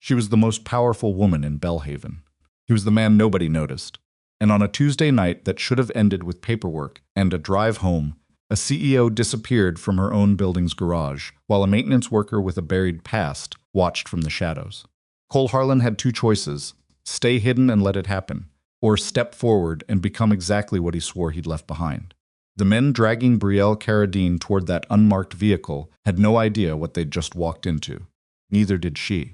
She was the most powerful woman in Belhaven. He was the man nobody noticed. And on a Tuesday night that should have ended with paperwork and a drive home, a CEO disappeared from her own building's garage, while a maintenance worker with a buried past watched from the shadows. Cole Harlan had two choices: stay hidden and let it happen, or step forward and become exactly what he swore he'd left behind. The men dragging Brielle Carradine toward that unmarked vehicle had no idea what they'd just walked into. Neither did she.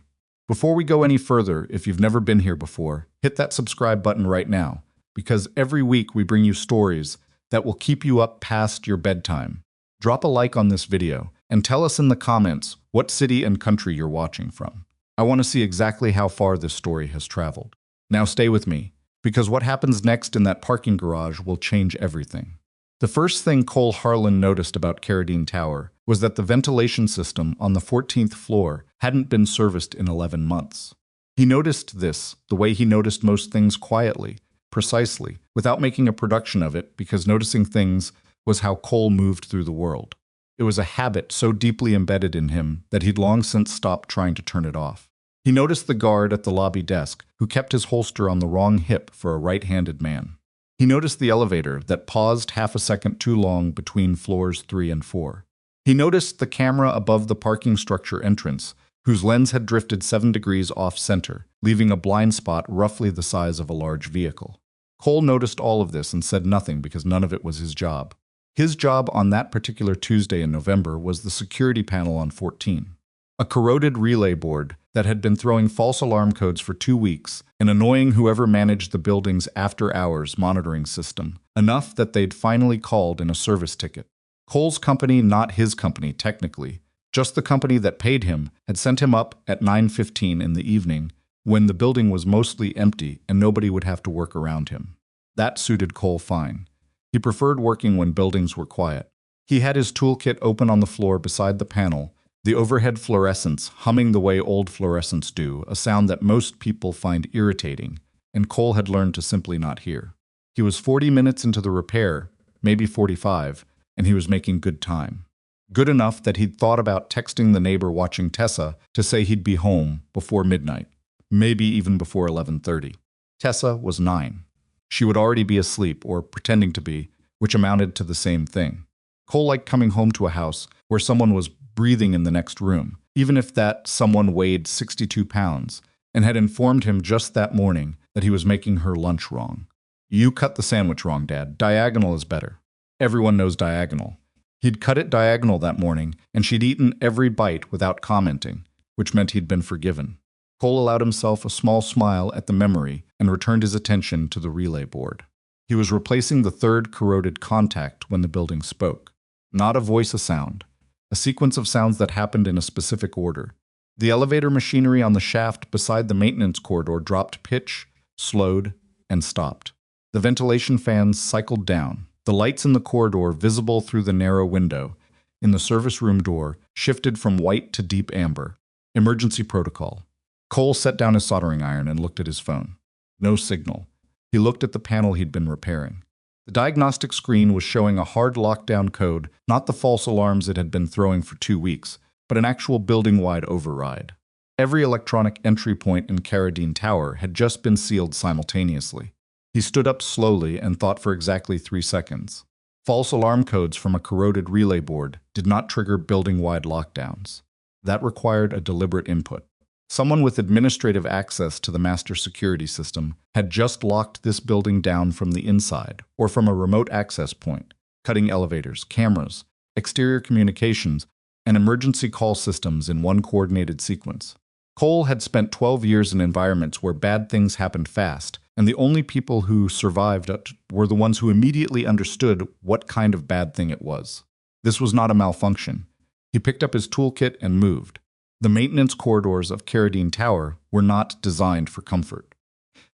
Before we go any further, if you've never been here before, hit that subscribe button right now, because every week we bring you stories that will keep you up past your bedtime. Drop a like on this video and tell us in the comments what city and country you're watching from. I want to see exactly how far this story has traveled. Now stay with me, because what happens next in that parking garage will change everything. The first thing Cole Harlan noticed about Carradine Tower was that the ventilation system on the 14th floor hadn't been serviced in 11 months. He noticed this the way he noticed most things, quietly, precisely, without making a production of it, because noticing things was how Cole moved through the world. It was a habit so deeply embedded in him that he'd long since stopped trying to turn it off. He noticed the guard at the lobby desk, who kept his holster on the wrong hip for a right-handed man. He noticed the elevator that paused half a second too long between floors 3 and 4. He noticed the camera above the parking structure entrance, whose lens had drifted 7 degrees off-center, leaving a blind spot roughly the size of a large vehicle. Cole noticed all of this and said nothing because none of it was his job. His job on that particular Tuesday in November was the security panel on 14. A corroded relay board that had been throwing false alarm codes for 2 weeks and annoying whoever managed the building's after-hours monitoring system, enough that they'd finally called in a service ticket. Cole's company, not his company technically, just the company that paid him, had sent him up at 9:15 in the evening when the building was mostly empty and nobody would have to work around him. That suited Cole fine. He preferred working when buildings were quiet. He had his toolkit open on the floor beside the panel, the overhead fluorescents humming the way old fluorescents do, a sound that most people find irritating, and Cole had learned to simply not hear. He was 40 minutes into the repair, maybe 45, and he was making good time. Good enough that he'd thought about texting the neighbor watching Tessa to say he'd be home before midnight, maybe even before 11:30. Tessa was 9. She would already be asleep, or pretending to be, which amounted to the same thing. Cole liked coming home to a house where someone was breathing in the next room, even if that someone weighed 62 pounds, and had informed him just that morning that he was making her lunch wrong. "You cut the sandwich wrong, Dad. Diagonal is better." Everyone knows diagonal. He'd cut it diagonal that morning, and she'd eaten every bite without commenting, which meant he'd been forgiven. Cole allowed himself a small smile at the memory and returned his attention to the relay board. He was replacing the third corroded contact when the building spoke. Not a voice, a sound. A sequence of sounds that happened in a specific order. The elevator machinery on the shaft beside the maintenance corridor dropped pitch, slowed, and stopped. The ventilation fans cycled down. The lights in the corridor, visible through the narrow window in the service room door, shifted from white to deep amber. Emergency protocol. Cole set down his soldering iron and looked at his phone. No signal. He looked at the panel he'd been repairing. The diagnostic screen was showing a hard lockdown code, not the false alarms it had been throwing for 2 weeks, but an actual building-wide override. Every electronic entry point in Carradine Tower had just been sealed simultaneously. He stood up slowly and thought for exactly 3 seconds. False alarm codes from a corroded relay board did not trigger building-wide lockdowns. That required a deliberate input. Someone with administrative access to the master security system had just locked this building down from the inside, or from a remote access point, cutting elevators, cameras, exterior communications, and emergency call systems in one coordinated sequence. Cole had spent 12 years in environments where bad things happened fast, and the only people who survived were the ones who immediately understood what kind of bad thing it was. This was not a malfunction. He picked up his toolkit and moved. The maintenance corridors of Carradine Tower were not designed for comfort.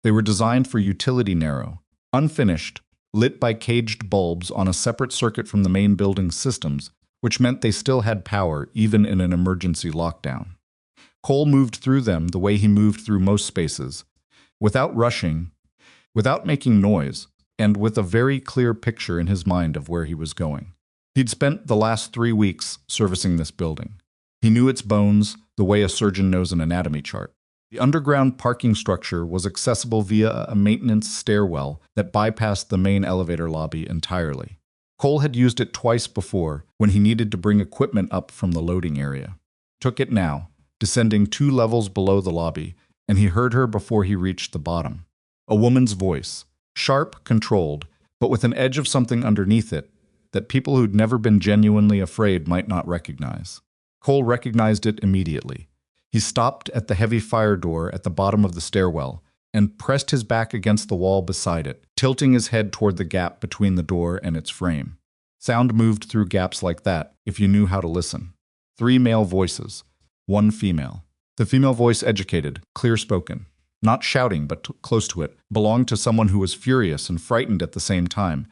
They were designed for utility, narrow, unfinished, lit by caged bulbs on a separate circuit from the main building's systems, which meant they still had power even in an emergency lockdown. Cole moved through them the way he moved through most spaces, without rushing, without making noise, and with a very clear picture in his mind of where he was going. He'd spent the last 3 weeks servicing this building. He knew its bones the way a surgeon knows an anatomy chart. The underground parking structure was accessible via a maintenance stairwell that bypassed the main elevator lobby entirely. Cole had used it twice before when he needed to bring equipment up from the loading area. Took it now, descending 2 levels below the lobby, and he heard her before he reached the bottom. A woman's voice, sharp, controlled, but with an edge of something underneath it that people who'd never been genuinely afraid might not recognize. Cole recognized it immediately. He stopped at the heavy fire door at the bottom of the stairwell and pressed his back against the wall beside it, tilting his head toward the gap between the door and its frame. Sound moved through gaps like that if you knew how to listen. 3 male voices, 1 female. The female voice, educated, clear-spoken, not shouting but close to it, belonged to someone who was furious and frightened at the same time,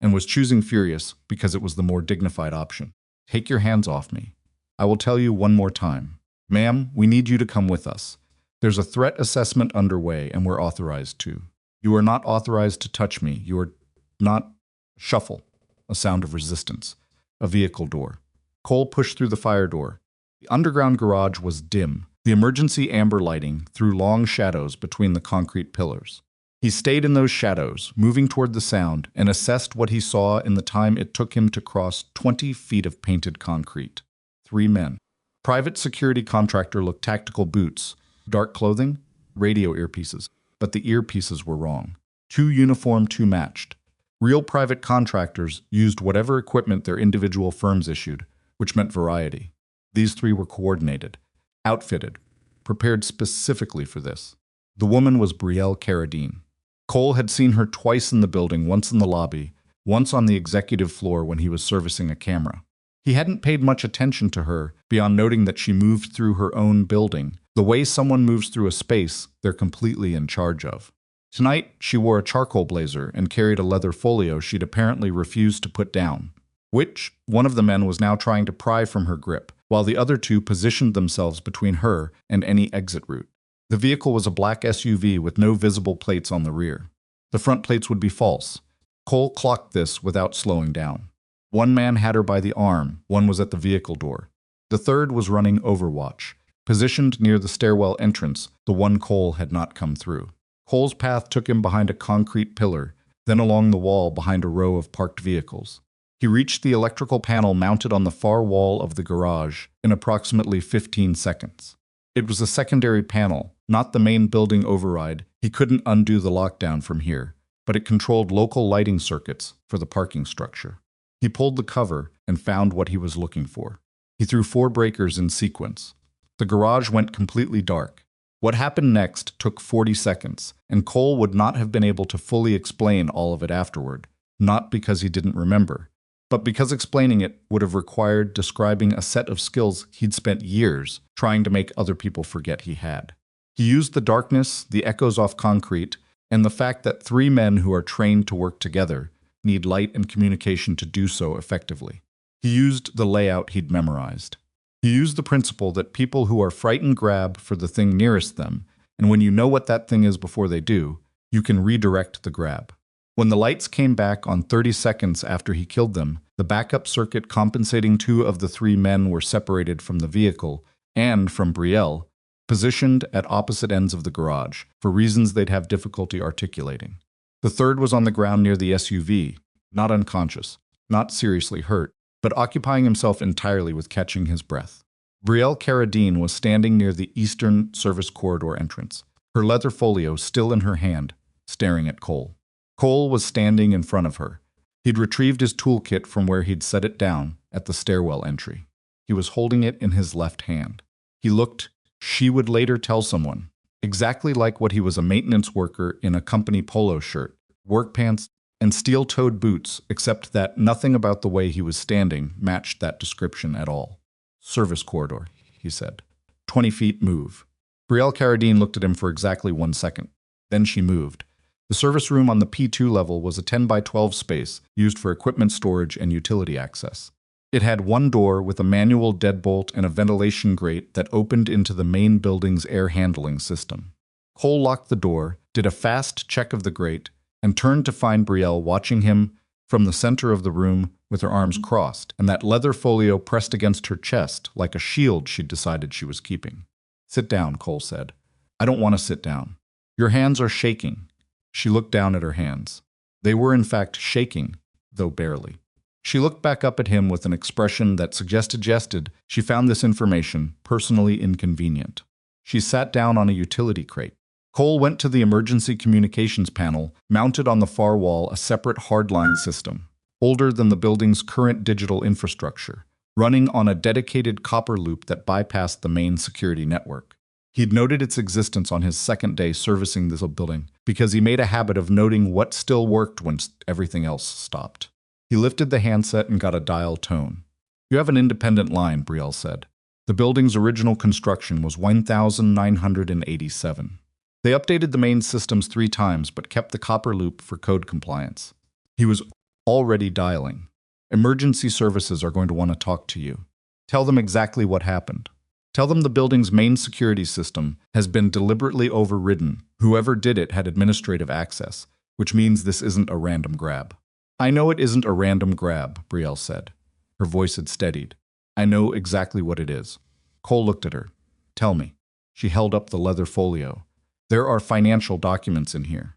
and was choosing furious because it was the more dignified option. "Take your hands off me. I will tell you one more time. Ma'am, we need you to come with us. There's a threat assessment underway, and we're authorized to. You are not authorized to touch me. You are not..." Shuffle. A sound of resistance. A vehicle door. Cole pushed through the fire door. The underground garage was dim, the emergency amber lighting threw long shadows between the concrete pillars. He stayed in those shadows, moving toward the sound, and assessed what he saw in the time it took him to cross 20 feet of painted concrete. 3 men. Private security contractor looked tactical boots, dark clothing, radio earpieces, but the earpieces were wrong. 2 uniformed, 2 matched. Real private contractors used whatever equipment their individual firms issued, which meant variety. These 3 were coordinated, outfitted, prepared specifically for this. The woman was Brielle Carradine. Cole had seen her twice in the building, once in the lobby, once on the executive floor when he was servicing a camera. He hadn't paid much attention to her beyond noting that she moved through her own building, the way someone moves through a space they're completely in charge of. Tonight, she wore a charcoal blazer and carried a leather folio she'd apparently refused to put down, which one of the men was now trying to pry from her grip, while the other 2 positioned themselves between her and any exit route. The vehicle was a black SUV with no visible plates on the rear. The front plates would be false. Cole clocked this without slowing down. 1 man had her by the arm, 1 was at the vehicle door. The 3rd was running Overwatch, positioned near the stairwell entrance, the one Cole had not come through. Cole's path took him behind a concrete pillar, then along the wall behind a row of parked vehicles. He reached the electrical panel mounted on the far wall of the garage in approximately 15 seconds. It was a secondary panel, not the main building override. He couldn't undo the lockdown from here, but it controlled local lighting circuits for the parking structure. He pulled the cover and found what he was looking for. He threw 4 breakers in sequence. The garage went completely dark. What happened next took 40 seconds, and Cole would not have been able to fully explain all of it afterward, not because he didn't remember, but because explaining it would have required describing a set of skills he'd spent years trying to make other people forget he had. He used the darkness, the echoes off concrete, and the fact that 3 men who are trained to work together need light and communication to do so effectively. He used the layout he'd memorized. He used the principle that people who are frightened grab for the thing nearest them, and when you know what that thing is before they do, you can redirect the grab. When the lights came back on 30 seconds after he killed them, the backup circuit compensating 2 of the 3 men were separated from the vehicle and from Brielle, positioned at opposite ends of the garage, for reasons they'd have difficulty articulating. The 3rd was on the ground near the SUV, not unconscious, not seriously hurt, but occupying himself entirely with catching his breath. Brielle Carradine was standing near the eastern service corridor entrance, her leather folio still in her hand, staring at Cole. Cole was standing in front of her. He'd retrieved his toolkit from where he'd set it down at the stairwell entry. He was holding it in his left hand. He looked, she would later tell someone, exactly like what he was, a maintenance worker in a company polo shirt, work pants, and steel-toed boots, except that nothing about the way he was standing matched that description at all. "Service corridor," he said. 20 feet, move. Brielle Carradine looked at him for exactly 1 second. Then she moved. The service room on the P2 level was a 10 by 12 space used for equipment storage and utility access. It had 1 door with a manual deadbolt and a ventilation grate that opened into the main building's air handling system. Cole locked the door, did a fast check of the grate, and turned to find Brielle watching him from the center of the room with her arms crossed and that leather folio pressed against her chest like a shield she'd decided she was keeping. "Sit down," Cole said. I don't want to sit down. Your hands are shaking. She looked down at her hands. They were in fact shaking, though barely. She looked back up at him with an expression that suggested she found this information personally inconvenient. She sat down on a utility crate. Cole went to the emergency communications panel, mounted on the far wall a separate hardline system, older than the building's current digital infrastructure, running on a dedicated copper loop that bypassed the main security network. He'd noted its existence on his second day servicing this building because he made a habit of noting what still worked when everything else stopped. He lifted the handset and got a dial tone. You have an independent line, Brielle said. The building's original construction was 1987. They updated the main systems 3 times but kept the copper loop for code compliance. He was already dialing. Emergency services are going to want to talk to you. Tell them exactly what happened. Tell them the building's main security system has been deliberately overridden. Whoever did it had administrative access, which means this isn't a random grab. I know it isn't a random grab, Brielle said. Her voice had steadied. I know exactly what it is. Cole looked at her. Tell me. She held up the leather folio. There are financial documents in here.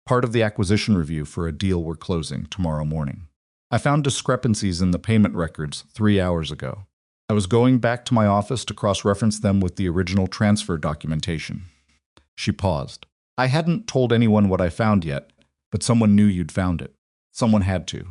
Part of the acquisition review for a deal we're closing tomorrow morning. I found discrepancies in the payment records 3 hours ago. I was going back to my office to cross-reference them with the original transfer documentation. She paused. I hadn't told anyone what I found yet, but someone knew you'd found it. Someone had to.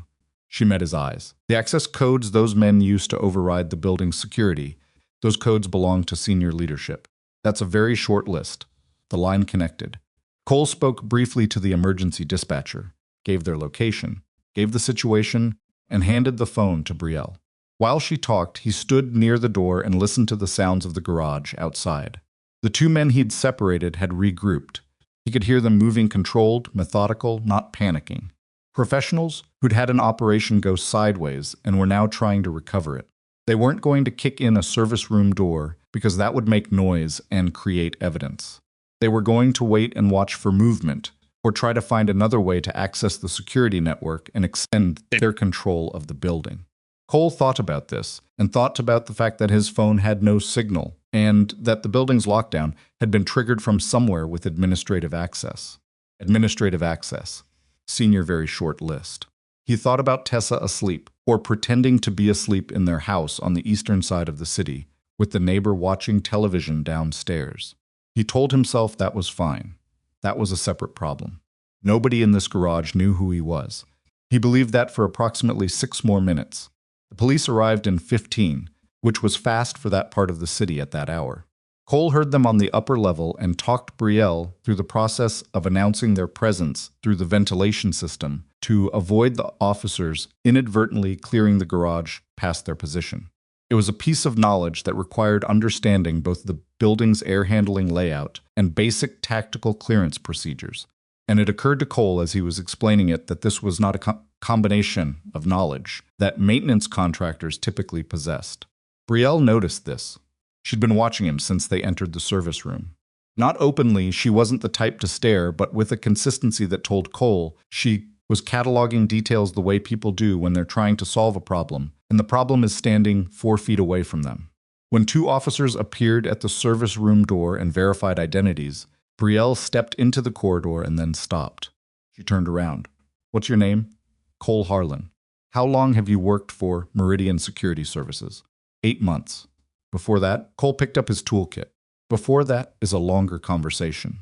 She met his eyes. The access codes those men used to override the building's security, those codes belong to senior leadership. That's a very short list. The line connected. Cole spoke briefly to the emergency dispatcher, gave their location, gave the situation, and handed the phone to Brielle. While she talked, he stood near the door and listened to the sounds of the garage outside. The 2 men he'd separated had regrouped. He could hear them moving controlled, methodical, not panicking. Professionals who'd had an operation go sideways and were now trying to recover it. They weren't going to kick in a service room door because that would make noise and create evidence. They were going to wait and watch for movement, or try to find another way to access the security network and extend their control of the building. Cole thought about this, and thought about the fact that his phone had no signal, and that the building's lockdown had been triggered from somewhere with administrative access. Administrative access. Senior very short list. He thought about Tessa asleep, or pretending to be asleep in their house on the eastern side of the city, with the neighbor watching television downstairs. He told himself that was fine. That was a separate problem. Nobody in this garage knew who he was. He believed that for approximately 6 more minutes. The police arrived in 15, which was fast for that part of the city at that hour. Cole heard them on the upper level and talked Brielle through the process of announcing their presence through the ventilation system to avoid the officers inadvertently clearing the garage past their position. It was a piece of knowledge that required understanding both the building's air handling layout and basic tactical clearance procedures. And it occurred to Cole as he was explaining it that this was not a combination of knowledge that maintenance contractors typically possessed. Brielle noticed this. She'd been watching him since they entered the service room. Not openly, she wasn't the type to stare, but with a consistency that told Cole she was cataloging details the way people do when they're trying to solve a problem, and the problem is standing 4 feet away from them. When 2 officers appeared at the service room door and verified identities, Brielle stepped into the corridor and then stopped. She turned around. What's your name? Cole Harlan. How long have you worked for Meridian Security Services? 8 months. Before that, Cole picked up his toolkit. Before that is a longer conversation.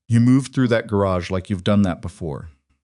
You moved through that garage like you've done that before.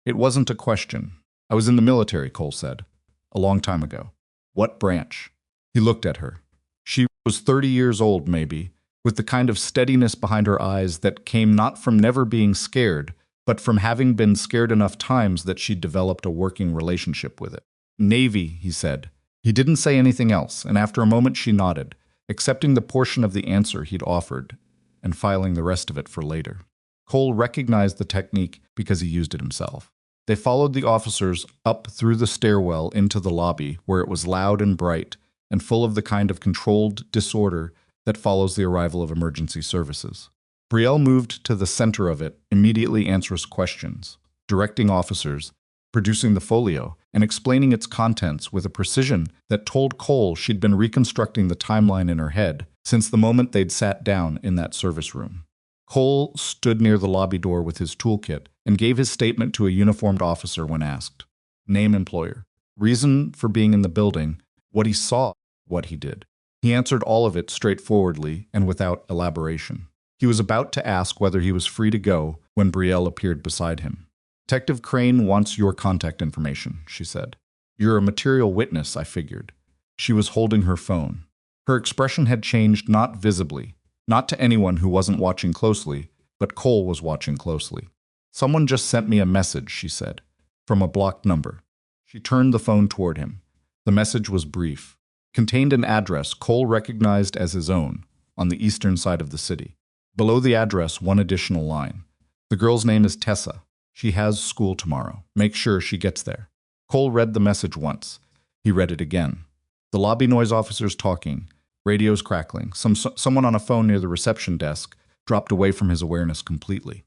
It wasn't a question. I was in the military, Cole said. A long time ago. What branch? He looked at her. She was 30 years old, maybe, with the kind of steadiness behind her eyes that came not from never being scared, but from having been scared enough times that she'd developed a working relationship with it. Navy, he said. He didn't say anything else, and after a moment she nodded, accepting the portion of the answer he'd offered and filing the rest of it for later. Cole recognized the technique because he used it himself. They followed the officers up through the stairwell into the lobby, where it was loud and bright and full of the kind of controlled disorder that follows the arrival of emergency services. Brielle moved to the center of it, immediately answers questions, directing officers, producing the folio, and explaining its contents with a precision that told Cole she'd been reconstructing the timeline in her head since the moment they'd sat down in that service room. Cole stood near the lobby door with his toolkit and gave his statement to a uniformed officer when asked. Name, employer. Reason for being in the building. What he saw. What he did. He answered all of it straightforwardly and without elaboration. He was about to ask whether he was free to go when Brielle appeared beside him. Detective Crane wants your contact information, she said. You're a material witness, I figured. She was holding her phone. Her expression had changed not visibly, not to anyone who wasn't watching closely, but Cole was watching closely. Someone just sent me a message, she said, from a blocked number. She turned the phone toward him. The message was brief. Contained an address Cole recognized as his own, on the eastern side of the city. Below the address, one additional line. The girl's name is Tessa. She has school tomorrow. Make sure she gets there. Cole read the message once. He read it again. The lobby noise officers talking, radios crackling. Someone on a phone near the reception desk dropped away from his awareness completely.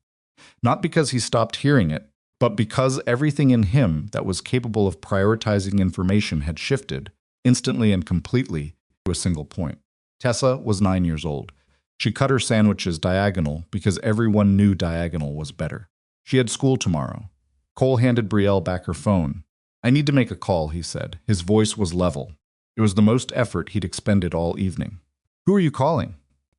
Not because he stopped hearing it, but because everything in him that was capable of prioritizing information had shifted, instantly and completely, to a single point. Tessa was 9 years old. She cut her sandwiches diagonal because everyone knew diagonal was better. She had school tomorrow. Cole handed Brielle back her phone. I need to make a call, he said. His voice was level. It was the most effort he'd expended all evening. Who are you calling?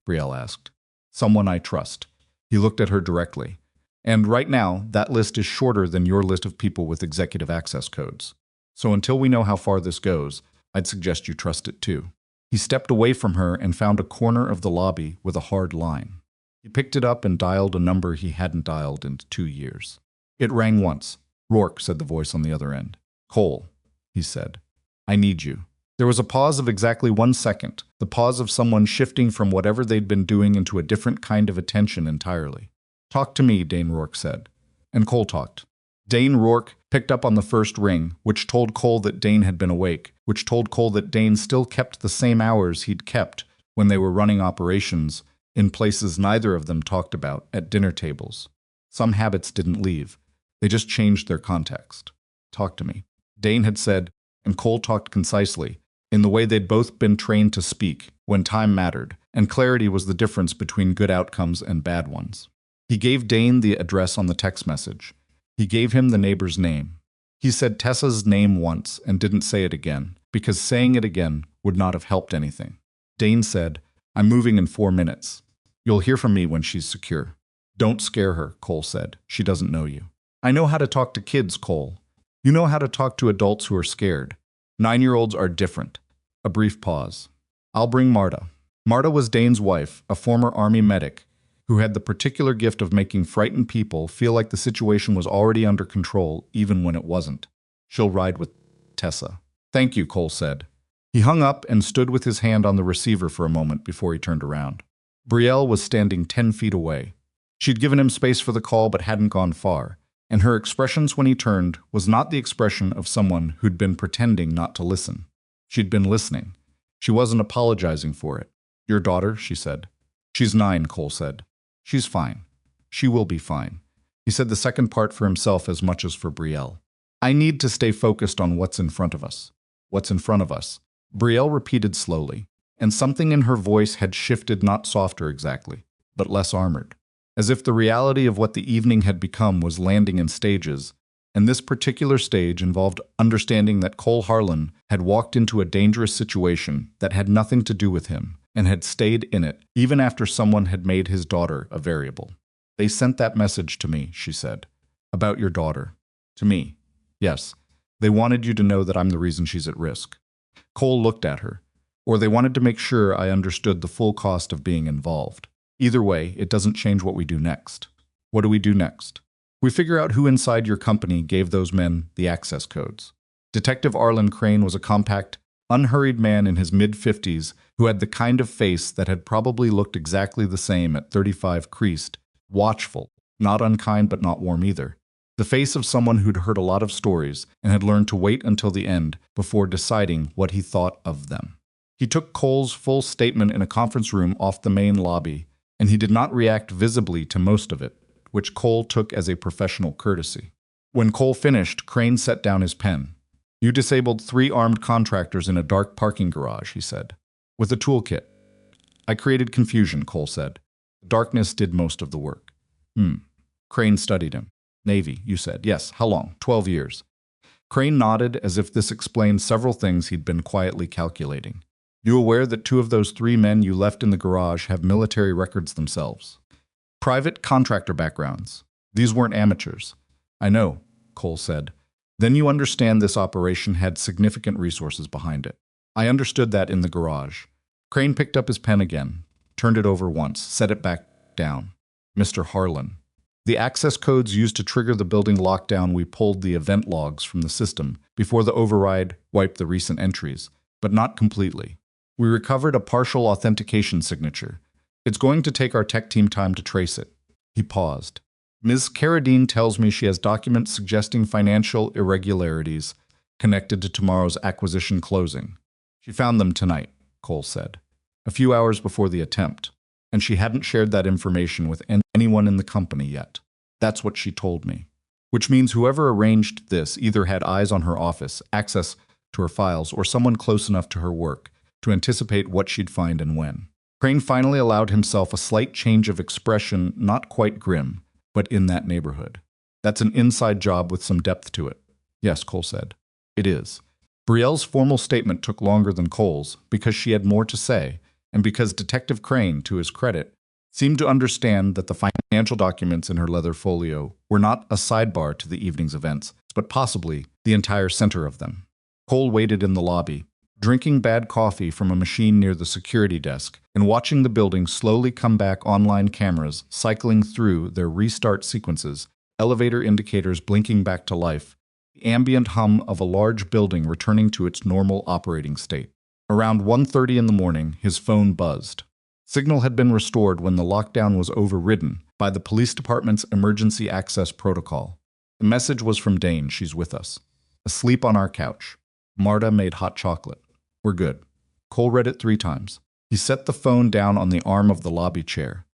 Brielle asked. Someone I trust. He looked at her directly. And right now, that list is shorter than your list of people with executive access codes. So until we know how far this goes, I'd suggest you trust it too. He stepped away from her and found a corner of the lobby with a hard line. He picked it up and dialed a number he hadn't dialed in 2 years. It rang once. Rourke, said the voice on the other end. Cole, he said. I need you. There was a pause of exactly 1 second, the pause of someone shifting from whatever they'd been doing into a different kind of attention entirely. Talk to me, Dane Rourke said. And Cole talked. Dane Rourke picked up on the first ring, which told Cole that Dane had been awake, which told Cole that Dane still kept the same hours he'd kept when they were running operations in places neither of them talked about, at dinner tables. Some habits didn't leave. They just changed their context. Talk to me. Dane had said, and Cole talked concisely, in the way they'd both been trained to speak, when time mattered, and clarity was the difference between good outcomes and bad ones. He gave Dane the address on the text message. He gave him the neighbor's name. He said Tessa's name once and didn't say it again, because saying it again would not have helped anything. Dane said, I'm moving in 4 minutes. You'll hear from me when she's secure. Don't scare her, Cole said. She doesn't know you. I know how to talk to kids, Cole. You know how to talk to adults who are scared. 9-year-olds are different. A brief pause. I'll bring Marta. Marta was Dane's wife, a former Army medic, who had the particular gift of making frightened people feel like the situation was already under control, even when it wasn't. She'll ride with Tessa. Thank you, Cole said. He hung up and stood with his hand on the receiver for a moment before he turned around. Brielle was standing 10 feet away. She'd given him space for the call but hadn't gone far, and her expressions when he turned was not the expression of someone who'd been pretending not to listen. She'd been listening. She wasn't apologizing for it. Your daughter, she said. She's 9, Cole said. She's fine. She will be fine. He said the second part for himself as much as for Brielle. I need to stay focused on what's in front of us. What's in front of us? Brielle repeated slowly, and something in her voice had shifted, not softer exactly, but less armored, as if the reality of what the evening had become was landing in stages, and this particular stage involved understanding that Cole Harlan had walked into a dangerous situation that had nothing to do with him, and had stayed in it, even after someone had made his daughter a variable. They sent that message to me, she said. About your daughter. To me. Yes. They wanted you to know that I'm the reason she's at risk. Cole looked at her. Or they wanted to make sure I understood the full cost of being involved. Either way, it doesn't change what we do next. What do we do next? We figure out who inside your company gave those men the access codes. Detective Arlen Crane was a compact, unhurried man in his mid-50s who had the kind of face that had probably looked exactly the same at 35 creased, watchful, not unkind but not warm either. The face of someone who'd heard a lot of stories and had learned to wait until the end before deciding what he thought of them. He took Cole's full statement in a conference room off the main lobby, and he did not react visibly to most of it, which Cole took as a professional courtesy. When Cole finished, Crane set down his pen. You disabled 3 armed contractors in a dark parking garage, he said, with a toolkit. I created confusion, Cole said. Darkness did most of the work. Crane studied him. Navy, you said. Yes. How long? 12 years. Crane nodded as if this explained several things he'd been quietly calculating. You aware that 2 of those 3 men you left in the garage have military records themselves? Private contractor backgrounds. These weren't amateurs. I know, Cole said. Then you understand this operation had significant resources behind it. I understood that in the garage. Crane picked up his pen again, turned it over once, set it back down. Mr. Harlan. The access codes used to trigger the building lockdown, we pulled the event logs from the system before the override wiped the recent entries, but not completely. We recovered a partial authentication signature. It's going to take our tech team time to trace it. He paused. Ms. Carradine tells me she has documents suggesting financial irregularities connected to tomorrow's acquisition closing. She found them tonight, Cole said, a few hours before the attempt, and she hadn't shared that information with anyone in the company yet. That's what she told me. Which means whoever arranged this either had eyes on her office, access to her files, or someone close enough to her work to anticipate what she'd find and when. Crane finally allowed himself a slight change of expression, not quite grim, but in that neighborhood. That's an inside job with some depth to it. Yes, Cole said. It is. Brielle's formal statement took longer than Cole's because she had more to say, and because Detective Crane, to his credit, seemed to understand that the financial documents in her leather folio were not a sidebar to the evening's events, but possibly the entire center of them. Cole waited in the lobby, drinking bad coffee from a machine near the security desk and watching the building slowly come back. Online cameras cycling through their restart sequences, elevator indicators blinking back to life, the ambient hum of a large building returning to its normal operating state. Around 1:30 in the morning, his phone buzzed. Signal had been restored when the lockdown was overridden by the police department's emergency access protocol. The message was from Dane. She's with us. Asleep on our couch. Marta made hot chocolate. We're good. Cole read it 3 times. He set the phone down on the arm of the lobby chair,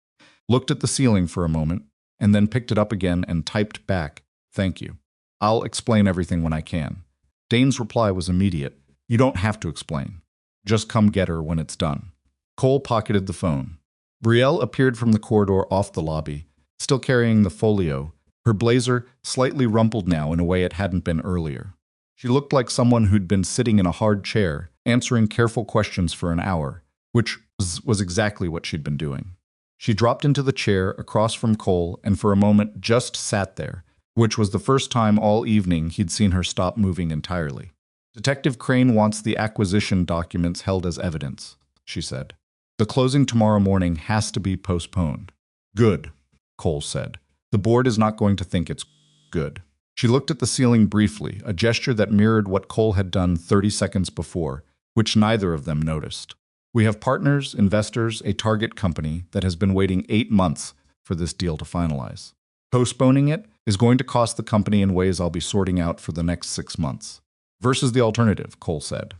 looked at the ceiling for a moment, and then picked it up again and typed back, "Thank you. I'll explain everything when I can." Dane's reply was immediate. You don't have to explain. Just come get her when it's done. Cole pocketed the phone. Brielle appeared from the corridor off the lobby, still carrying the folio, her blazer slightly rumpled now in a way it hadn't been earlier. She looked like someone who'd been sitting in a hard chair, answering careful questions for an hour, which was exactly what she'd been doing. She dropped into the chair across from Cole and for a moment just sat there, which was the first time all evening he'd seen her stop moving entirely. Detective Crane wants the acquisition documents held as evidence, she said. The closing tomorrow morning has to be postponed. Good, Cole said. The board is not going to think it's good. She looked at the ceiling briefly, a gesture that mirrored what Cole had done 30 seconds before, which neither of them noticed. We have partners, investors, a target company that has been waiting 8 months for this deal to finalize. Postponing it is going to cost the company in ways I'll be sorting out for the next 6 months. Versus the alternative, Cole said.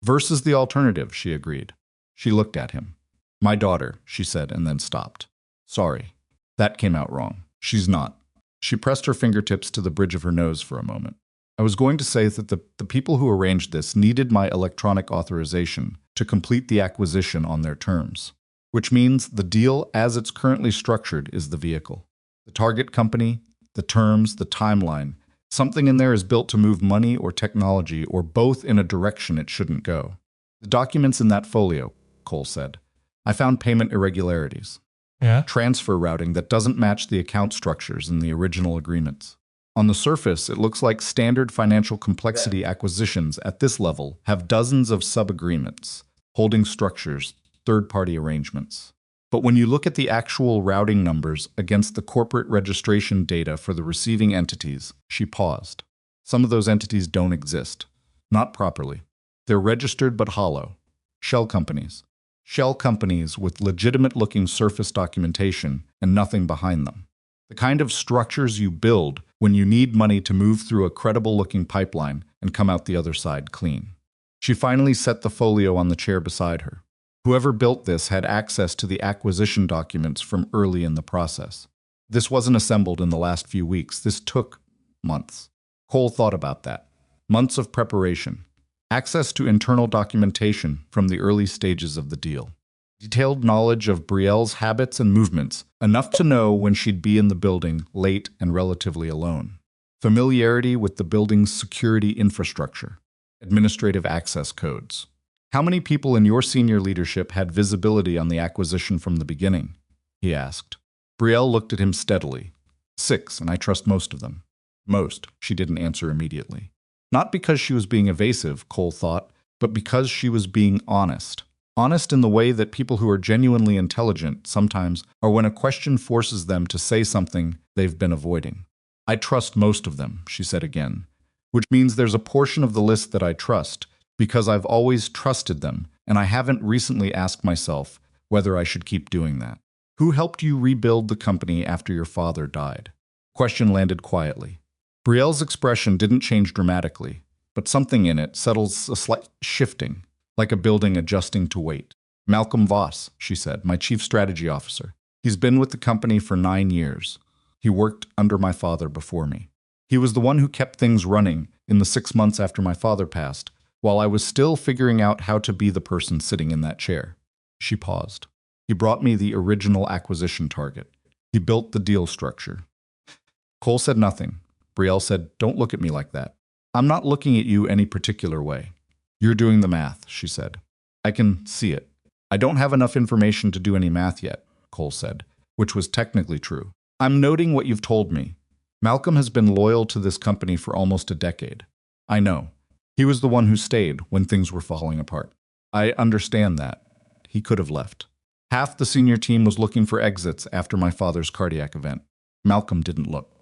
Versus the alternative, she agreed. She looked at him. My daughter, she said, and then stopped. Sorry. That came out wrong. She's not. She pressed her fingertips to the bridge of her nose for a moment. I was going to say that the people who arranged this needed my electronic authorization to complete the acquisition on their terms, which means the deal as it's currently structured is the vehicle. The target company, the terms, the timeline, something in there is built to move money or technology or both in a direction it shouldn't go. The documents in that folio, Cole said. I found payment irregularities. Yeah? Transfer routing that doesn't match the account structures in the original agreements. On the surface, it looks like standard financial complexity acquisitions at this level have dozens of sub-agreements, holding structures, third-party arrangements. But when you look at the actual routing numbers against the corporate registration data for the receiving entities, she paused. Some of those entities don't exist. Not properly. They're registered but hollow. Shell companies. Shell companies with legitimate-looking surface documentation and nothing behind them. The kind of structures you build when you need money to move through a credible-looking pipeline and come out the other side clean. She finally set the folio on the chair beside her. Whoever built this had access to the acquisition documents from early in the process. This wasn't assembled in the last few weeks. This took months. Cole thought about that. Months of preparation. Access to internal documentation from the early stages of the deal. Detailed knowledge of Brielle's habits and movements, enough to know when she'd be in the building late and relatively alone. Familiarity with the building's security infrastructure, administrative access codes. How many people in your senior leadership had visibility on the acquisition from the beginning? He asked. Brielle looked at him steadily. 6, and I trust most of them. Most, she didn't answer immediately. Not because she was being evasive, Cole thought, but because she was being honest. Honest in the way that people who are genuinely intelligent sometimes are when a question forces them to say something they've been avoiding. I trust most of them, she said again, which means there's a portion of the list that I trust because I've always trusted them, and I haven't recently asked myself whether I should keep doing that. Who helped you rebuild the company after your father died? Question landed quietly. Brielle's expression didn't change dramatically, but something in it settles a slight shifting, like a building adjusting to weight. Malcolm Voss, she said, my chief strategy officer. He's been with the company for 9 years. He worked under my father before me. He was the one who kept things running in the 6 months after my father passed, while I was still figuring out how to be the person sitting in that chair. She paused. He brought me the original acquisition target. He built the deal structure. Cole said nothing. Brielle said, don't look at me like that. I'm not looking at you any particular way. You're doing the math, she said. I can see it. I don't have enough information to do any math yet, Cole said, which was technically true. I'm noting what you've told me. Malcolm has been loyal to this company for almost a decade. I know. He was the one who stayed when things were falling apart. I understand that. He could have left. Half the senior team was looking for exits after my father's cardiac event. Malcolm didn't look.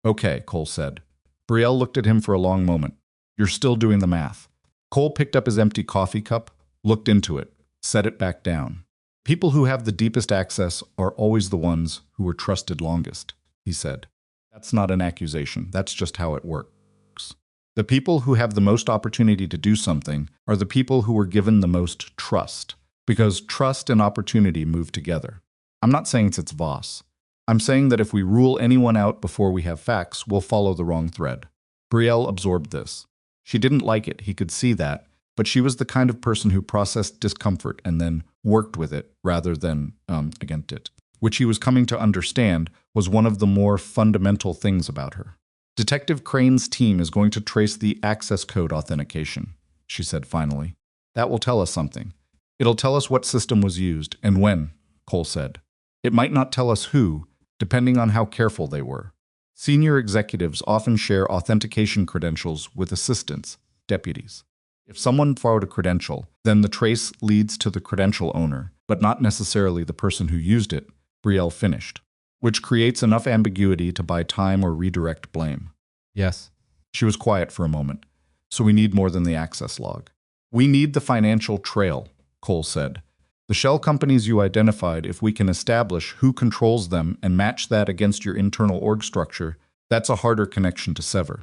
Okay, Cole said. Brielle looked at him for a long moment. You're still doing the math. Cole picked up his empty coffee cup, looked into it, set it back down. People who have the deepest access are always the ones who were trusted longest, he said. That's not an accusation. That's just how it works. The people who have the most opportunity to do something are the people who were given the most trust, because trust and opportunity move together. I'm not saying it's Voss. I'm saying that if we rule anyone out before we have facts, we'll follow the wrong thread. Brielle absorbed this. She didn't like it, he could see that, but she was the kind of person who processed discomfort and then worked with it rather than against it, which he was coming to understand was one of the more fundamental things about her. Detective Crane's team is going to trace the access code authentication, she said finally. That will tell us something. It'll tell us what system was used and when, Cole said. It might not tell us who, depending on how careful they were. Senior executives often share authentication credentials with assistants, deputies. If someone borrowed a credential, then the trace leads to the credential owner, but not necessarily the person who used it, Brielle finished, which creates enough ambiguity to buy time or redirect blame. Yes. She was quiet for a moment. So we need more than the access log. We need the financial trail, Cole said. The shell companies you identified, if we can establish who controls them and match that against your internal org structure, that's a harder connection to sever.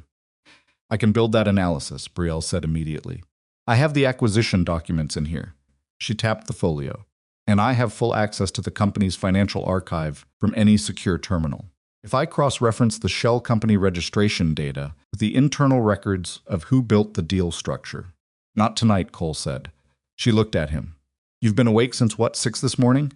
I can build that analysis, Brielle said immediately. I have the acquisition documents in here. She tapped the folio. And I have full access to the company's financial archive from any secure terminal. If I cross-reference the shell company registration data with the internal records of who built the deal structure. Not tonight, Cole said. She looked at him. You've been awake since what, 6 this morning?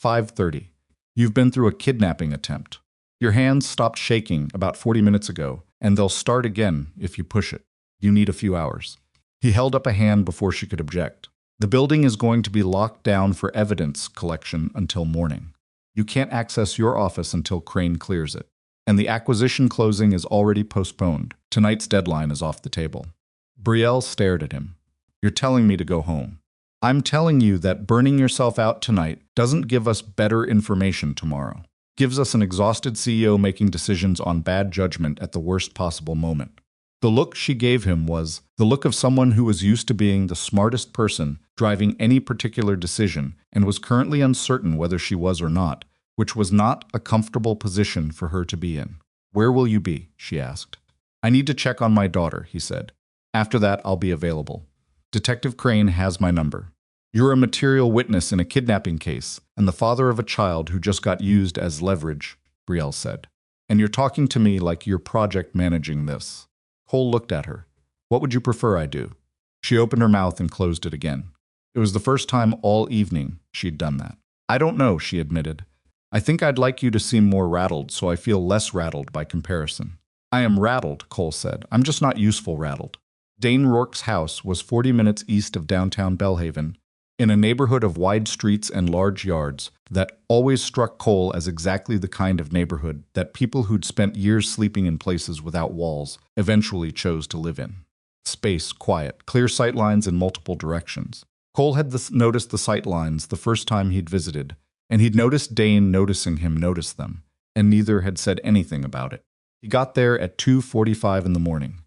5:30. You've been through a kidnapping attempt. Your hands stopped shaking about 40 minutes ago, and they'll start again if you push it. You need a few hours. He held up a hand before she could object. The building is going to be locked down for evidence collection until morning. You can't access your office until Crane clears it. And the acquisition closing is already postponed. Tonight's deadline is off the table. Brielle stared at him. You're telling me to go home. I'm telling you that burning yourself out tonight doesn't give us better information tomorrow. It gives us an exhausted CEO making decisions on bad judgment at the worst possible moment. The look she gave him was the look of someone who was used to being the smartest person driving any particular decision and was currently uncertain whether she was or not, which was not a comfortable position for her to be in. Where will you be? She asked. I need to check on my daughter, he said. After that, I'll be available. Detective Crane has my number. You're a material witness in a kidnapping case and the father of a child who just got used as leverage, Brielle said. And you're talking to me like you're project managing this. Cole looked at her. What would you prefer I do? She opened her mouth and closed it again. It was the first time all evening she'd done that. I don't know, she admitted. I think I'd like you to seem more rattled so I feel less rattled by comparison. I am rattled, Cole said. I'm just not useful rattled. Dane Rourke's house was 40 minutes east of downtown Belhaven, in a neighborhood of wide streets and large yards that always struck Cole as exactly the kind of neighborhood that people who'd spent years sleeping in places without walls eventually chose to live in. Space, quiet, clear sightlines in multiple directions. Cole had noticed the sightlines the first time he'd visited, and he'd noticed Dane noticing him notice them, and neither had said anything about it. He got there at 2:45 in the morning.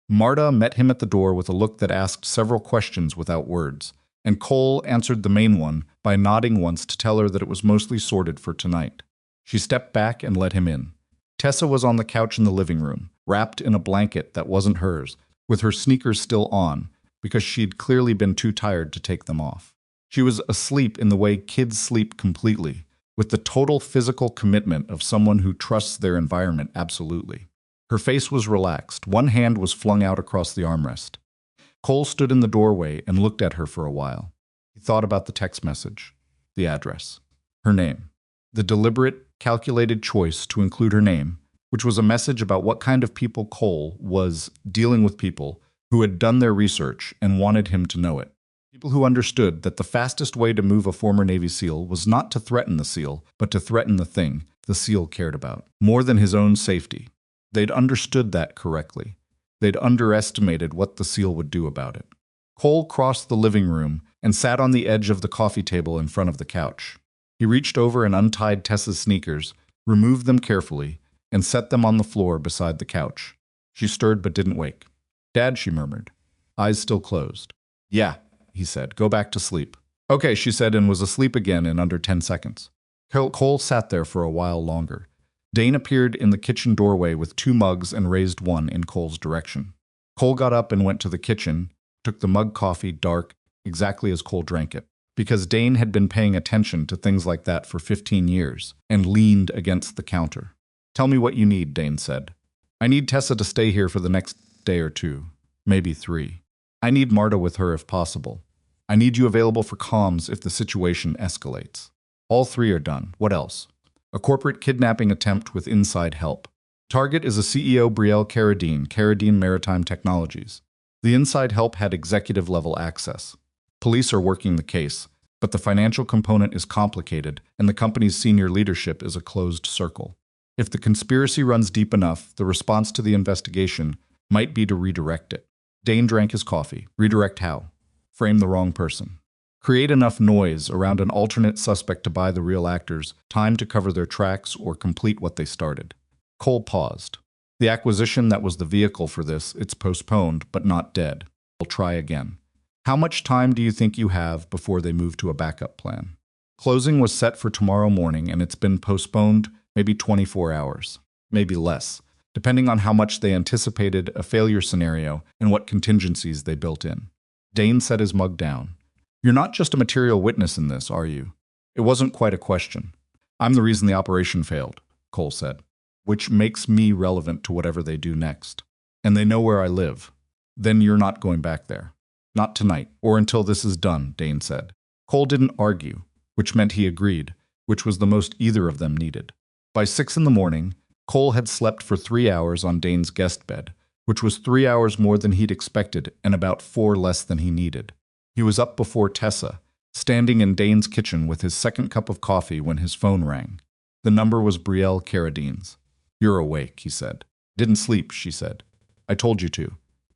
Marta met him at the door with a look that asked several questions without words, and Cole answered the main one by nodding once to tell her that it was mostly sorted for tonight. She stepped back and let him in. Tessa was on the couch in the living room, wrapped in a blanket that wasn't hers, with her sneakers still on, because she'd clearly been too tired to take them off. She was asleep in the way kids sleep completely, with the total physical commitment of someone who trusts their environment absolutely. Her face was relaxed. One hand was flung out across the armrest. Cole stood in the doorway and looked at her for a while. He thought about the text message, the address, her name, the deliberate, calculated choice to include her name, which was a message about what kind of people Cole was dealing with, people who had done their research and wanted him to know it. People who understood that the fastest way to move a former Navy SEAL was not to threaten the SEAL, but to threaten the thing the SEAL cared about, more than his own safety. They'd understood that correctly. They'd underestimated what the SEAL would do about it. Cole crossed the living room and sat on the edge of the coffee table in front of the couch. He reached over and untied Tessa's sneakers, removed them carefully, and set them on the floor beside the couch. She stirred but didn't wake. "Dad," she murmured, eyes still closed. "Yeah," he said, "go back to sleep." "Okay," she said, and was asleep again in under 10 seconds. Cole sat there for a while longer. Dane appeared in the kitchen doorway with 2 mugs and raised one in Cole's direction. Cole got up and went to the kitchen, took the mug coffee dark, exactly as Cole drank it, because Dane had been paying attention to things like that for 15 years, and leaned against the counter. "Tell me what you need," Dane said. "I need Tessa to stay here for the next day or 2, maybe 3. I need Marta with her if possible. I need you available for comms if the situation escalates. All 3 are done. What else? A corporate kidnapping attempt with inside help. Target is a CEO, Brielle Carradine, Carradine Maritime Technologies. The inside help had executive-level access. Police are working the case, but the financial component is complicated, and the company's senior leadership is a closed circle. If the conspiracy runs deep enough, the response to the investigation might be to redirect it." Dane drank his coffee. Redirect how? Frame the wrong person. Create enough noise around an alternate suspect to buy the real actors time to cover their tracks or complete what they started. Cole paused. "The acquisition that was the vehicle for this, it's postponed, but not dead. We'll try again. How much time do you think you have before they move to a backup plan?" Closing was set for tomorrow morning, and it's been postponed maybe 24 hours, maybe less, depending on how much they anticipated a failure scenario and what contingencies they built in. Dane set his mug down. "You're not just a material witness in this, are you?" It wasn't quite a question. "I'm the reason the operation failed," Cole said, "which makes me relevant to whatever they do next. And they know where I live. Then you're not going back there." "Not tonight, or until this is done," Dane said. Cole didn't argue, which meant he agreed, which was the most either of them needed. By 6 in the morning, Cole had slept for 3 hours on Dane's guest bed, which was 3 hours more than he'd expected and about 4 less than he needed. He was up before Tessa, standing in Dane's kitchen with his second cup of coffee when his phone rang. The number was Brielle Carradine's. "You're awake," he said. "Didn't sleep," she said. "I told you to.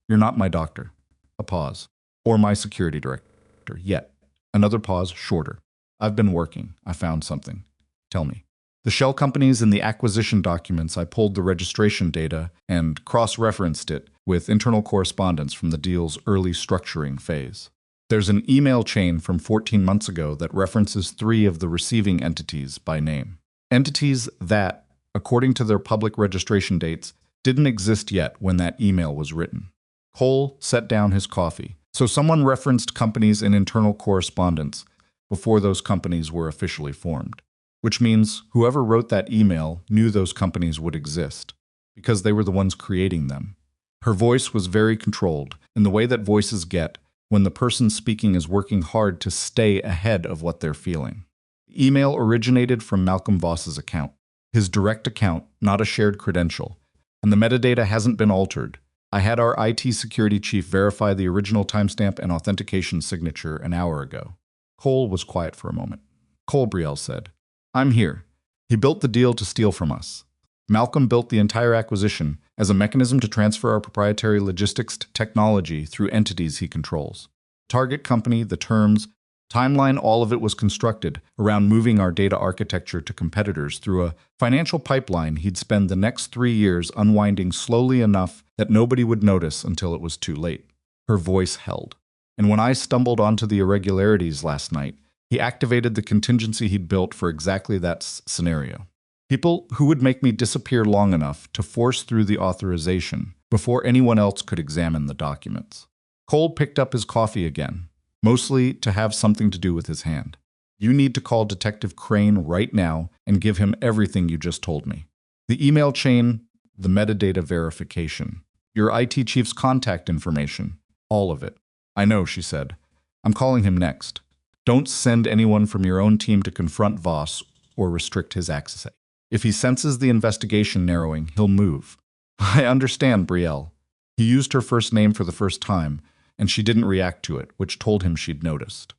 You're not my doctor." A pause. "Or my security director, yet." Another pause, shorter. "I've been working. I found something. Tell me." "The shell companies in the acquisition documents, I pulled the registration data and cross-referenced it with internal correspondence from the deal's early structuring phase. There's an email chain from 14 months ago that references 3 of the receiving entities by name. Entities that, according to their public registration dates, didn't exist yet when that email was written." Cole set down his coffee. "So someone referenced companies in internal correspondence before those companies were officially formed. Which means whoever wrote that email knew those companies would exist, because they were the ones creating them." Her voice was very controlled, in the way that voices get when the person speaking is working hard to stay ahead of what they're feeling. The email originated from Malcolm Voss's account, his direct account, not a shared credential, and the metadata hasn't been altered. I had our IT security chief verify the original timestamp and authentication signature an hour ago. Cole was quiet for a moment. Cole, Brielle said. I'm here. He built the deal to steal from us. Malcolm built the entire acquisition as a mechanism to transfer our proprietary logistics technology through entities he controls. Target company, the terms, timeline, all of it was constructed around moving our data architecture to competitors through a financial pipeline he'd spend the next 3 years unwinding slowly enough that nobody would notice until it was too late. Her voice held. And when I stumbled onto the irregularities last night, he activated the contingency he'd built for exactly that scenario. People who would make me disappear long enough to force through the authorization before anyone else could examine the documents. Cole picked up his coffee again, mostly to have something to do with his hand. You need to call Detective Crane right now and give him everything you just told me. The email chain, the metadata verification, your IT chief's contact information, all of it. I know, she said. I'm calling him next. Don't send anyone from your own team to confront Voss or restrict his access. If he senses the investigation narrowing, he'll move. I understand, Brielle. He used her first name for the first time, and she didn't react to it, which told him she'd noticed.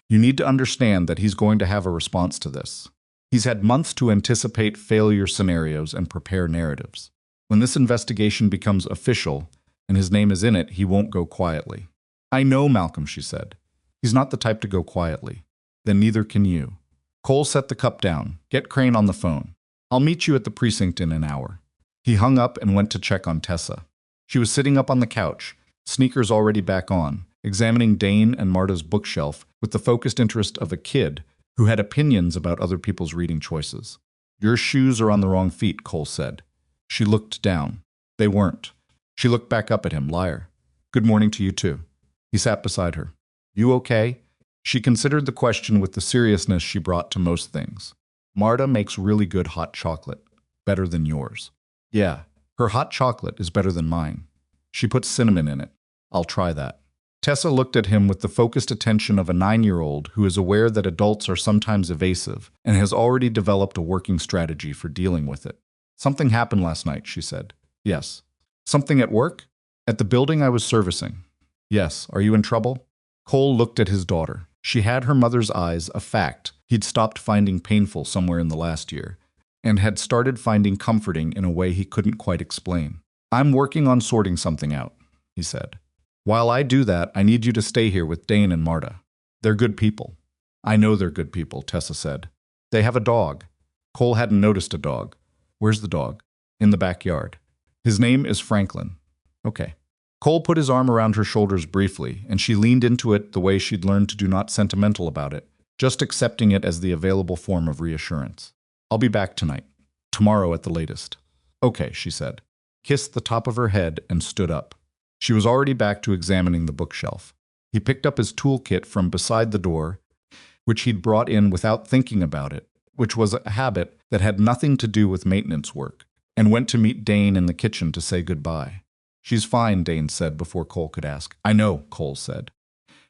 You need to understand that he's going to have a response to this. He's had months to anticipate failure scenarios and prepare narratives. When this investigation becomes official, and his name is in it, he won't go quietly. I know, Malcolm, she said. He's not the type to go quietly. Then neither can you. Cole set the cup down. Get Crane on the phone. I'll meet you at the precinct in an hour. He hung up and went to check on Tessa. She was sitting up on the couch, sneakers already back on, examining Dane and Marta's bookshelf with the focused interest of a kid who had opinions about other people's reading choices. Your shoes are on the wrong feet, Cole said. She looked down. They weren't. She looked back up at him, liar. Good morning to you too. He sat beside her. You okay? She considered the question with the seriousness she brought to most things. Marta makes really good hot chocolate, better than yours. Yeah, her hot chocolate is better than mine. She puts cinnamon in it. I'll try that. Tessa looked at him with the focused attention of a 9-year-old who is aware that adults are sometimes evasive and has already developed a working strategy for dealing with it. Something happened last night, she said. Yes. Something at work? At the building I was servicing. Yes. Are you in trouble? Cole looked at his daughter. She had her mother's eyes, a fact he'd stopped finding painful somewhere in the last year, and had started finding comforting in a way he couldn't quite explain. I'm working on sorting something out, he said. While I do that, I need you to stay here with Dane and Marta. They're good people. I know they're good people, Tessa said. They have a dog. Cole hadn't noticed a dog. Where's the dog? In the backyard. His name is Franklin. Okay. Cole put his arm around her shoulders briefly, and she leaned into it the way she'd learned to do, not sentimental about it, just accepting it as the available form of reassurance. I'll be back tonight. Tomorrow at the latest. Okay, she said, kissed the top of her head, and stood up. She was already back to examining the bookshelf. He picked up his toolkit from beside the door, which he'd brought in without thinking about it, which was a habit that had nothing to do with maintenance work, and went to meet Dane in the kitchen to say goodbye. She's fine, Dane said before Cole could ask. I know, Cole said.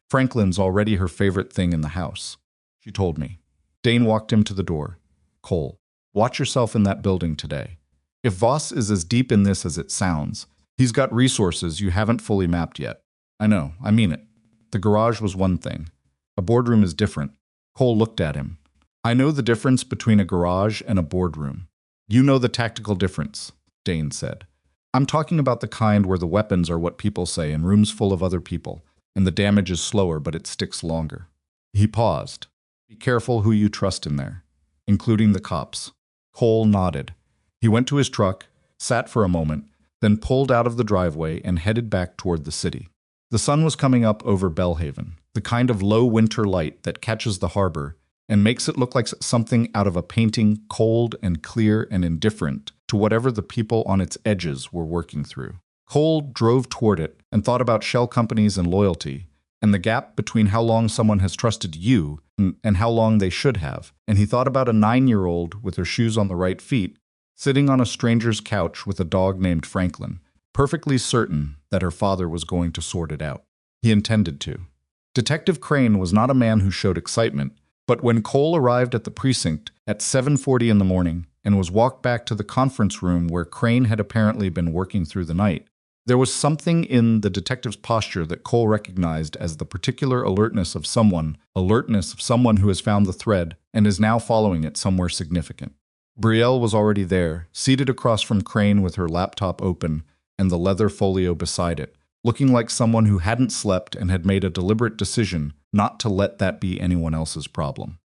Franklin's already her favorite thing in the house. She told me. Dane walked him to the door. Cole, watch yourself in that building today. If Voss is as deep in this as it sounds, he's got resources you haven't fully mapped yet. I know, I mean it. The garage was one thing. A boardroom is different. Cole looked at him. I know the difference between a garage and a boardroom. You know the tactical difference, Dane said. I'm talking about the kind where the weapons are what people say in rooms full of other people, and the damage is slower but it sticks longer. He paused. Be careful who you trust in there, including the cops. Cole nodded. He went to his truck, sat for a moment, then pulled out of the driveway and headed back toward the city. The sun was coming up over Belhaven, the kind of low winter light that catches the harbor and makes it look like something out of a painting, cold and clear and indifferent to whatever the people on its edges were working through. Cole drove toward it and thought about shell companies and loyalty, and the gap between how long someone has trusted you and how long they should have. And he thought about a 9-year-old with her shoes on the right feet, sitting on a stranger's couch with a dog named Franklin, perfectly certain that her father was going to sort it out. He intended to. Detective Crane was not a man who showed excitement, but when Cole arrived at the precinct at 7:40 in the morning and was walked back to the conference room where Crane had apparently been working through the night, there was something in the detective's posture that Cole recognized as the particular alertness of someone who has found the thread and is now following it somewhere significant. Brielle was already there, seated across from Crane with her laptop open and the leather folio beside it, looking like someone who hadn't slept and had made a deliberate decision not to let that be anyone else's problem.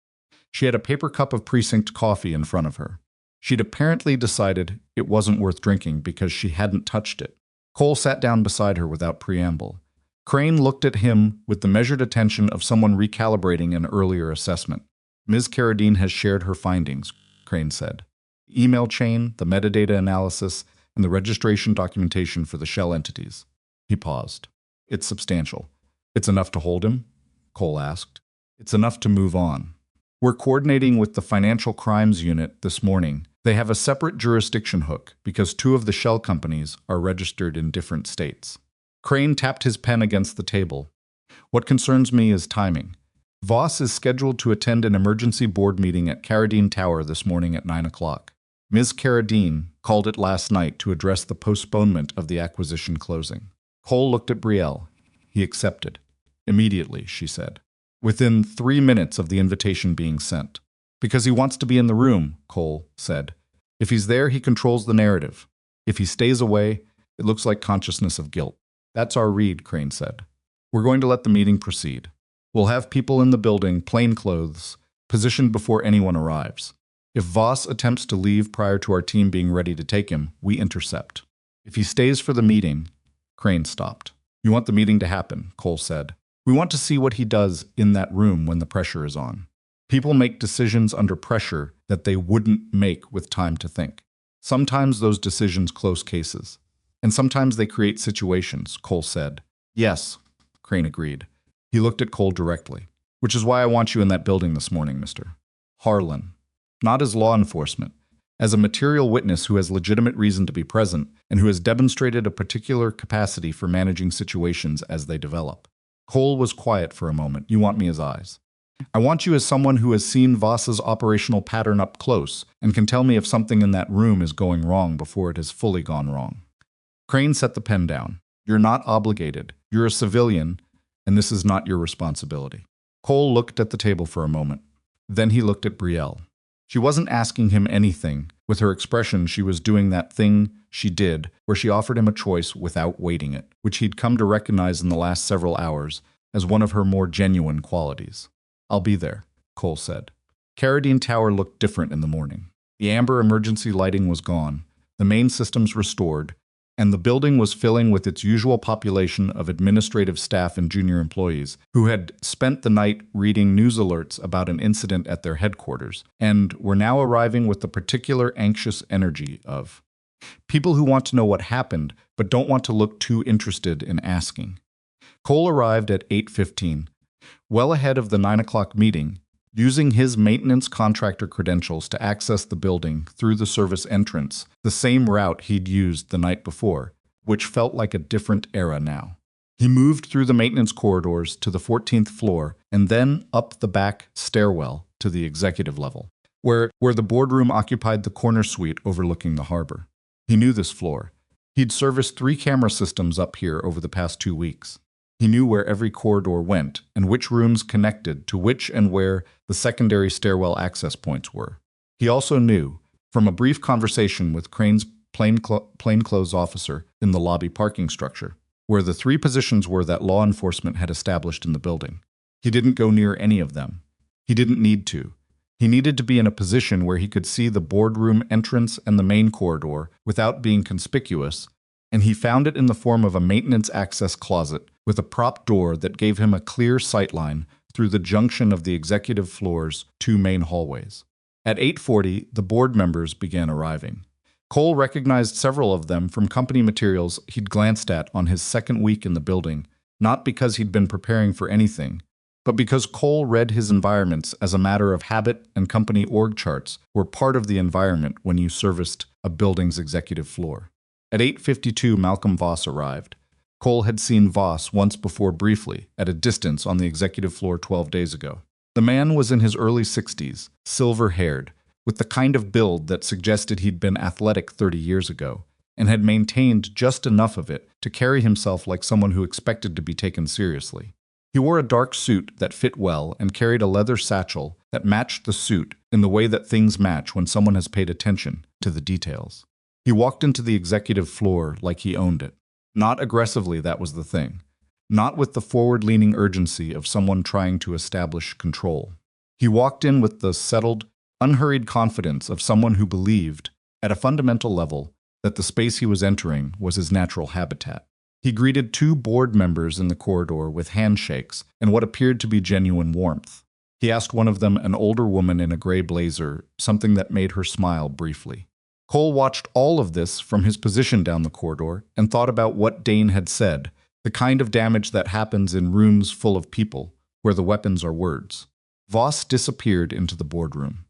She had a paper cup of precinct coffee in front of her. She'd apparently decided it wasn't worth drinking because she hadn't touched it. Cole sat down beside her without preamble. Crane looked at him with the measured attention of someone recalibrating an earlier assessment. Ms. Carradine has shared her findings, Crane said. The email chain, the metadata analysis, and the registration documentation for the shell entities. He paused. It's substantial. It's enough to hold him? Cole asked. It's enough to move on. We're coordinating with the Financial Crimes Unit this morning. They have a separate jurisdiction hook because 2 of the shell companies are registered in different states. Crane tapped his pen against the table. What concerns me is timing. Voss is scheduled to attend an emergency board meeting at Carradine Tower this morning at 9 o'clock. Ms. Carradine called it last night to address the postponement of the acquisition closing. Cole looked at Brielle. He accepted. Immediately, she said. Within 3 minutes of the invitation being sent. Because he wants to be in the room, Cole said. If he's there, he controls the narrative. If he stays away, it looks like consciousness of guilt. That's our read, Crane said. We're going to let the meeting proceed. We'll have people in the building, plainclothes, positioned before anyone arrives. If Voss attempts to leave prior to our team being ready to take him, we intercept. If he stays for the meeting, Crane stopped. You want the meeting to happen, Cole said. We want to see what he does in that room when the pressure is on. People make decisions under pressure that they wouldn't make with time to think. Sometimes those decisions close cases. And sometimes they create situations, Cole said. Yes, Crane agreed. He looked at Cole directly. Which is why I want you in that building this morning, Mr. Harlan. Not as law enforcement, as a material witness who has legitimate reason to be present and who has demonstrated a particular capacity for managing situations as they develop. Cole was quiet for a moment. You want me as eyes. I want you as someone who has seen Voss's operational pattern up close and can tell me if something in that room is going wrong before it has fully gone wrong. Crane set the pen down. You're not obligated. You're a civilian, and this is not your responsibility. Cole looked at the table for a moment. Then he looked at Brielle. She wasn't asking him anything. With her expression, she was doing that thing she did where she offered him a choice without weighting it, which he'd come to recognize in the last several hours as one of her more genuine qualities. I'll be there, Cole said. Carradine Tower looked different in the morning. The amber emergency lighting was gone, the main systems restored, and the building was filling with its usual population of administrative staff and junior employees who had spent the night reading news alerts about an incident at their headquarters and were now arriving with the particular anxious energy of people who want to know what happened but don't want to look too interested in asking. Cole arrived at 8:15, well ahead of the 9 o'clock meeting, using his maintenance contractor credentials to access the building through the service entrance, the same route he'd used the night before, which felt like a different era now. He moved through the maintenance corridors to the 14th floor and then up the back stairwell to the executive level, where the boardroom occupied the corner suite overlooking the harbor. He knew this floor. He'd serviced 3 camera systems up here over the past 2 weeks. He knew where every corridor went and which rooms connected to which and where the secondary stairwell access points were. He also knew, from a brief conversation with Crane's plainclothes officer in the lobby parking structure, where the 3 positions were that law enforcement had established in the building. He didn't go near any of them. He didn't need to. He needed to be in a position where he could see the boardroom entrance and the main corridor without being conspicuous, and he found it in the form of a maintenance access closet with a prop door that gave him a clear sightline through the junction of the executive floor's 2 main hallways. At 8:40, the board members began arriving. Cole recognized several of them from company materials he'd glanced at on his second week in the building, not because he'd been preparing for anything, but because Cole read his environments as a matter of habit, and company org charts were part of the environment when you serviced a building's executive floor. At 8:52, Malcolm Voss arrived. Cole had seen Voss once before briefly, at a distance on the executive floor 12 days ago. The man was in his early 60s, silver-haired, with the kind of build that suggested he'd been athletic 30 years ago, and had maintained just enough of it to carry himself like someone who expected to be taken seriously. He wore a dark suit that fit well and carried a leather satchel that matched the suit in the way that things match when someone has paid attention to the details. He walked into the executive floor like he owned it. Not aggressively, that was the thing. Not with the forward-leaning urgency of someone trying to establish control. He walked in with the settled, unhurried confidence of someone who believed, at a fundamental level, that the space he was entering was his natural habitat. He greeted two board members in the corridor with handshakes and what appeared to be genuine warmth. He asked one of them, an older woman in a gray blazer, something that made her smile briefly. Cole watched all of this from his position down the corridor and thought about what Dane had said, the kind of damage that happens in rooms full of people, where the weapons are words. Voss disappeared into the boardroom.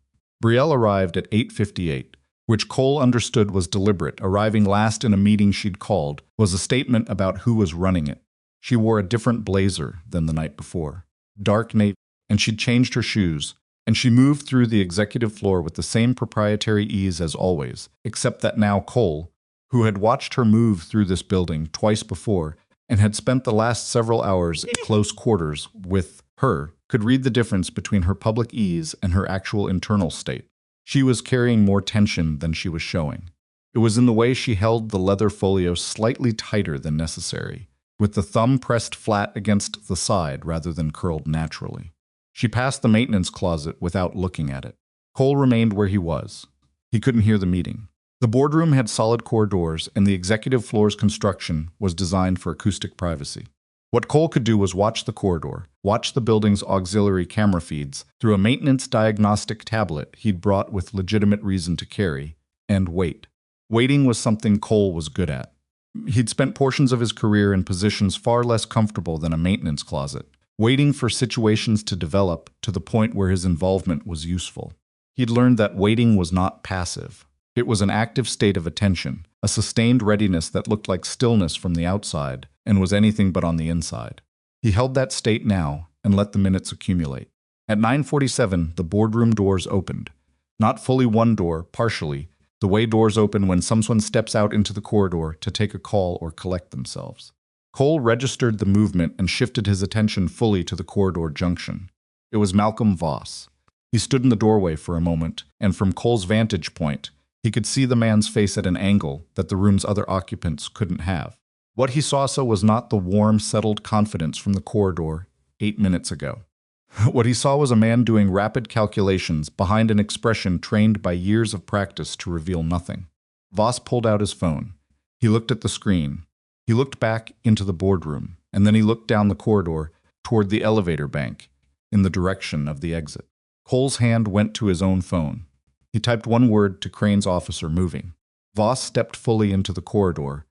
Brielle arrived at 8:58, which Cole understood was deliberate. Arriving last in a meeting she'd called was a statement about who was running it. She wore a different blazer than the night before, dark navy, and she'd changed her shoes, and she moved through the executive floor with the same proprietary ease as always, except that now Cole, who had watched her move through this building twice before and had spent the last several hours at close quarters with her, could read the difference between her public ease and her actual internal state. She was carrying more tension than she was showing. It was in the way she held the leather folio slightly tighter than necessary, with the thumb pressed flat against the side rather than curled naturally. She passed the maintenance closet without looking at it. Cole remained where he was. He couldn't hear the meeting. The boardroom had solid corridors, and the executive floor's construction was designed for acoustic privacy. What Cole could do was watch the corridor, watch the building's auxiliary camera feeds through a maintenance diagnostic tablet he'd brought with legitimate reason to carry, and wait. Waiting was something Cole was good at. He'd spent portions of his career in positions far less comfortable than a maintenance closet, waiting for situations to develop to the point where his involvement was useful. He'd learned that waiting was not passive. It was an active state of attention, a sustained readiness that looked like stillness from the outside and was anything but on the inside. He held that state now and let the minutes accumulate. At 9:47, the boardroom doors opened. Not fully one door, partially, the way doors open when someone steps out into the corridor to take a call or collect themselves. Cole registered the movement and shifted his attention fully to the corridor junction. It was Malcolm Voss. He stood in the doorway for a moment, and from Cole's vantage point, he could see the man's face at an angle that the room's other occupants couldn't have. What he saw was not the warm, settled confidence from the corridor 8 minutes ago. What he saw was a man doing rapid calculations behind an expression trained by years of practice to reveal nothing. Voss pulled out his phone. He looked at the screen. He looked back into the boardroom, and then he looked down the corridor toward the elevator bank, in the direction of the exit. Cole's hand went to his own phone. He typed one word to Crane's officer, moving. Voss stepped fully into the corridor,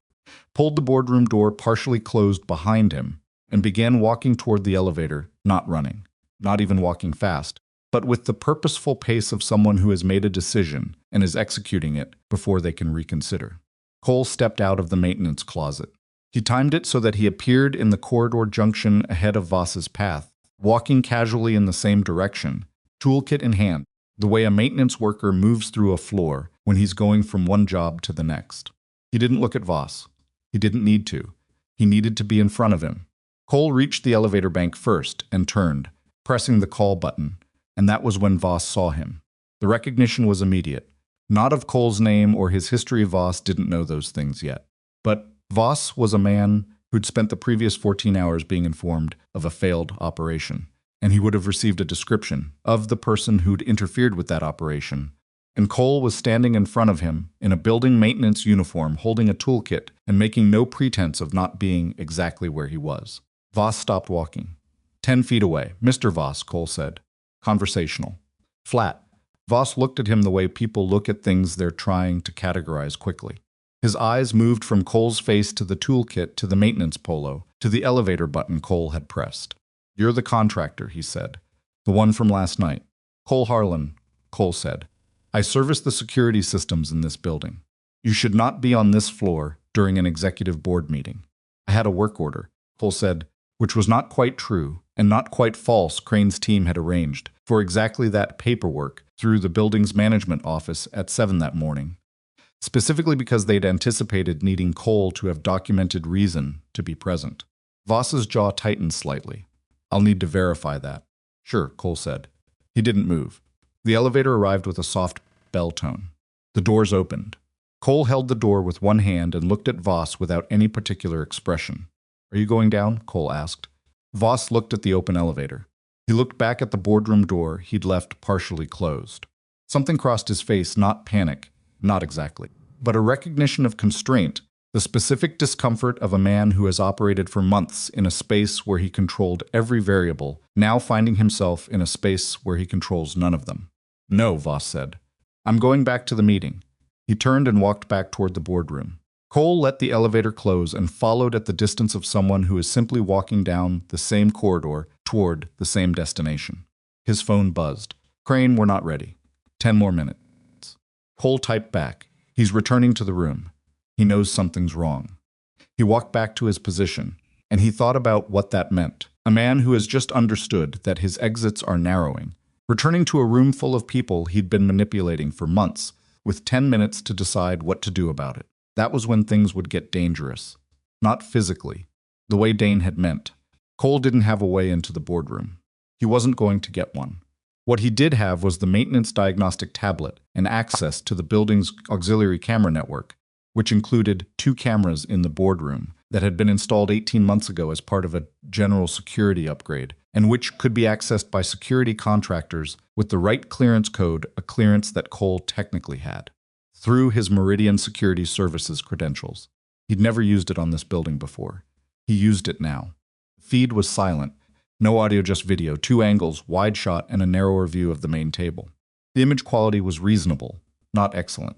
pulled the boardroom door partially closed behind him, and began walking toward the elevator, not running, not even walking fast, but with the purposeful pace of someone who has made a decision and is executing it before they can reconsider. Cole stepped out of the maintenance closet. He timed it so that he appeared in the corridor junction ahead of Voss's path, walking casually in the same direction, toolkit in hand, the way a maintenance worker moves through a floor when he's going from one job to the next. He didn't look at Voss. He didn't need to. He needed to be in front of him. Cole reached the elevator bank first and turned, pressing the call button, and that was when Voss saw him. The recognition was immediate. Not of Cole's name or his history. Voss didn't know those things yet. But Voss was a man who'd spent the previous 14 hours being informed of a failed operation, and he would have received a description of the person who'd interfered with that operation. And Cole was standing in front of him in a building maintenance uniform, holding a toolkit and making no pretense of not being exactly where he was. Voss stopped walking. 10 feet away. "Mr. Voss," Cole said. Conversational. Flat. Voss looked at him the way people look at things they're trying to categorize quickly. His eyes moved from Cole's face to the toolkit to the maintenance polo, to the elevator button Cole had pressed. "You're the contractor," he said. "The one from last night." "Cole Harlan," Cole said. "I service the security systems in this building. You should not be on this floor during an executive board meeting." I had a work order, Cole said, which was not quite true and not quite false. Crane's team had arranged for exactly that paperwork through the building's management office at 7 that morning, specifically because they'd anticipated needing Cole to have documented reason to be present. Voss's jaw tightened slightly. I'll need to verify that. Sure, Cole said. He didn't move. The elevator arrived with a soft bell tone. The doors opened. Cole held the door with one hand and looked at Voss without any particular expression. Are you going down? Cole asked. Voss looked at the open elevator. He looked back at the boardroom door he'd left partially closed. Something crossed his face, not panic, not exactly, but a recognition of constraint, the specific discomfort of a man who has operated for months in a space where he controlled every variable, now finding himself in a space where he controls none of them. No, Voss said. I'm going back to the meeting. He turned and walked back toward the boardroom. Cole let the elevator close and followed at the distance of someone who is simply walking down the same corridor toward the same destination. His phone buzzed. Crane, we're not ready. 10 more minutes. Cole typed back. He's returning to the room. He knows something's wrong. He walked back to his position, and he thought about what that meant. A man who has just understood that his exits are narrowing, returning to a room full of people he'd been manipulating for months, with 10 minutes to decide what to do about it. That was when things would get dangerous. Not physically, the way Dane had meant. Cole didn't have a way into the boardroom. He wasn't going to get one. What he did have was the maintenance diagnostic tablet and access to the building's auxiliary camera network, which included 2 cameras in the boardroom that had been installed 18 months ago as part of a general security upgrade, and which could be accessed by security contractors with the right clearance code, a clearance that Cole technically had, through his Meridian Security Services credentials. He'd never used it on this building before. He used it now. The feed was silent. No audio, just video, 2 angles, wide shot, and a narrower view of the main table. The image quality was reasonable, not excellent.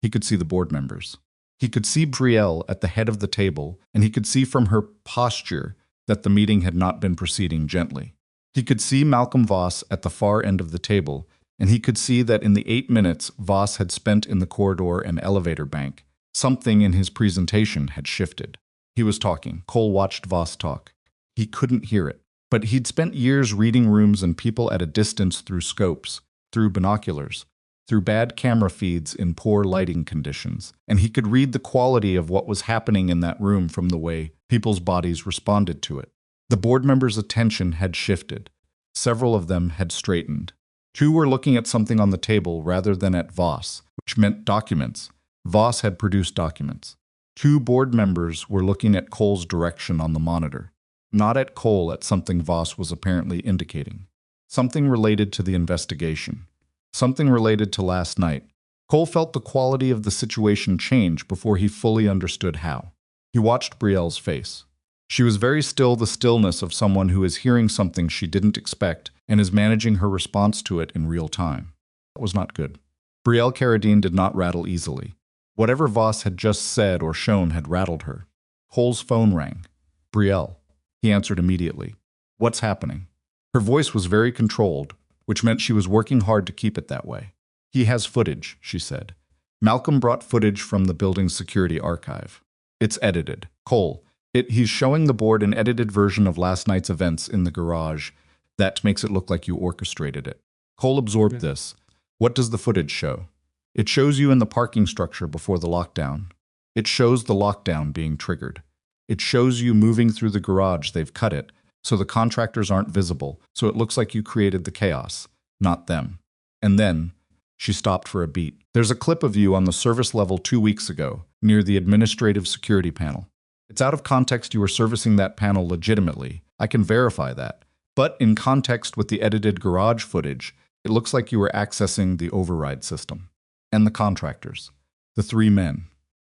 He could see the board members. He could see Brielle at the head of the table, and he could see from her posture that the meeting had not been proceeding gently. He could see Malcolm Voss at the far end of the table, and he could see that in the 8 minutes Voss had spent in the corridor and elevator bank, something in his presentation had shifted. He was talking. Cole watched Voss talk. He couldn't hear it, but he'd spent years reading rooms and people at a distance through scopes, through binoculars, through bad camera feeds in poor lighting conditions, and he could read the quality of what was happening in that room from the way people's bodies responded to it. The board members' attention had shifted. Several of them had straightened. 2 were looking at something on the table rather than at Voss, which meant documents. Voss had produced documents. 2 board members were looking at Cole's direction on the monitor, not at Cole, at something Voss was apparently indicating. Something related to the investigation. Something related to last night. Cole felt the quality of the situation change before he fully understood how. He watched Brielle's face. She was very still, the stillness of someone who is hearing something she didn't expect and is managing her response to it in real time. That was not good. Brielle Carradine did not rattle easily. Whatever Voss had just said or shown had rattled her. Cole's phone rang. Brielle. He answered immediately. What's happening? Her voice was very controlled, which meant she was working hard to keep it that way. He has footage, she said. Malcolm brought footage from the building's security archive. It's edited. Cole, he's showing the board an edited version of last night's events in the garage. That makes it look like you orchestrated it. Cole absorbed this. What does the footage show? It shows you in the parking structure before the lockdown. It shows the lockdown being triggered. It shows you moving through the garage. They've cut it, so the contractors aren't visible, so it looks like you created the chaos, not them. And then, she stopped for a beat. There's a clip of you on the service level 2 weeks ago, near the administrative security panel. It's out of context. You were servicing that panel legitimately. I can verify that. But in context with the edited garage footage, it looks like you were accessing the override system. And the contractors. The 3 men.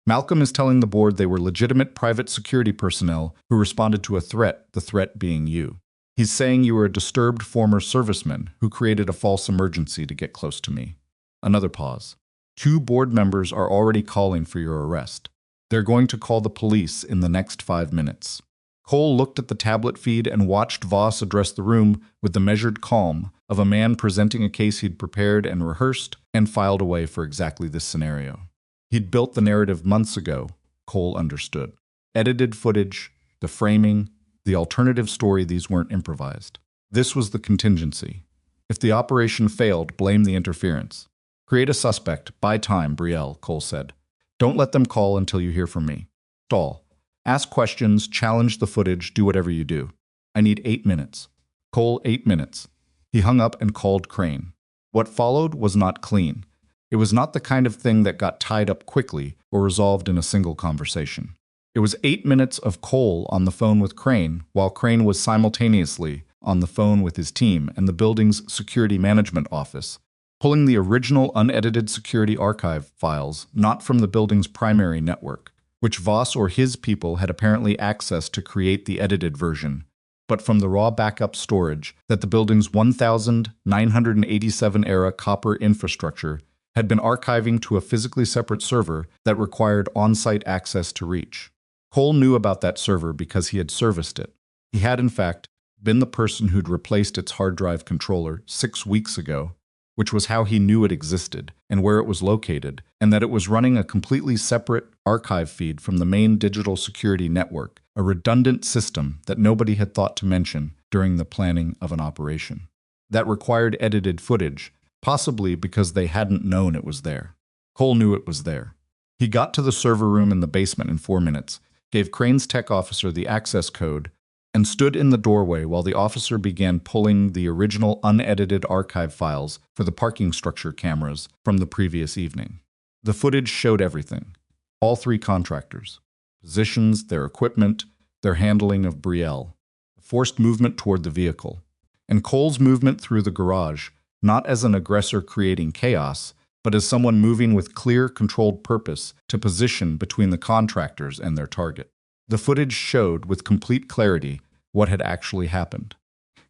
Malcolm is telling the board they were legitimate private security personnel who responded to a threat, the threat being you. He's saying you were a disturbed former serviceman who created a false emergency to get close to me. Another pause. 2 board members are already calling for your arrest. They're going to call the police in the next 5 minutes. Cole looked at the tablet feed and watched Voss address the room with the measured calm of a man presenting a case he'd prepared and rehearsed and filed away for exactly this scenario. He'd built the narrative months ago, Cole understood. Edited footage, the framing, the alternative story. These weren't improvised. This was the contingency. If the operation failed, blame the interference. Create a suspect. Buy time, Brielle, Cole said. Don't let them call until you hear from me. Stall. Ask questions, challenge the footage, do whatever you do. I need 8 minutes. Cole, 8 minutes. He hung up and called Crane. What followed was not clean. It was not the kind of thing that got tied up quickly or resolved in a single conversation. It was 8 minutes of Cole on the phone with Crane, while Crane was simultaneously on the phone with his team and the building's security management office, pulling the original unedited security archive files not from the building's primary network, which Voss or his people had apparently accessed to create the edited version, but from the raw backup storage that the building's 1987-era copper infrastructure had been archiving to a physically separate server that required on-site access to reach. Cole knew about that server because he had serviced it. He had, in fact, been the person who'd replaced its hard drive controller 6 weeks ago, which was how he knew it existed and where it was located, and that it was running a completely separate archive feed from the main digital security network, a redundant system that nobody had thought to mention during the planning of an operation. That required edited footage, possibly because they hadn't known it was there. Cole knew it was there. He got to the server room in the basement in 4 minutes, gave Crane's tech officer the access code, and stood in the doorway while the officer began pulling the original unedited archive files for the parking structure cameras from the previous evening. The footage showed everything. All 3 contractors. Positions, their equipment, their handling of Brielle. Forced movement toward the vehicle. And Cole's movement through the garage, not as an aggressor creating chaos, but as someone moving with clear, controlled purpose to position between the contractors and their target. The footage showed with complete clarity what had actually happened.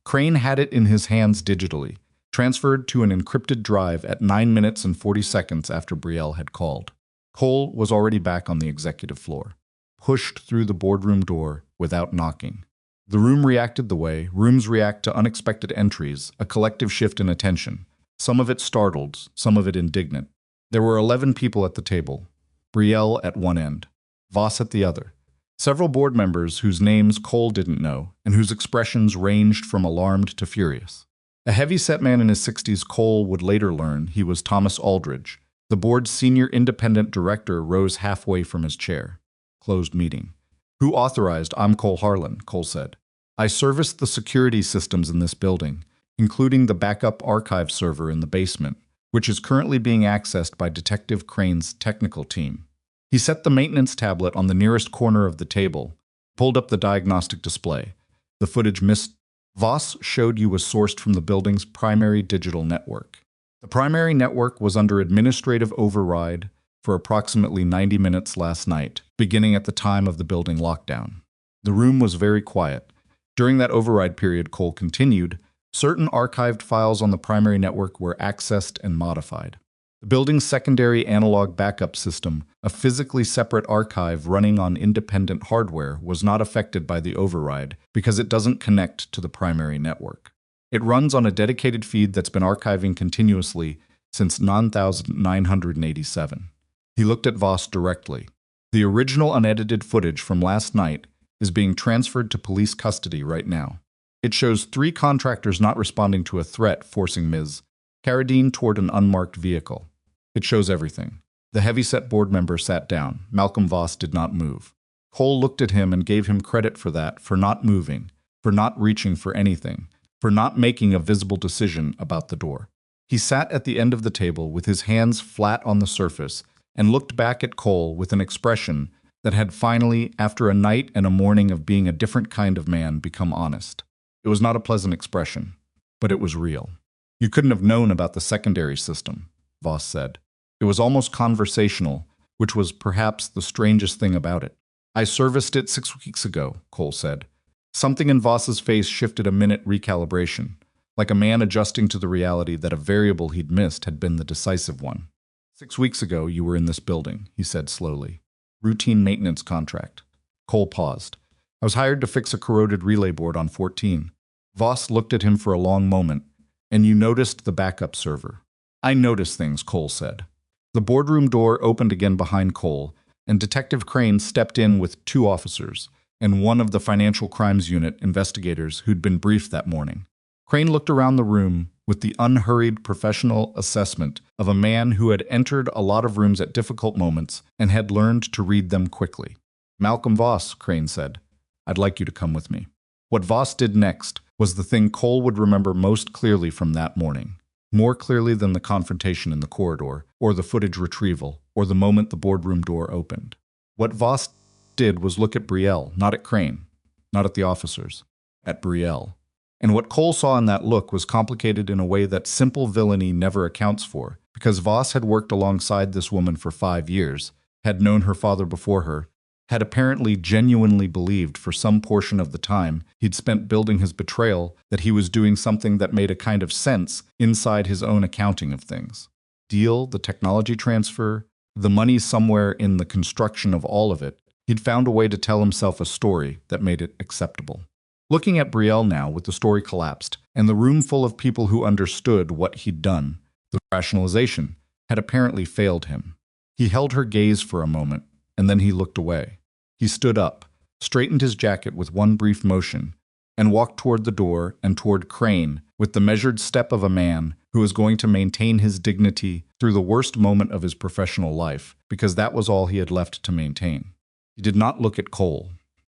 Crane had it in his hands digitally, transferred to an encrypted drive at 9 minutes and 40 seconds after Brielle had called. Cole was already back on the executive floor, pushed through the boardroom door without knocking. The room reacted the way rooms react to unexpected entries, a collective shift in attention, some of it startled, some of it indignant. There were 11 people at the table, Brielle at one end, Voss at the other. Several board members whose names Cole didn't know and whose expressions ranged from alarmed to furious. A heavy-set man in his 60s, Cole would later learn he was Thomas Aldridge. The board's senior independent director rose halfway from his chair. Closed meeting. Who authorized? I'm Cole Harlan, Cole said. I serviced the security systems in this building, including the backup archive server in the basement, which is currently being accessed by Detective Crane's technical team. He set the maintenance tablet on the nearest corner of the table, pulled up the diagnostic display. The footage missed. Voss showed you was sourced from the building's primary digital network. The primary network was under administrative override for approximately 90 minutes last night, beginning at the time of the building lockdown. The room was very quiet. During that override period, Cole continued, certain archived files on the primary network were accessed and modified. The building's secondary analog backup system, a physically separate archive running on independent hardware, was not affected by the override because it doesn't connect to the primary network. It runs on a dedicated feed that's been archiving continuously since 1987. He looked at Voss directly. The original unedited footage from last night is being transferred to police custody right now. It shows 3 contractors not responding to a threat forcing Ms. Carradine toward an unmarked vehicle. It shows everything. The heavy-set board member sat down. Malcolm Voss did not move. Cole looked at him and gave him credit for that, for not moving, for not reaching for anything, for not making a visible decision about the door. He sat at the end of the table with his hands flat on the surface and looked back at Cole with an expression that had finally, after a night and a morning of being a different kind of man, become honest. It was not a pleasant expression, but it was real. You couldn't have known about the secondary system, Voss said. It was almost conversational, which was perhaps the strangest thing about it. I serviced it 6 weeks ago, Cole said. Something in Voss's face shifted a minute recalibration, like a man adjusting to the reality that a variable he'd missed had been the decisive one. 6 weeks ago, you were in this building, he said slowly. Routine maintenance contract. Cole paused. I was hired to fix a corroded relay board on 14. Voss looked at him for a long moment. And you noticed the backup server. I noticed things, Cole said. The boardroom door opened again behind Cole, and Detective Crane stepped in with 2 officers, and one of the Financial Crimes Unit investigators who'd been briefed that morning. Crane looked around the room with the unhurried professional assessment of a man who had entered a lot of rooms at difficult moments and had learned to read them quickly. "Malcolm Voss," Crane said, "I'd like you to come with me." What Voss did next was the thing Cole would remember most clearly from that morning, more clearly than the confrontation in the corridor, or the footage retrieval, or the moment the boardroom door opened. What Voss did was look at Brielle, not at Crane, not at the officers, at Brielle. And what Cole saw in that look was complicated in a way that simple villainy never accounts for, because Voss had worked alongside this woman for 5 years, had known her father before her, had apparently genuinely believed for some portion of the time he'd spent building his betrayal that he was doing something that made a kind of sense inside his own accounting of things. Deal, the technology transfer, the money somewhere in the construction of all of it, he'd found a way to tell himself a story that made it acceptable. Looking at Brielle now, with the story collapsed, and the room full of people who understood what he'd done, the rationalization had apparently failed him. He held her gaze for a moment, and then he looked away. He stood up, straightened his jacket with one brief motion, and walked toward the door and toward Crane with the measured step of a man who was going to maintain his dignity through the worst moment of his professional life, because that was all he had left to maintain. He did not look at Cole.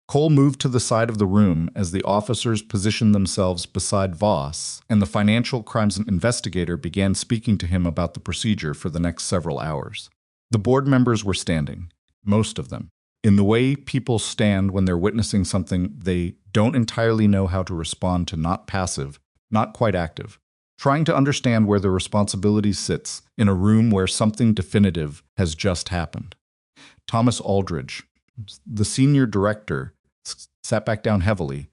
Cole moved to the side of the room as the officers positioned themselves beside Voss, and the financial crimes investigator began speaking to him about the procedure for the next several hours. The board members were standing, most of them, in the way people stand when they're witnessing something they don't entirely know how to respond to, not passive, not quite active, trying to understand where their responsibility sits in a room where something definitive has just happened. Thomas Aldridge, the senior director, sat back down heavily,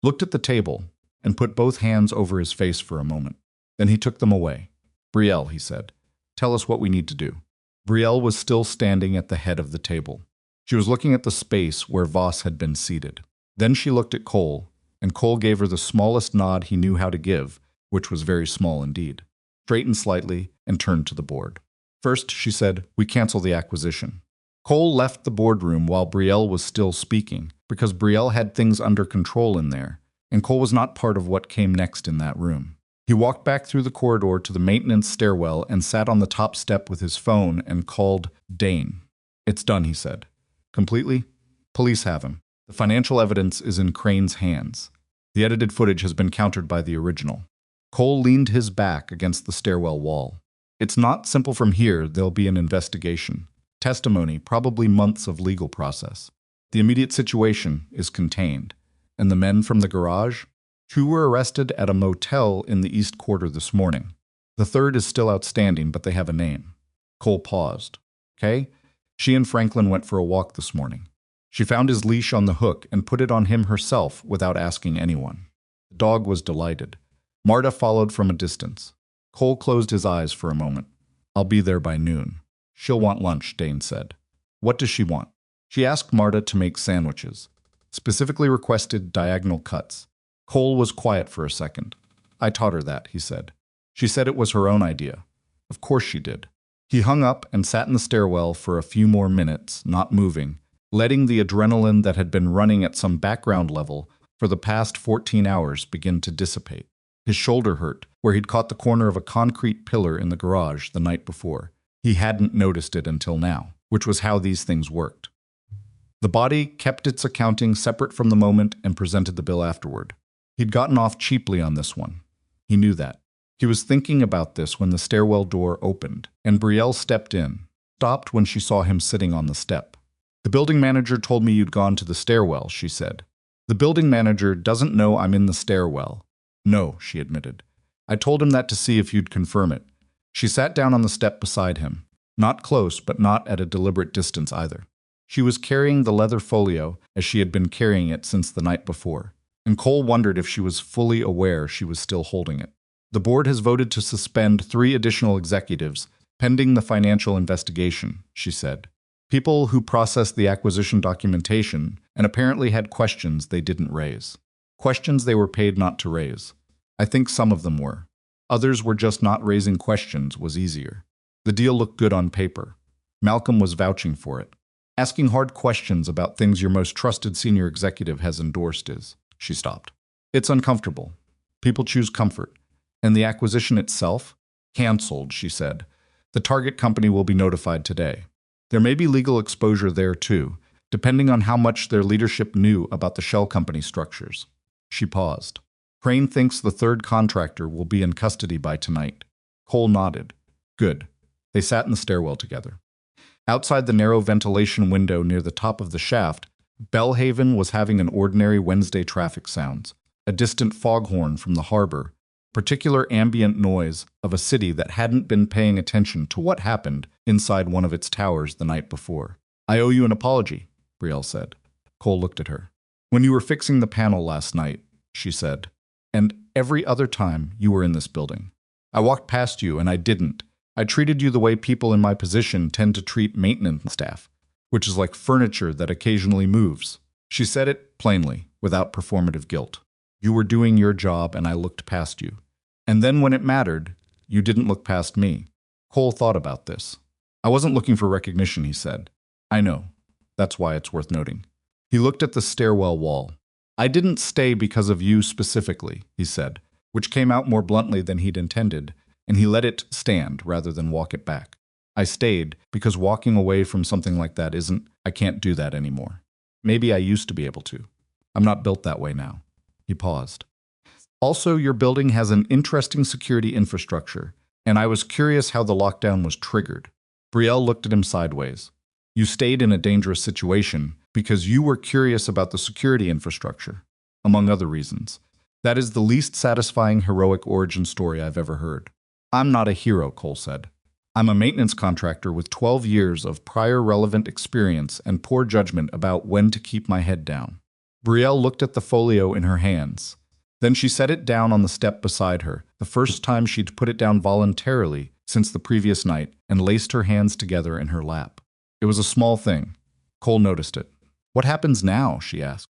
looked at the table, and put both hands over his face for a moment. Then he took them away. "Brielle," he said, "tell us what we need to do." Brielle was still standing at the head of the table. She was looking at the space where Voss had been seated. Then she looked at Cole, and Cole gave her the smallest nod he knew how to give, which was very small indeed, straightened slightly, and turned to the board. "First," she said, "we cancel the acquisition." Cole left the boardroom while Brielle was still speaking, because Brielle had things under control in there, and Cole was not part of what came next in that room. He walked back through the corridor to the maintenance stairwell and sat on the top step with his phone and called Dane. "It's done," he said. "Completely? Police have him. The financial evidence is in Crane's hands. The edited footage has been countered by the original." Cole leaned his back against the stairwell wall. "It's not simple from here. There'll be an investigation. Testimony, probably months of legal process. The immediate situation is contained. And the men from the garage? 2 were arrested at a motel in the East Quarter this morning. The 3rd is still outstanding, but they have a name." Cole paused. "Okay? She and Franklin went for a walk this morning. She found his leash on the hook and put it on him herself without asking anyone. The dog was delighted. Marta followed from a distance." Cole closed his eyes for a moment. "I'll be there by noon. She'll want lunch," Dane said. "What does she want?" "She asked Marta to make sandwiches. Specifically requested diagonal cuts." Cole was quiet for a second. "I taught her that," he said. "She said it was her own idea." "Of course she did." He hung up and sat in the stairwell for a few more minutes, not moving, letting the adrenaline that had been running at some background level for the past 14 hours begin to dissipate. His shoulder hurt, where he'd caught the corner of a concrete pillar in the garage the night before. He hadn't noticed it until now, which was how these things worked. The body kept its accounting separate from the moment and presented the bill afterward. He'd gotten off cheaply on this one. He knew that. He was thinking about this when the stairwell door opened, and Brielle stepped in, stopped when she saw him sitting on the step. "The building manager told me you'd gone to the stairwell," she said. "The building manager doesn't know I'm in the stairwell." "No," she admitted. "I told him that to see if you'd confirm it." She sat down on the step beside him, not close but not at a deliberate distance either. She was carrying the leather folio as she had been carrying it since the night before, and Cole wondered if she was fully aware she was still holding it. "The board has voted to suspend 3 additional executives pending the financial investigation," she said. "People who processed the acquisition documentation and apparently had questions they didn't raise. Questions they were paid not to raise. I think some of them were. Others were just not raising questions was easier. The deal looked good on paper. Malcolm was vouching for it. Asking hard questions about things your most trusted senior executive has endorsed is, she stopped. It's uncomfortable. People choose comfort. And the acquisition itself? Canceled, she said. The target company will be notified today. There may be legal exposure there too, depending on how much their leadership knew about the shell company structures. She paused. Crane thinks the third contractor will be in custody by tonight. Cole nodded. Good. They sat in the stairwell together. Outside the narrow ventilation window near the top of the shaft, Belhaven was having an ordinary Wednesday traffic sounds, a distant foghorn from the harbor, particular ambient noise of a city that hadn't been paying attention to what happened inside one of its towers the night before. I owe you an apology, Brielle said. Cole looked at her. When you were fixing the panel last night, she said, and every other time you were in this building. I walked past you and I didn't. I treated you the way people in my position tend to treat maintenance staff, which is like furniture that occasionally moves. She said it plainly, without performative guilt. You were doing your job and I looked past you. And then when it mattered, you didn't look past me. Cole thought about this. I wasn't looking for recognition, he said. I know. That's why it's worth noting. He looked at the stairwell wall. I didn't stay because of you specifically, he said, which came out more bluntly than he'd intended, and he let it stand rather than walk it back. I stayed because walking away from something like that I can't do that anymore. Maybe I used to be able to. I'm not built that way now. He paused. Also, your building has an interesting security infrastructure, and I was curious how the lockdown was triggered. Brielle looked at him sideways. You stayed in a dangerous situation because you were curious about the security infrastructure, among other reasons. That is the least satisfying heroic origin story I've ever heard. I'm not a hero, Cole said. I'm a maintenance contractor with 12 years of prior relevant experience and poor judgment about when to keep my head down. Brielle looked at the folio in her hands. Then she set it down on the step beside her, the first time she'd put it down voluntarily since the previous night, and laced her hands together in her lap. It was a small thing. Cole noticed it. What happens now? She asked.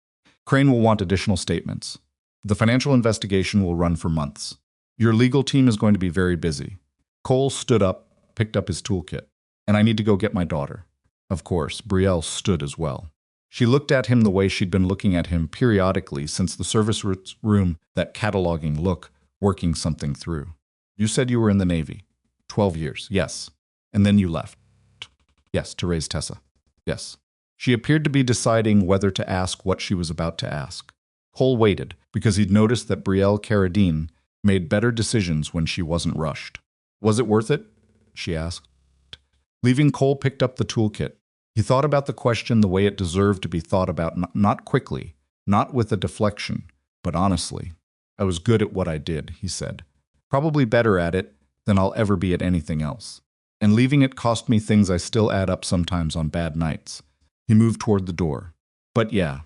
Crane will want additional statements. The financial investigation will run for months. Your legal team is going to be very busy. Cole stood up, picked up his toolkit. And I need to go get my daughter. Of course, Brielle stood as well. She looked at him the way she'd been looking at him periodically since the service room, that cataloging look, working something through. You said you were in the Navy. 12 years, yes. And then you left. Yes, to raise Tessa. Yes. She appeared to be deciding whether to ask what she was about to ask. Cole waited, because he'd noticed that Brielle Carradine made better decisions when she wasn't rushed. Was it worth it? She asked. Leaving, Cole picked up the toolkit. He thought about the question the way it deserved to be thought about, not quickly, not with a deflection, but honestly. I was good at what I did, he said. Probably better at it than I'll ever be at anything else. And leaving it cost me things I still add up sometimes on bad nights. He moved toward the door. But yeah,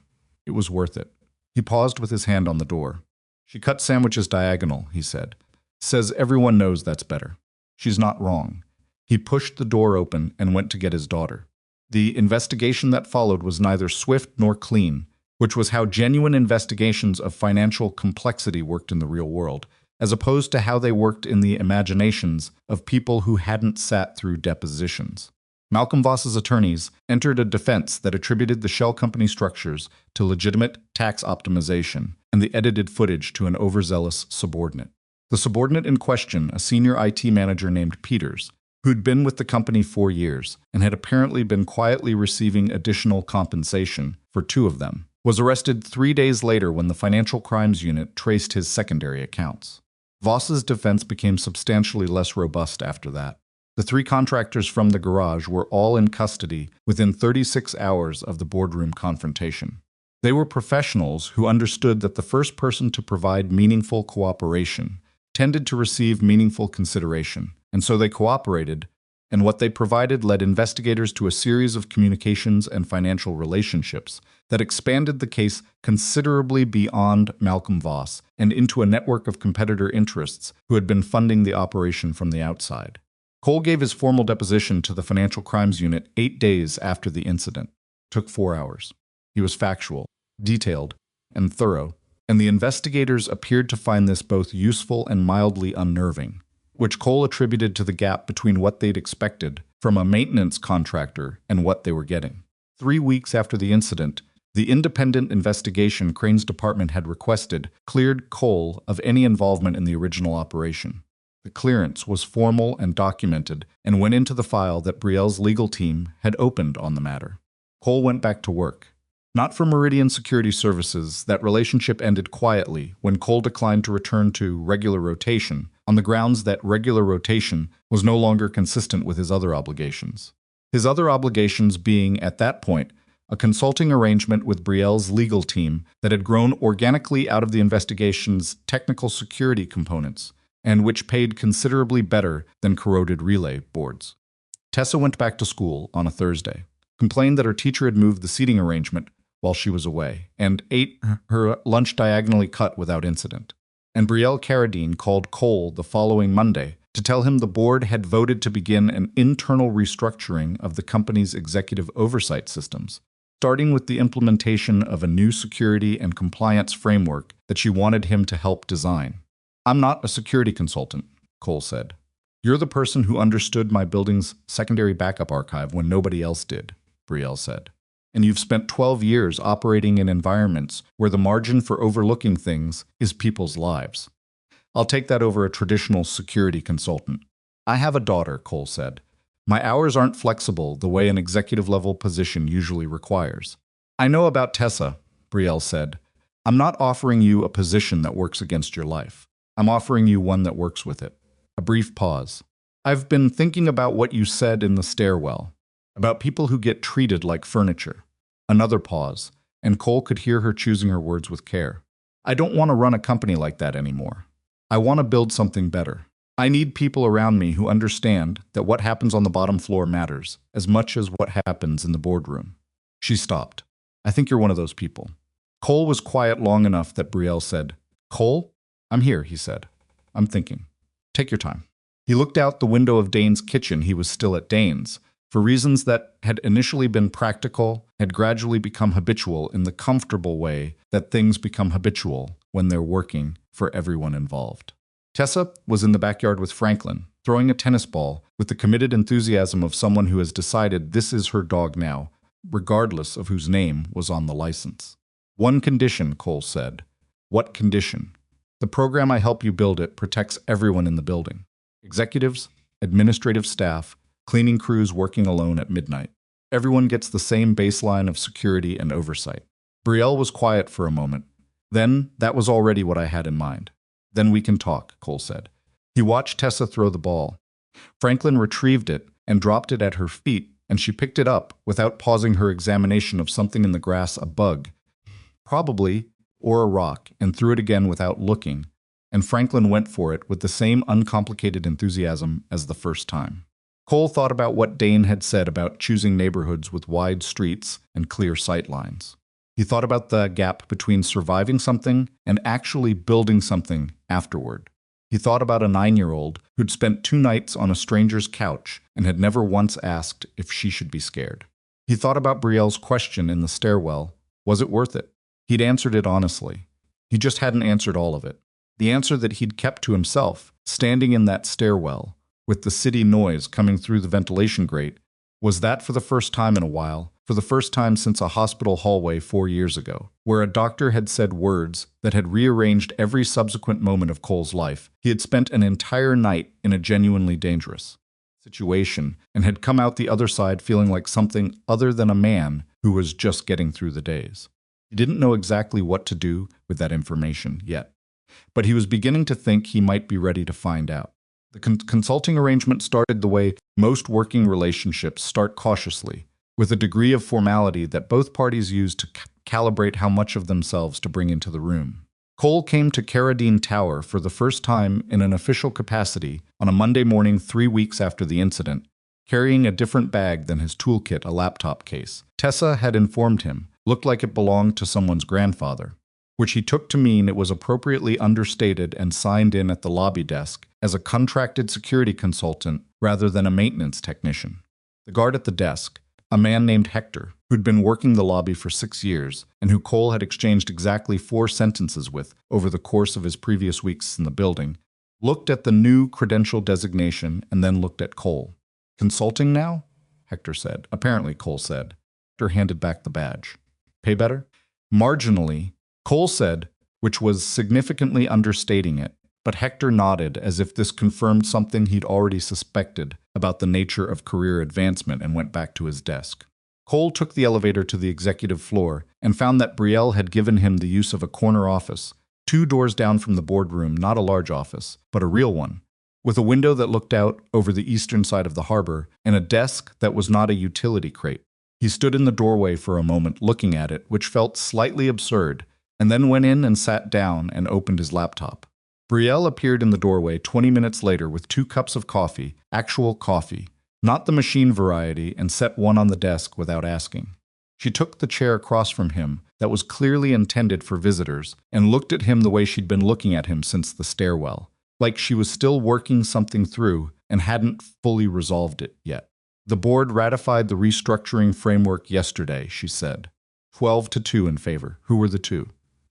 it was worth it. He paused with his hand on the door. She cut sandwiches diagonal, he said. Says everyone knows that's better. She's not wrong. He pushed the door open and went to get his daughter. The investigation that followed was neither swift nor clean, which was how genuine investigations of financial complexity worked in the real world, as opposed to how they worked in the imaginations of people who hadn't sat through depositions. Malcolm Voss's attorneys entered a defense that attributed the shell company structures to legitimate tax optimization and the edited footage to an overzealous subordinate. The subordinate in question, a senior IT manager named Peters, who'd been with the company 4 years and had apparently been quietly receiving additional compensation for 2 of them, was arrested 3 days later when the Financial Crimes Unit traced his secondary accounts. Voss's defense became substantially less robust after that. The 3 contractors from the garage were all in custody within 36 hours of the boardroom confrontation. They were professionals who understood that the first person to provide meaningful cooperation tended to receive meaningful consideration, and so they cooperated, and what they provided led investigators to a series of communications and financial relationships that expanded the case considerably beyond Malcolm Voss and into a network of competitor interests who had been funding the operation from the outside. Cole gave his formal deposition to the Financial Crimes Unit 8 days after the incident. It took 4 hours. He was factual, detailed, and thorough, and the investigators appeared to find this both useful and mildly unnerving, which Cole attributed to the gap between what they'd expected from a maintenance contractor and what they were getting. 3 weeks after the incident, the independent investigation Crane's department had requested cleared Cole of any involvement in the original operation. The clearance was formal and documented and went into the file that Brielle's legal team had opened on the matter. Cole went back to work. Not for Meridian Security Services, that relationship ended quietly when Cole declined to return to regular rotation on the grounds that regular rotation was no longer consistent with his other obligations. His other obligations being, at that point, a consulting arrangement with Brielle's legal team that had grown organically out of the investigation's technical security components, and which paid considerably better than corroded relay boards. Tessa went back to school on a Thursday, complained that her teacher had moved the seating arrangement while she was away, and ate her lunch diagonally cut without incident. And Brielle Carradine called Cole the following Monday to tell him the board had voted to begin an internal restructuring of the company's executive oversight systems, starting with the implementation of a new security and compliance framework that she wanted him to help design. "I'm not a security consultant," Cole said. "You're the person who understood my building's secondary backup archive when nobody else did," Brielle said. "And you've spent 12 years operating in environments where the margin for overlooking things is people's lives. I'll take that over a traditional security consultant." "I have a daughter," Cole said. "My hours aren't flexible the way an executive-level position usually requires." "I know about Tessa," Brielle said. "I'm not offering you a position that works against your life. I'm offering you one that works with it." A brief pause. "I've been thinking about what you said in the stairwell, about people who get treated like furniture." Another pause, and Cole could hear her choosing her words with care. "I don't want to run a company like that anymore. I want to build something better. I need people around me who understand that what happens on the bottom floor matters as much as what happens in the boardroom." She stopped. "I think you're one of those people." Cole was quiet long enough that Brielle said, "Cole?" "I'm here," he said. "I'm thinking." "Take your time." He looked out the window of Dane's kitchen. He was still at Dane's. For reasons that had initially been practical, had gradually become habitual in the comfortable way that things become habitual when they're working for everyone involved. Tessa was in the backyard with Franklin, throwing a tennis ball with the committed enthusiasm of someone who has decided this is her dog now, regardless of whose name was on the license. "One condition," Cole said. "What condition?" "The program I help you build it protects everyone in the building. Executives, administrative staff, cleaning crews working alone at midnight. Everyone gets the same baseline of security and oversight." Brielle was quiet for a moment. "Then, that was already what I had in mind." "Then we can talk," Cole said. He watched Tessa throw the ball. Franklin retrieved it and dropped it at her feet, and she picked it up without pausing her examination of something in the grass, a bug, probably, or a rock, and threw it again without looking, and Franklin went for it with the same uncomplicated enthusiasm as the first time. Cole thought about what Dane had said about choosing neighborhoods with wide streets and clear sight lines. He thought about the gap between surviving something and actually building something afterward. He thought about a 9-year-old who'd spent 2 nights on a stranger's couch and had never once asked if she should be scared. He thought about Brielle's question in the stairwell, was it worth it? He'd answered it honestly. He just hadn't answered all of it. The answer that he'd kept to himself, standing in that stairwell, with the city noise coming through the ventilation grate, was that for the first time in a while, for the first time since a hospital hallway 4 years ago, where a doctor had said words that had rearranged every subsequent moment of Cole's life, he had spent an entire night in a genuinely dangerous situation and had come out the other side feeling like something other than a man who was just getting through the days. He didn't know exactly what to do with that information yet, but he was beginning to think he might be ready to find out. The consulting arrangement started the way most working relationships start, cautiously, with a degree of formality that both parties use to calibrate how much of themselves to bring into the room. Cole came to Carradine Tower for the first time in an official capacity on a Monday morning 3 weeks after the incident, carrying a different bag than his toolkit, a laptop case. Tessa had informed him, looked like it belonged to someone's grandfather, which he took to mean it was appropriately understated and signed in at the lobby desk as a contracted security consultant rather than a maintenance technician. The guard at the desk, a man named Hector, who'd been working the lobby for 6 years and who Cole had exchanged exactly 4 sentences with over the course of his previous weeks in the building, looked at the new credential designation and then looked at Cole. "Consulting now?" Hector said. "Apparently," Cole said. Hector handed back the badge. Pay better? Marginally, Cole said, which was significantly understating it, but Hector nodded as if this confirmed something he'd already suspected about the nature of career advancement and went back to his desk. Cole took the elevator to the executive floor and found that Brielle had given him the use of a corner office, 2 doors down from the boardroom, not a large office, but a real one, with a window that looked out over the eastern side of the harbor and a desk that was not a utility crate. He stood in the doorway for a moment looking at it, which felt slightly absurd, and then went in and sat down and opened his laptop. Brielle appeared in the doorway 20 minutes later with 2 cups of coffee, actual coffee, not the machine variety, and set one on the desk without asking. She took the chair across from him that was clearly intended for visitors and looked at him the way she'd been looking at him since the stairwell, like she was still working something through and hadn't fully resolved it yet. The board ratified the restructuring framework yesterday, she said. 12-2 in favor. Who were the 2?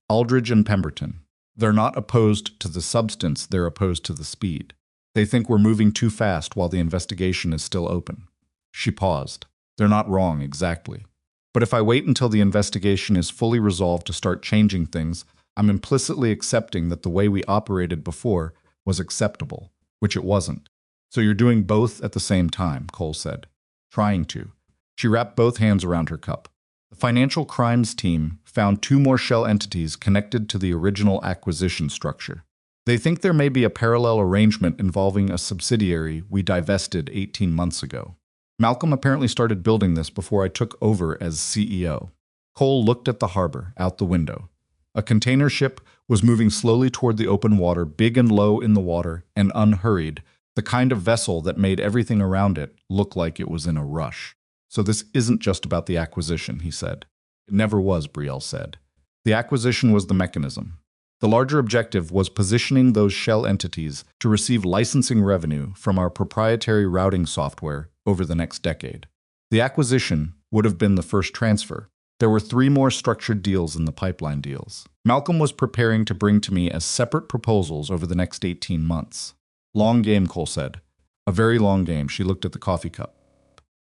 Aldridge and Pemberton. They're not opposed to the substance, they're opposed to the speed. They think we're moving too fast while the investigation is still open. She paused. They're not wrong, exactly. But if I wait until the investigation is fully resolved to start changing things, I'm implicitly accepting that the way we operated before was acceptable, which it wasn't. So you're doing both at the same time, Cole said. Trying to. She wrapped both hands around her cup. The financial crimes team found 2 more shell entities connected to the original acquisition structure. They think there may be a parallel arrangement involving a subsidiary we divested 18 months ago. Malcolm apparently started building this before I took over as CEO. Cole looked at the harbor, out the window. A container ship was moving slowly toward the open water, big and low in the water, and unhurried, the kind of vessel that made everything around it look like it was in a rush. So this isn't just about the acquisition, he said. It never was, Brielle said. The acquisition was the mechanism. The larger objective was positioning those shell entities to receive licensing revenue from our proprietary routing software over the next decade. The acquisition would have been the first transfer. There were 3 more structured deals in the pipeline deals. Malcolm was preparing to bring to me as separate proposals over the next 18 months. Long game, Cole said. A very long game. She looked at the coffee cup.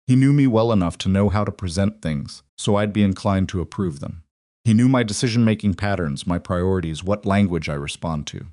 He knew me well enough to know how to present things, so I'd be inclined to approve them. He knew my decision-making patterns, my priorities, what language I respond to.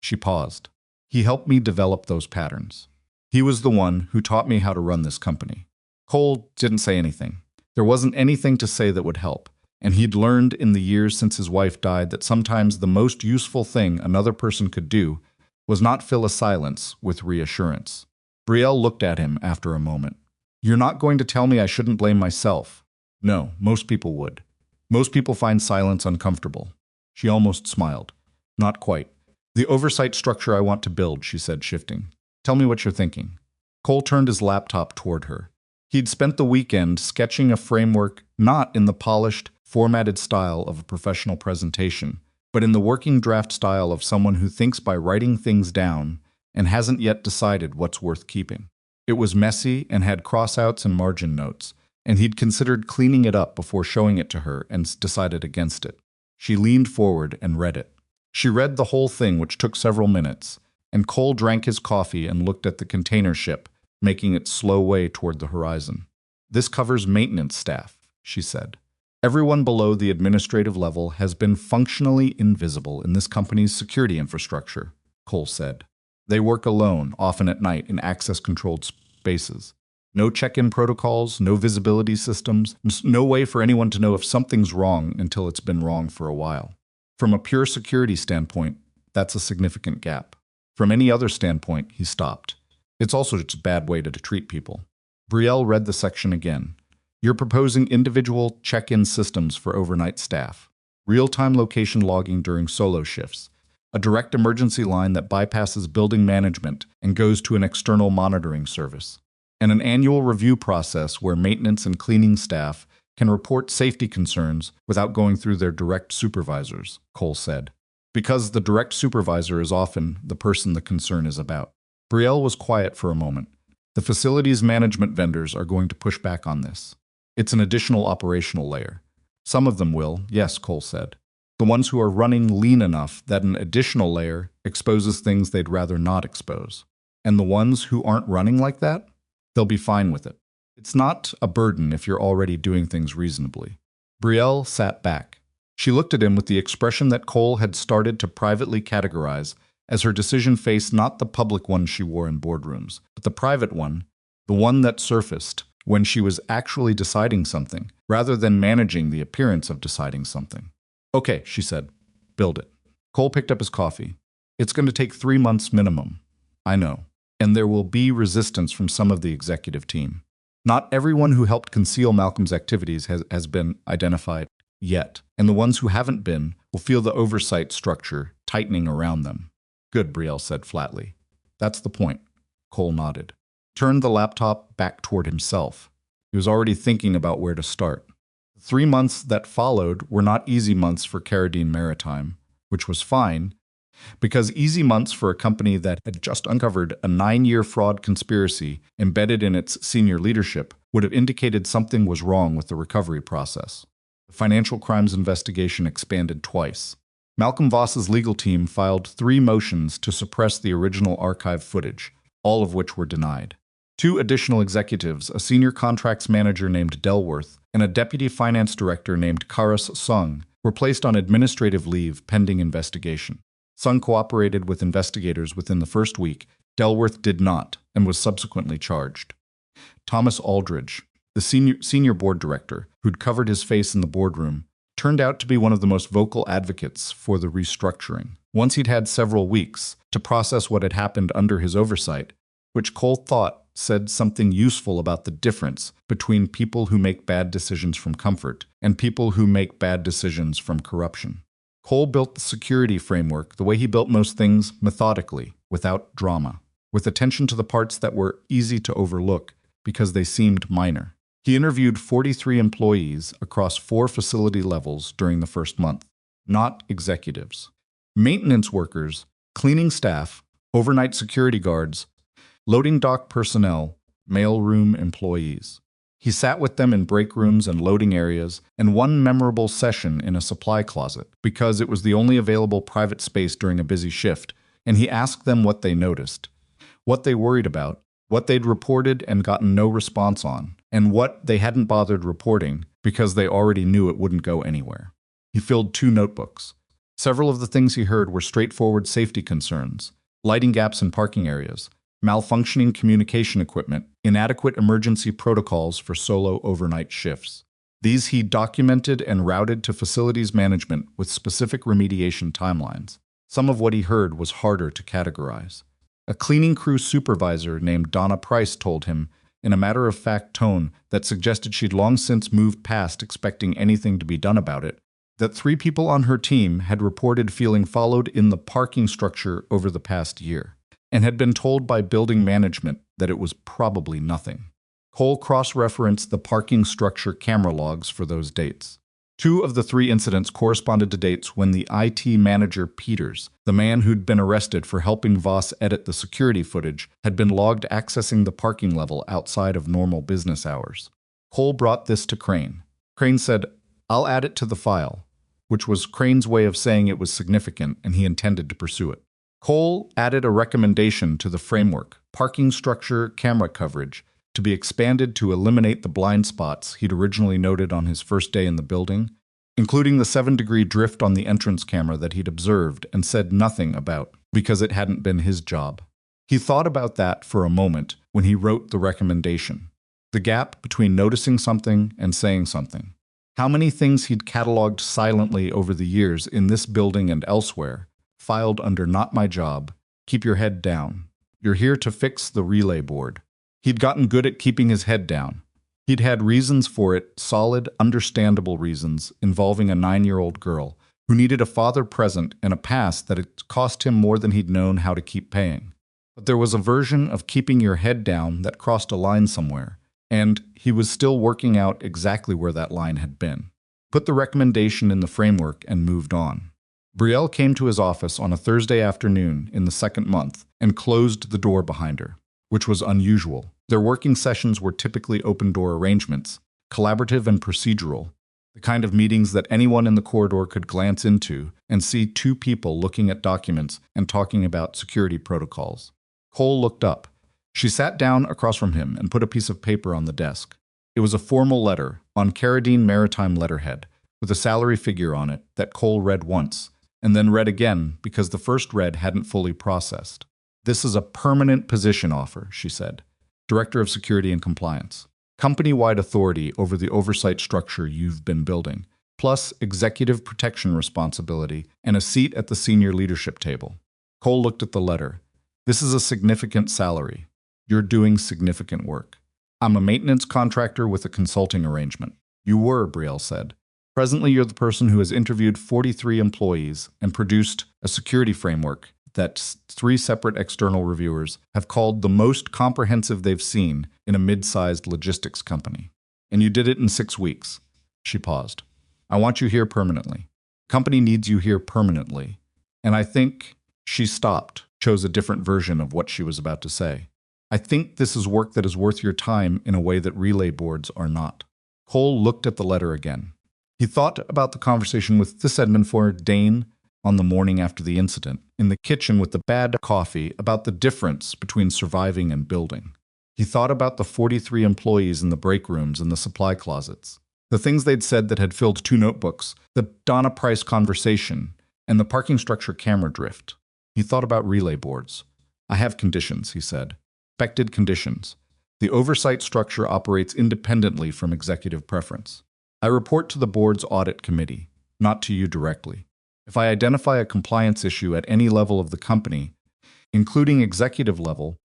She paused. He helped me develop those patterns. He was the one who taught me how to run this company. Cole didn't say anything. There wasn't anything to say that would help, and he'd learned in the years since his wife died that sometimes the most useful thing another person could do was not fill a silence with reassurance. Brielle looked at him after a moment. You're not going to tell me I shouldn't blame myself? No, most people would. Most people find silence uncomfortable. She almost smiled. Not quite. The oversight structure I want to build, she said, shifting. Tell me what you're thinking. Cole turned his laptop toward her. He'd spent the weekend sketching a framework not in the polished, formatted style of a professional presentation, but in the working draft style of someone who thinks by writing things down and hasn't yet decided what's worth keeping. It was messy and had crossouts and margin notes, and he'd considered cleaning it up before showing it to her and decided against it. She leaned forward and read it. She read the whole thing, which took several minutes, and Cole drank his coffee and looked at the container ship, making its slow way toward the horizon. This covers maintenance staff, she said. Everyone below the administrative level has been functionally invisible in this company's security infrastructure, Cole said. They work alone, often at night, in access-controlled spaces. No check-in protocols, no visibility systems, no way for anyone to know if something's wrong until it's been wrong for a while. From a pure security standpoint, that's a significant gap. From any other standpoint, he stopped. It's also just a bad way to treat people. Brielle read the section again. You're proposing individual check-in systems for overnight staff, real-time location logging during solo shifts, a direct emergency line that bypasses building management and goes to an external monitoring service, and an annual review process where maintenance and cleaning staff can report safety concerns without going through their direct supervisors, Cole said, because the direct supervisor is often the person the concern is about. Brielle was quiet for a moment. The facilities management vendors are going to push back on this. It's an additional operational layer. Some of them will, yes, Cole said. The ones who are running lean enough that an additional layer exposes things they'd rather not expose. And the ones who aren't running like that, they'll be fine with it. It's not a burden if you're already doing things reasonably. Brielle sat back. She looked at him with the expression that Cole had started to privately categorize as her decision face, not the public one she wore in boardrooms, but the private one, the one that surfaced when she was actually deciding something, rather than managing the appearance of deciding something. Okay, she said. Build it. Cole picked up his coffee. It's going to take 3 months minimum. I know. And there will be resistance from some of the executive team. Not everyone who helped conceal Malcolm's activities has been identified yet, and the ones who haven't been will feel the oversight structure tightening around them. Good, Brielle said flatly. That's the point. Cole nodded. Turned the laptop back toward himself. He was already thinking about where to start. The 3 months that followed were not easy months for Carradine Maritime, which was fine, because easy months for a company that had just uncovered a 9-year fraud conspiracy embedded in its senior leadership would have indicated something was wrong with the recovery process. The financial crimes investigation expanded twice. Malcolm Voss's legal team filed 3 motions to suppress the original archive footage, all of which were denied. 2 additional executives, a senior contracts manager named Delworth and a deputy finance director named Karas Sung, were placed on administrative leave pending investigation. Sung cooperated with investigators within the first week. Delworth did not and was subsequently charged. Thomas Aldridge, the senior board director, who'd covered his face in the boardroom, turned out to be one of the most vocal advocates for the restructuring. Once he'd had several weeks to process what had happened under his oversight, which Cole thought said something useful about the difference between people who make bad decisions from comfort and people who make bad decisions from corruption. Cole built the security framework the way he built most things, methodically, without drama, with attention to the parts that were easy to overlook because they seemed minor. He interviewed 43 employees across 4 facility levels during the first month, not executives. Maintenance workers, cleaning staff, overnight security guards, loading dock personnel, mailroom employees. He sat with them in break rooms and loading areas, and one memorable session in a supply closet, because it was the only available private space during a busy shift, and he asked them what they noticed, what they worried about, what they'd reported and gotten no response on, and what they hadn't bothered reporting because they already knew it wouldn't go anywhere. He filled 2 notebooks. Several of the things he heard were straightforward safety concerns, lighting gaps in parking areas, malfunctioning communication equipment, inadequate emergency protocols for solo overnight shifts. These he documented and routed to facilities management with specific remediation timelines. Some of what he heard was harder to categorize. A cleaning crew supervisor named Donna Price told him, in a matter-of-fact tone that suggested she'd long since moved past expecting anything to be done about it, that 3 people on her team had reported feeling followed in the parking structure over the past year, and had been told by building management that it was probably nothing. Cole cross-referenced the parking structure camera logs for those dates. 2 of the 3 incidents corresponded to dates when the IT manager Peters, the man who'd been arrested for helping Voss edit the security footage, had been logged accessing the parking level outside of normal business hours. Cole brought this to Crane. Crane said, "I'll add it to the file," which was Crane's way of saying it was significant and he intended to pursue it. Cole added a recommendation to the framework, parking structure camera coverage, to be expanded to eliminate the blind spots he'd originally noted on his first day in the building, including the 7-degree drift on the entrance camera that he'd observed and said nothing about because it hadn't been his job. He thought about that for a moment when he wrote the recommendation. The gap between noticing something and saying something. How many things he'd cataloged silently over the years in this building and elsewhere, filed under "Not My Job," "Keep your head down," "You're here to fix the relay board." He'd gotten good at keeping his head down. He'd had reasons for it, solid, understandable reasons, involving a 9-year-old girl who needed a father present and a past that had cost him more than he'd known how to keep paying. But there was a version of keeping your head down that crossed a line somewhere, and he was still working out exactly where that line had been. Put the recommendation in the framework and moved on. Brielle came to his office on a Thursday afternoon in the 2nd month and closed the door behind her, which was unusual. Their working sessions were typically open-door arrangements, collaborative and procedural, the kind of meetings that anyone in the corridor could glance into and see 2 people looking at documents and talking about security protocols. Cole looked up. She sat down across from him and put a piece of paper on the desk. It was a formal letter on Carradine Maritime letterhead, with a salary figure on it that Cole read once, and then read again because the first read hadn't fully processed. "This is a permanent position offer," she said. "Director of Security and Compliance. Company-wide authority over the oversight structure you've been building, plus executive protection responsibility and a seat at the senior leadership table." Cole looked at the letter. "This is a significant salary. You're doing significant work. I'm a maintenance contractor with a consulting arrangement." "You were," Brielle said. "Presently, you're the person who has interviewed 43 employees and produced a security framework that 3 separate external reviewers have called the most comprehensive they've seen in a mid-sized logistics company. And you did it in 6 weeks." She paused. "I want you here permanently. Company needs you here permanently. And I think—" She stopped, chose a different version of what she was about to say. "I think this is work that is worth your time in a way that relay boards are not." Cole looked at the letter again. He thought about the conversation with Sysadmin Dane on the morning after the incident, in the kitchen with the bad coffee, about the difference between surviving and building. He thought about the 43 employees in the break rooms and the supply closets, the things they'd said that had filled 2 notebooks, the Donna Price conversation, and the parking structure camera drift. He thought about relay boards. "I have conditions," he said. "Expected conditions. The oversight structure operates independently from executive preference. I report to the board's audit committee, not to you directly. If I identify a compliance issue at any level of the company, including executive level,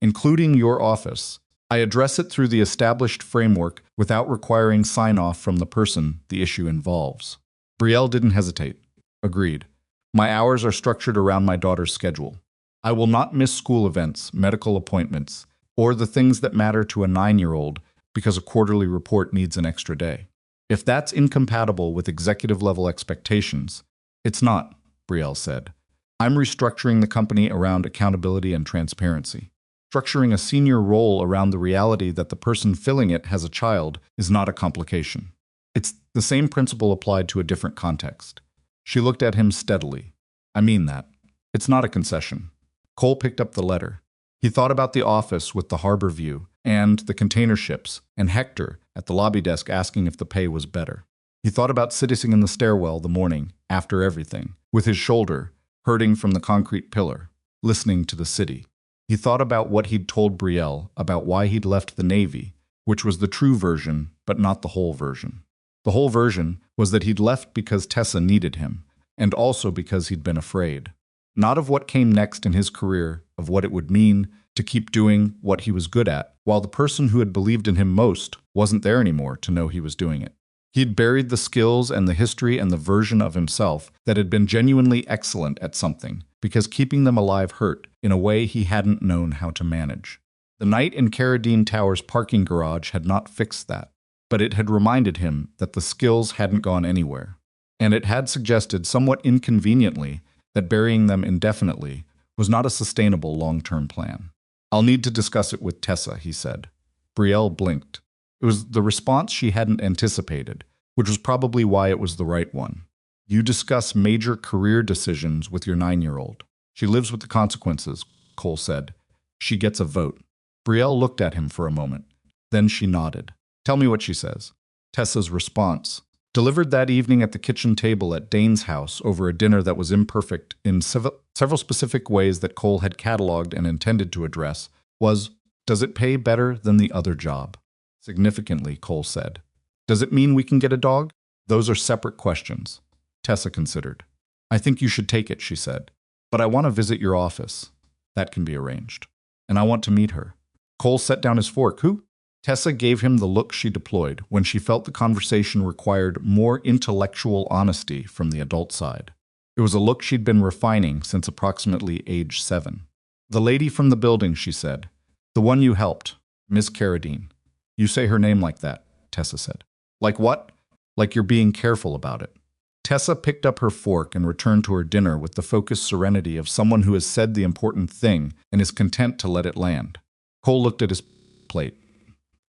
including your office, I address it through the established framework without requiring sign-off from the person the issue involves." Brielle didn't hesitate. "Agreed. My hours are structured around my daughter's schedule. I will not miss school events, medical appointments, or the things that matter to a 9-year-old because a quarterly report needs an extra day. If that's incompatible with executive-level expectations—" "It's not," Brielle said. "I'm restructuring the company around accountability and transparency. Structuring a senior role around the reality that the person filling it has a child is not a complication. It's the same principle applied to a different context." She looked at him steadily. "I mean that. It's not a concession." Cole picked up the letter. He thought about the office with the harbor view, and the container ships, and Hector at the lobby desk asking if the pay was better. He thought about sitting in the stairwell the morning, after everything, with his shoulder hurting from the concrete pillar, listening to the city. He thought about what he'd told Brielle about why he'd left the Navy, which was the true version, but not the whole version. The whole version was that he'd left because Tessa needed him, and also because he'd been afraid. Not of what came next in his career, of what it would mean to keep doing what he was good at, while the person who had believed in him most wasn't there anymore to know he was doing it. He'd buried the skills and the history and the version of himself that had been genuinely excellent at something, because keeping them alive hurt in a way he hadn't known how to manage. The night in Carradine Tower's parking garage had not fixed that, but it had reminded him that the skills hadn't gone anywhere. And it had suggested, somewhat inconveniently, that burying them indefinitely was not a sustainable long-term plan. "I'll need to discuss it with Tessa," he said. Brielle blinked. It was the response she hadn't anticipated, which was probably why it was the right one. "You discuss major career decisions with your 9-year-old. She lives with the consequences," Cole said. "She gets a vote." Brielle looked at him for a moment. Then she nodded. "Tell me what she says." Tessa's response, delivered that evening at the kitchen table at Dane's house over a dinner that was imperfect in several specific ways that Cole had cataloged and intended to address, was, "Does it pay better than the other job?" "Significantly," Cole said. "Does it mean we can get a dog?" "Those are separate questions." Tessa considered. "I think you should take it," she said. "But I want to visit your office." "That can be arranged." "And I want to meet her." Cole set down his fork. "Who?" Tessa gave him the look she deployed when she felt the conversation required more intellectual honesty from the adult side. It was a look she'd been refining since approximately age 7. "The lady from the building," she said. "The one you helped, Miss Carradine." "You say her name like that," Tessa said. "Like what?" "Like you're being careful about it." Tessa picked up her fork and returned to her dinner with the focused serenity of someone who has said the important thing and is content to let it land. Cole looked at his plate.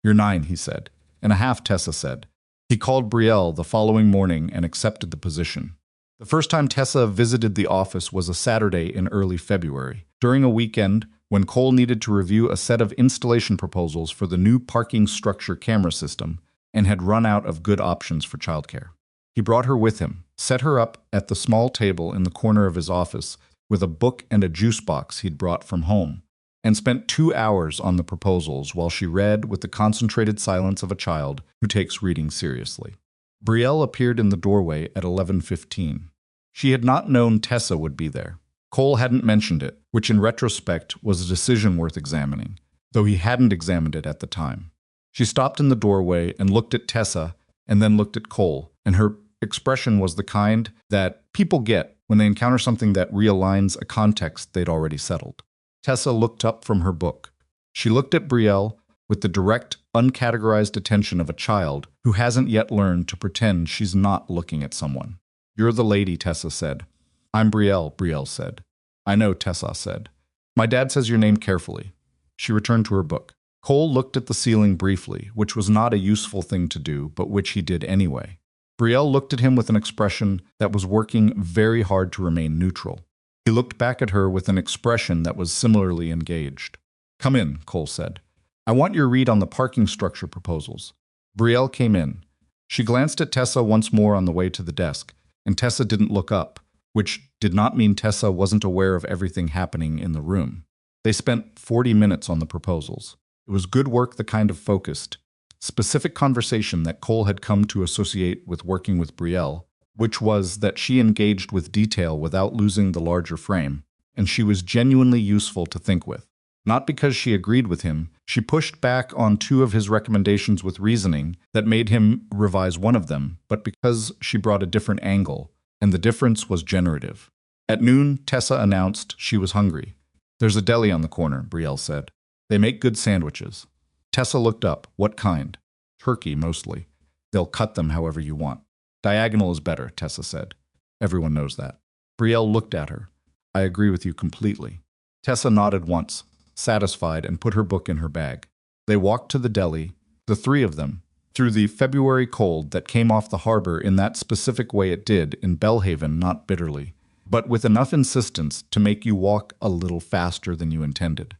"You're 9, he said. "And a half," Tessa said. He called Brielle the following morning and accepted the position. The first time Tessa visited the office was a Saturday in early February, during a weekend when Cole needed to review a set of installation proposals for the new parking structure camera system and had run out of good options for childcare. He brought her with him, set her up at the small table in the corner of his office with a book and a juice box he'd brought from home, and spent 2 hours on the proposals while she read with the concentrated silence of a child who takes reading seriously. Brielle appeared in the doorway at 11:15. She had not known Tessa would be there. Cole hadn't mentioned it, which in retrospect was a decision worth examining, though he hadn't examined it at the time. She stopped in the doorway and looked at Tessa and then looked at Cole, and her expression was the kind that people get when they encounter something that realigns a context they'd already settled. Tessa looked up from her book. She looked at Brielle with the direct, uncategorized attention of a child who hasn't yet learned to pretend she's not looking at someone. "You're the lady," Tessa said. "I'm Brielle," Brielle said. "I know," Tessa said. "My dad says your name carefully." She returned to her book. Cole looked at the ceiling briefly, which was not a useful thing to do, but which he did anyway. Brielle looked at him with an expression that was working very hard to remain neutral. He looked back at her with an expression that was similarly engaged. "Come in," Cole said. "I want your read on the parking structure proposals." Brielle came in. She glanced at Tessa once more on the way to the desk, and Tessa didn't look up, which did not mean Tessa wasn't aware of everything happening in the room. They spent 40 minutes on the proposals. It was good work, the kind of focused, specific conversation that Cole had come to associate with working with Brielle, which was that she engaged with detail without losing the larger frame, and she was genuinely useful to think with. Not because she agreed with him, she pushed back on 2 of his recommendations with reasoning that made him revise one of them, but because she brought a different angle, and the difference was generative. At noon, Tessa announced she was hungry. "There's a deli on the corner," Brielle said. "They make good sandwiches." Tessa looked up. "What kind?" "Turkey, mostly. They'll cut them however you want." "Diagonal is better," Tessa said. "Everyone knows that." Brielle looked at her. "I agree with you completely." Tessa nodded once, satisfied, and put her book in her bag. They walked to the deli, the 3 of them, through the February cold that came off the harbor in that specific way it did in Belhaven, not bitterly, but with enough insistence to make you walk a little faster than you intended.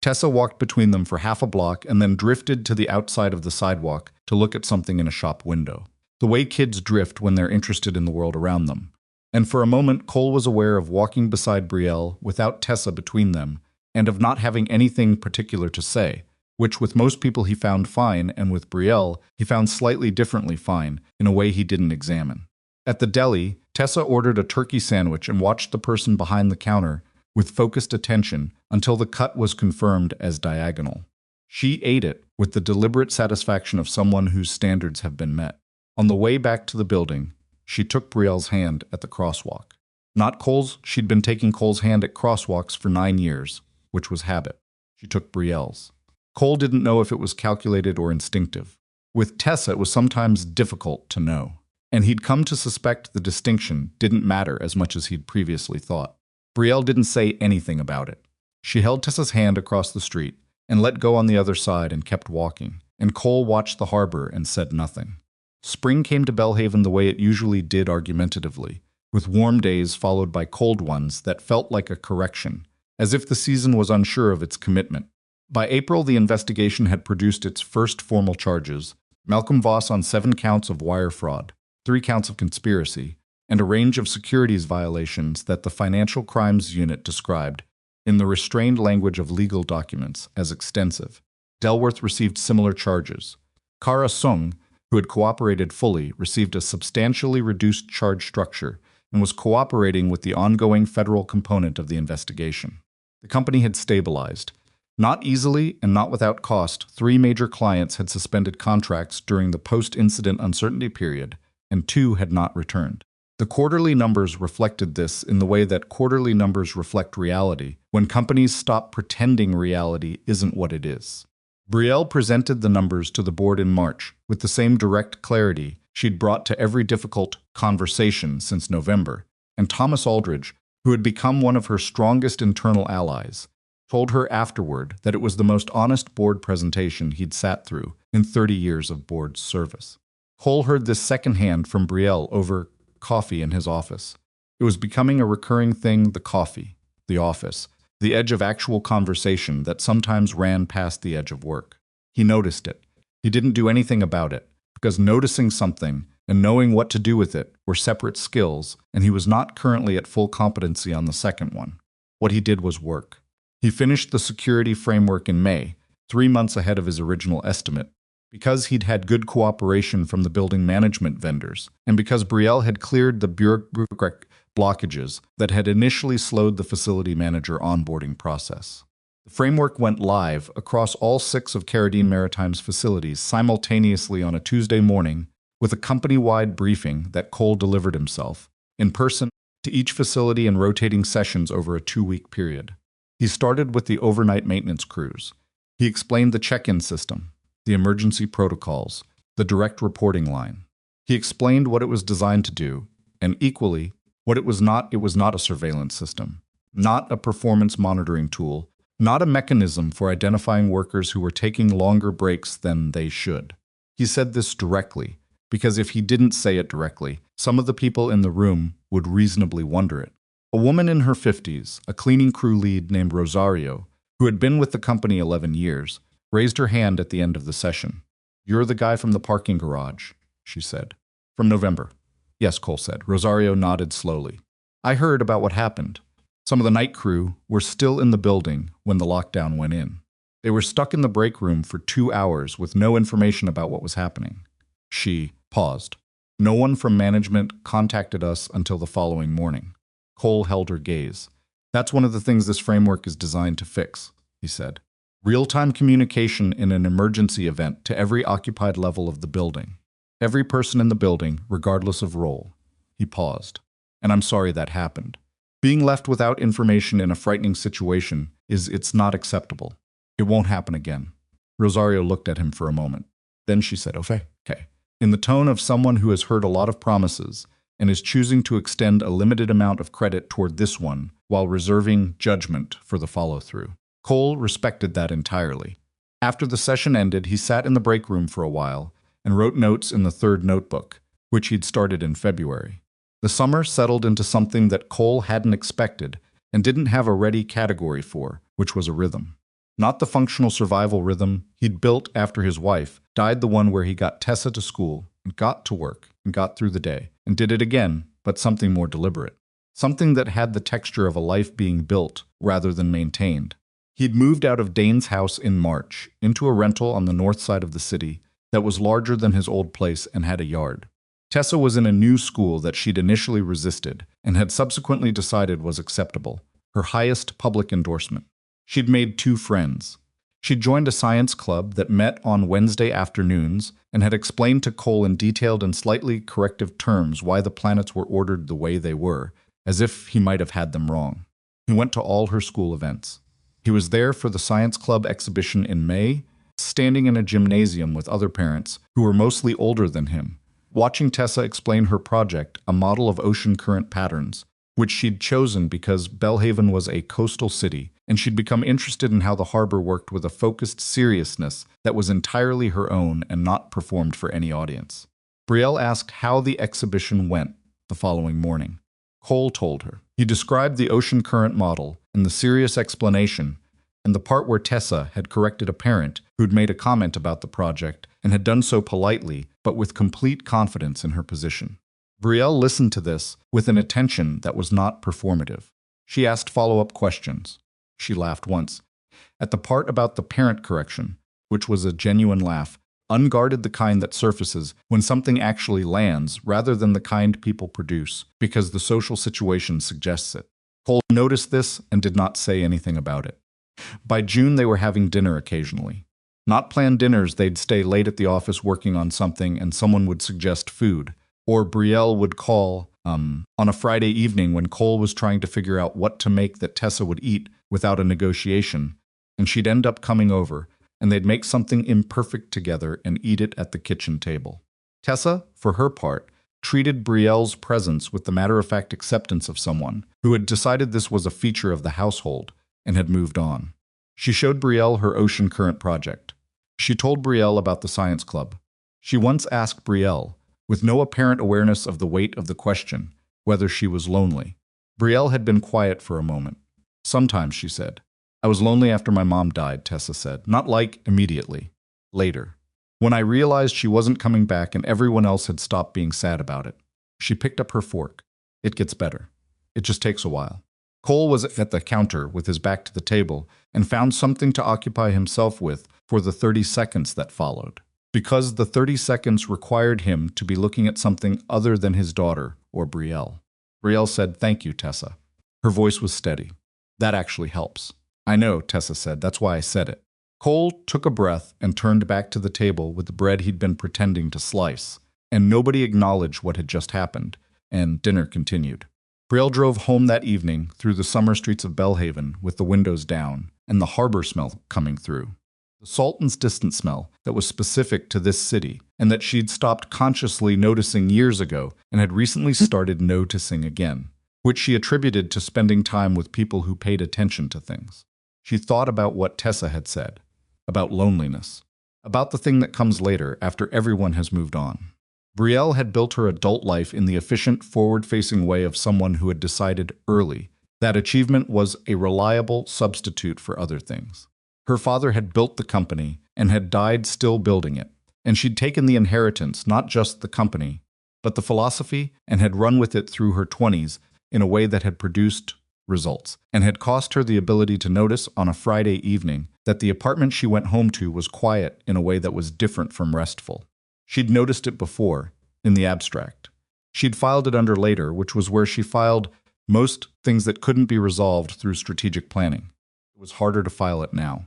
Tessa walked between them for half a block and then drifted to the outside of the sidewalk to look at something in a shop window, the way kids drift when they're interested in the world around them. And for a moment, Cole was aware of walking beside Brielle without Tessa between them, and of not having anything particular to say, which with most people he found fine, and with Brielle he found slightly differently fine, in a way he didn't examine. At the deli, Tessa ordered a turkey sandwich and watched the person behind the counter with focused attention until the cut was confirmed as diagonal. She ate it with the deliberate satisfaction of someone whose standards have been met. On the way back to the building, she took Brielle's hand at the crosswalk. Not Cole's, she'd been taking Cole's hand at crosswalks for 9 years, which was habit. She took Brielle's. Cole didn't know if it was calculated or instinctive. With Tessa, it was sometimes difficult to know, and he'd come to suspect the distinction didn't matter as much as he'd previously thought. Brielle didn't say anything about it. She held Tessa's hand across the street and let go on the other side and kept walking, and Cole watched the harbor and said nothing. Spring came to Belhaven the way it usually did argumentatively, with warm days followed by cold ones that felt like a correction, as if the season was unsure of its commitment. By April, the investigation had produced its first formal charges: Malcolm Voss on 7 counts of wire fraud, 3 counts of conspiracy, and a range of securities violations that the Financial Crimes Unit described, in the restrained language of legal documents, as extensive. Delworth received similar charges. Kara Sung, who had cooperated fully, received a substantially reduced charge structure and was cooperating with the ongoing federal component of the investigation. The company had stabilized. Not easily and not without cost, 3 major clients had suspended contracts during the post-incident uncertainty period, and 2 had not returned. The quarterly numbers reflected this in the way that quarterly numbers reflect reality, when companies stop pretending reality isn't what it is. Brielle presented the numbers to the board in March with the same direct clarity she'd brought to every difficult conversation since November, and Thomas Aldridge, who had become one of her strongest internal allies, told her afterward that it was the most honest board presentation he'd sat through in 30 years of board service. Cole heard this secondhand from Brielle over coffee in his office. It was becoming a recurring thing, the coffee, the office, the edge of actual conversation that sometimes ran past the edge of work. He noticed it. He didn't do anything about it, because noticing something and knowing what to do with it were separate skills, and he was not currently at full competency on the second one. What he did was work. He finished the security framework in May, 3 months ahead of his original estimate, because he'd had good cooperation from the building management vendors, and because Brielle had cleared the bureaucratic blockages that had initially slowed the facility manager onboarding process. The framework went live across all 6 of Carradine Maritime's facilities simultaneously on a Tuesday morning, with a company-wide briefing that Cole delivered himself, in person, to each facility in rotating sessions over a 2-week period. He started with the overnight maintenance crews. He explained the check-in system, the emergency protocols, the direct reporting line. He explained what it was designed to do, and equally, what it was not a surveillance system, not a performance monitoring tool, not a mechanism for identifying workers who were taking longer breaks than they should. He said this directly, because if he didn't say it directly, some of the people in the room would reasonably wonder it. A woman in her 50s, a cleaning crew lead named Rosario, who had been with the company 11 years, raised her hand at the end of the session. "You're the guy from the parking garage," she said. "From November." "Yes," Cole said. Rosario nodded slowly. "I heard about what happened. Some of the night crew were still in the building when the lockdown went in. They were stuck in the break room for 2 hours with no information about what was happening." She paused. "No one from management contacted us until the following morning." Cole held her gaze. "That's one of the things this framework is designed to fix," he said. "Real-time communication in an emergency event to every occupied level of the building. Every person in the building, regardless of role." He paused. "And I'm sorry that happened. Being left without information in a frightening situation it's not acceptable. It won't happen again." Rosario looked at him for a moment. Then she said, "Okay." In the tone of someone who has heard a lot of promises and is choosing to extend a limited amount of credit toward this one while reserving judgment for the follow-through. Cole respected that entirely. After the session ended, he sat in the break room for a while and wrote notes in the 3rd notebook, which he'd started in February. The summer settled into something that Cole hadn't expected and didn't have a ready category for, which was a rhythm. Not the functional survival rhythm he'd built after his wife died, the one where he got Tessa to school and got to work and got through the day and did it again, but something more deliberate. Something that had the texture of a life being built rather than maintained. He'd moved out of Dane's house in March into a rental on the north side of the city that was larger than his old place and had a yard. Tessa was in a new school that she'd initially resisted and had subsequently decided was acceptable, her highest public endorsement. She'd made 2 friends. She'd joined a science club that met on Wednesday afternoons and had explained to Cole in detailed and slightly corrective terms why the planets were ordered the way they were, as if he might have had them wrong. He went to all her school events. He was there for the science club exhibition in May, standing in a gymnasium with other parents who were mostly older than him, watching Tessa explain her project, a model of ocean current patterns, which she'd chosen because Belhaven was a coastal city, and she'd become interested in how the harbor worked with a focused seriousness that was entirely her own and not performed for any audience. Brielle asked how the exhibition went the following morning. Cole told her. He described the ocean current model and the serious explanation, and the part where Tessa had corrected a parent who'd made a comment about the project and had done so politely, but with complete confidence in her position. Brielle listened to this with an attention that was not performative. She asked follow-up questions. She laughed once. At the part about the parent correction, which was a genuine laugh, unguarded, the kind that surfaces when something actually lands rather than the kind people produce, because the social situation suggests it. Cole noticed this and did not say anything about it. By June, they were having dinner occasionally. Not planned dinners, they'd stay late at the office working on something and someone would suggest food. Or Brielle would call on a Friday evening when Cole was trying to figure out what to make that Tessa would eat without a negotiation, and she'd end up coming over, and they'd make something imperfect together and eat it at the kitchen table. Tessa, for her part, treated Brielle's presence with the matter-of-fact acceptance of someone who had decided this was a feature of the household and had moved on. She showed Brielle her ocean current project. She told Brielle about the science club. She once asked Brielle, with no apparent awareness of the weight of the question, whether she was lonely. Brielle had been quiet for a moment. Sometimes, she said. I was lonely after my mom died, Tessa said. Not like immediately. Later. When I realized she wasn't coming back and everyone else had stopped being sad about it. She picked up her fork. It gets better. It just takes a while. Cole was at the counter with his back to the table and found something to occupy himself with for the 30 seconds that followed. Because the 30 seconds required him to be looking at something other than his daughter or Brielle. Brielle said, "Thank you, Tessa." Her voice was steady. "That actually helps." "I know," Tessa said. "That's why I said it." Cole took a breath and turned back to the table with the bread he'd been pretending to slice, and nobody acknowledged what had just happened, and dinner continued. Brielle drove home that evening through the summer streets of Belhaven with the windows down and the harbor smell coming through. The salt and distant smell that was specific to this city and that she'd stopped consciously noticing years ago and had recently started noticing again, which she attributed to spending time with people who paid attention to things. She thought about what Tessa had said, about loneliness, about the thing that comes later after everyone has moved on. Brielle had built her adult life in the efficient, forward-facing way of someone who had decided early that achievement was a reliable substitute for other things. Her father had built the company and had died still building it, and she'd taken the inheritance, not just the company, but the philosophy, and had run with it through her 20s in a way that had produced results, and had cost her the ability to notice on a Friday evening that the apartment she went home to was quiet in a way that was different from restful. She'd noticed it before, in the abstract. She'd filed it under later, which was where she filed most things that couldn't be resolved through strategic planning. It was harder to file it now.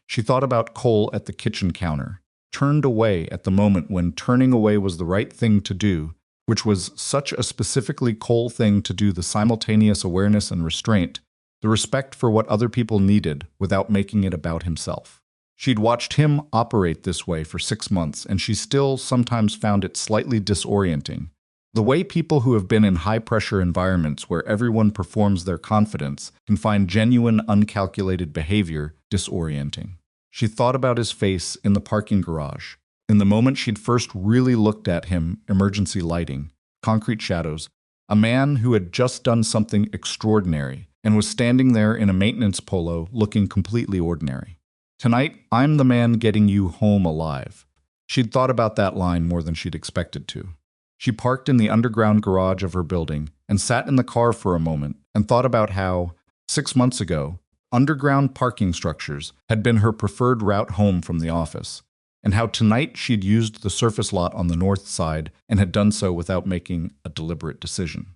She thought about Cole at the kitchen counter, turned away at the moment when turning away was the right thing to do, which was such a specifically Cole thing to do, the simultaneous awareness and restraint, the respect for what other people needed without making it about himself. She'd watched him operate this way for 6 months, and she still sometimes found it slightly disorienting. The way people who have been in high-pressure environments where everyone performs their confidence can find genuine, uncalculated behavior disorienting. She thought about his face in the parking garage. In the moment she'd first really looked at him, emergency lighting, concrete shadows, a man who had just done something extraordinary and was standing there in a maintenance polo looking completely ordinary. "Tonight, I'm the man getting you home alive." She'd thought about that line more than she'd expected to. She parked in the underground garage of her building and sat in the car for a moment and thought about how, 6 months ago, underground parking structures had been her preferred route home from the office, and how tonight she'd used the surface lot on the north side and had done so without making a deliberate decision.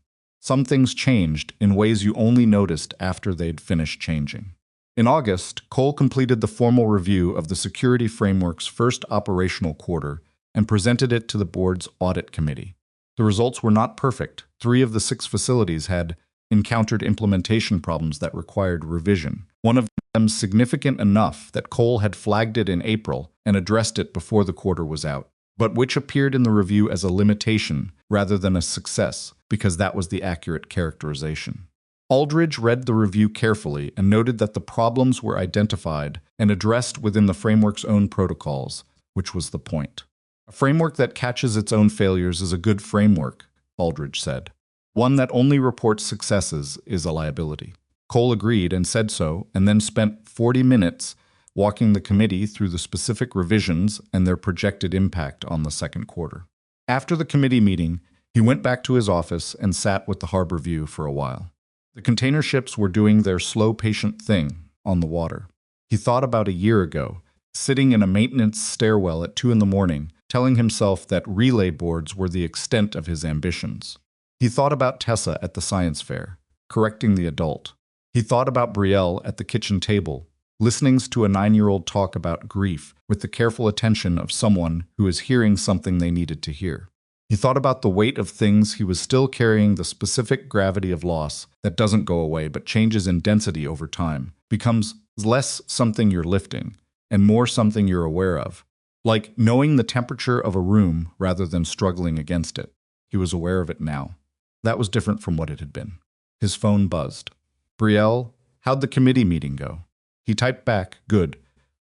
Some things changed in ways you only noticed after they'd finished changing. In August, Cole completed the formal review of the security framework's first operational quarter and presented it to the board's audit committee. The results were not perfect. 3 of the 6 facilities had encountered implementation problems that required revision, one of them significant enough that Cole had flagged it in April and addressed it before the quarter was out, but which appeared in the review as a limitation rather than a success, because that was the accurate characterization. Aldridge read the review carefully and noted that the problems were identified and addressed within the framework's own protocols, which was the point. "A framework that catches its own failures is a good framework," Aldridge said. "One that only reports successes is a liability." Cole agreed and said so, and then spent 40 minutes walking the committee through the specific revisions and their projected impact on the second quarter. After the committee meeting, he went back to his office and sat with the harbor view for a while. The container ships were doing their slow, patient thing on the water. He thought about a year ago, sitting in a maintenance stairwell at 2 in the morning, telling himself that relay boards were the extent of his ambitions. He thought about Tessa at the science fair, correcting the adult. He thought about Brielle at the kitchen table, listening to a 9-year-old talk about grief with the careful attention of someone who is hearing something they needed to hear. He thought about the weight of things he was still carrying, the specific gravity of loss that doesn't go away but changes in density over time, becomes less something you're lifting and more something you're aware of, like knowing the temperature of a room rather than struggling against it. He was aware of it now. That was different from what it had been. His phone buzzed. "Brielle, how'd the committee meeting go?" He typed back, "Good."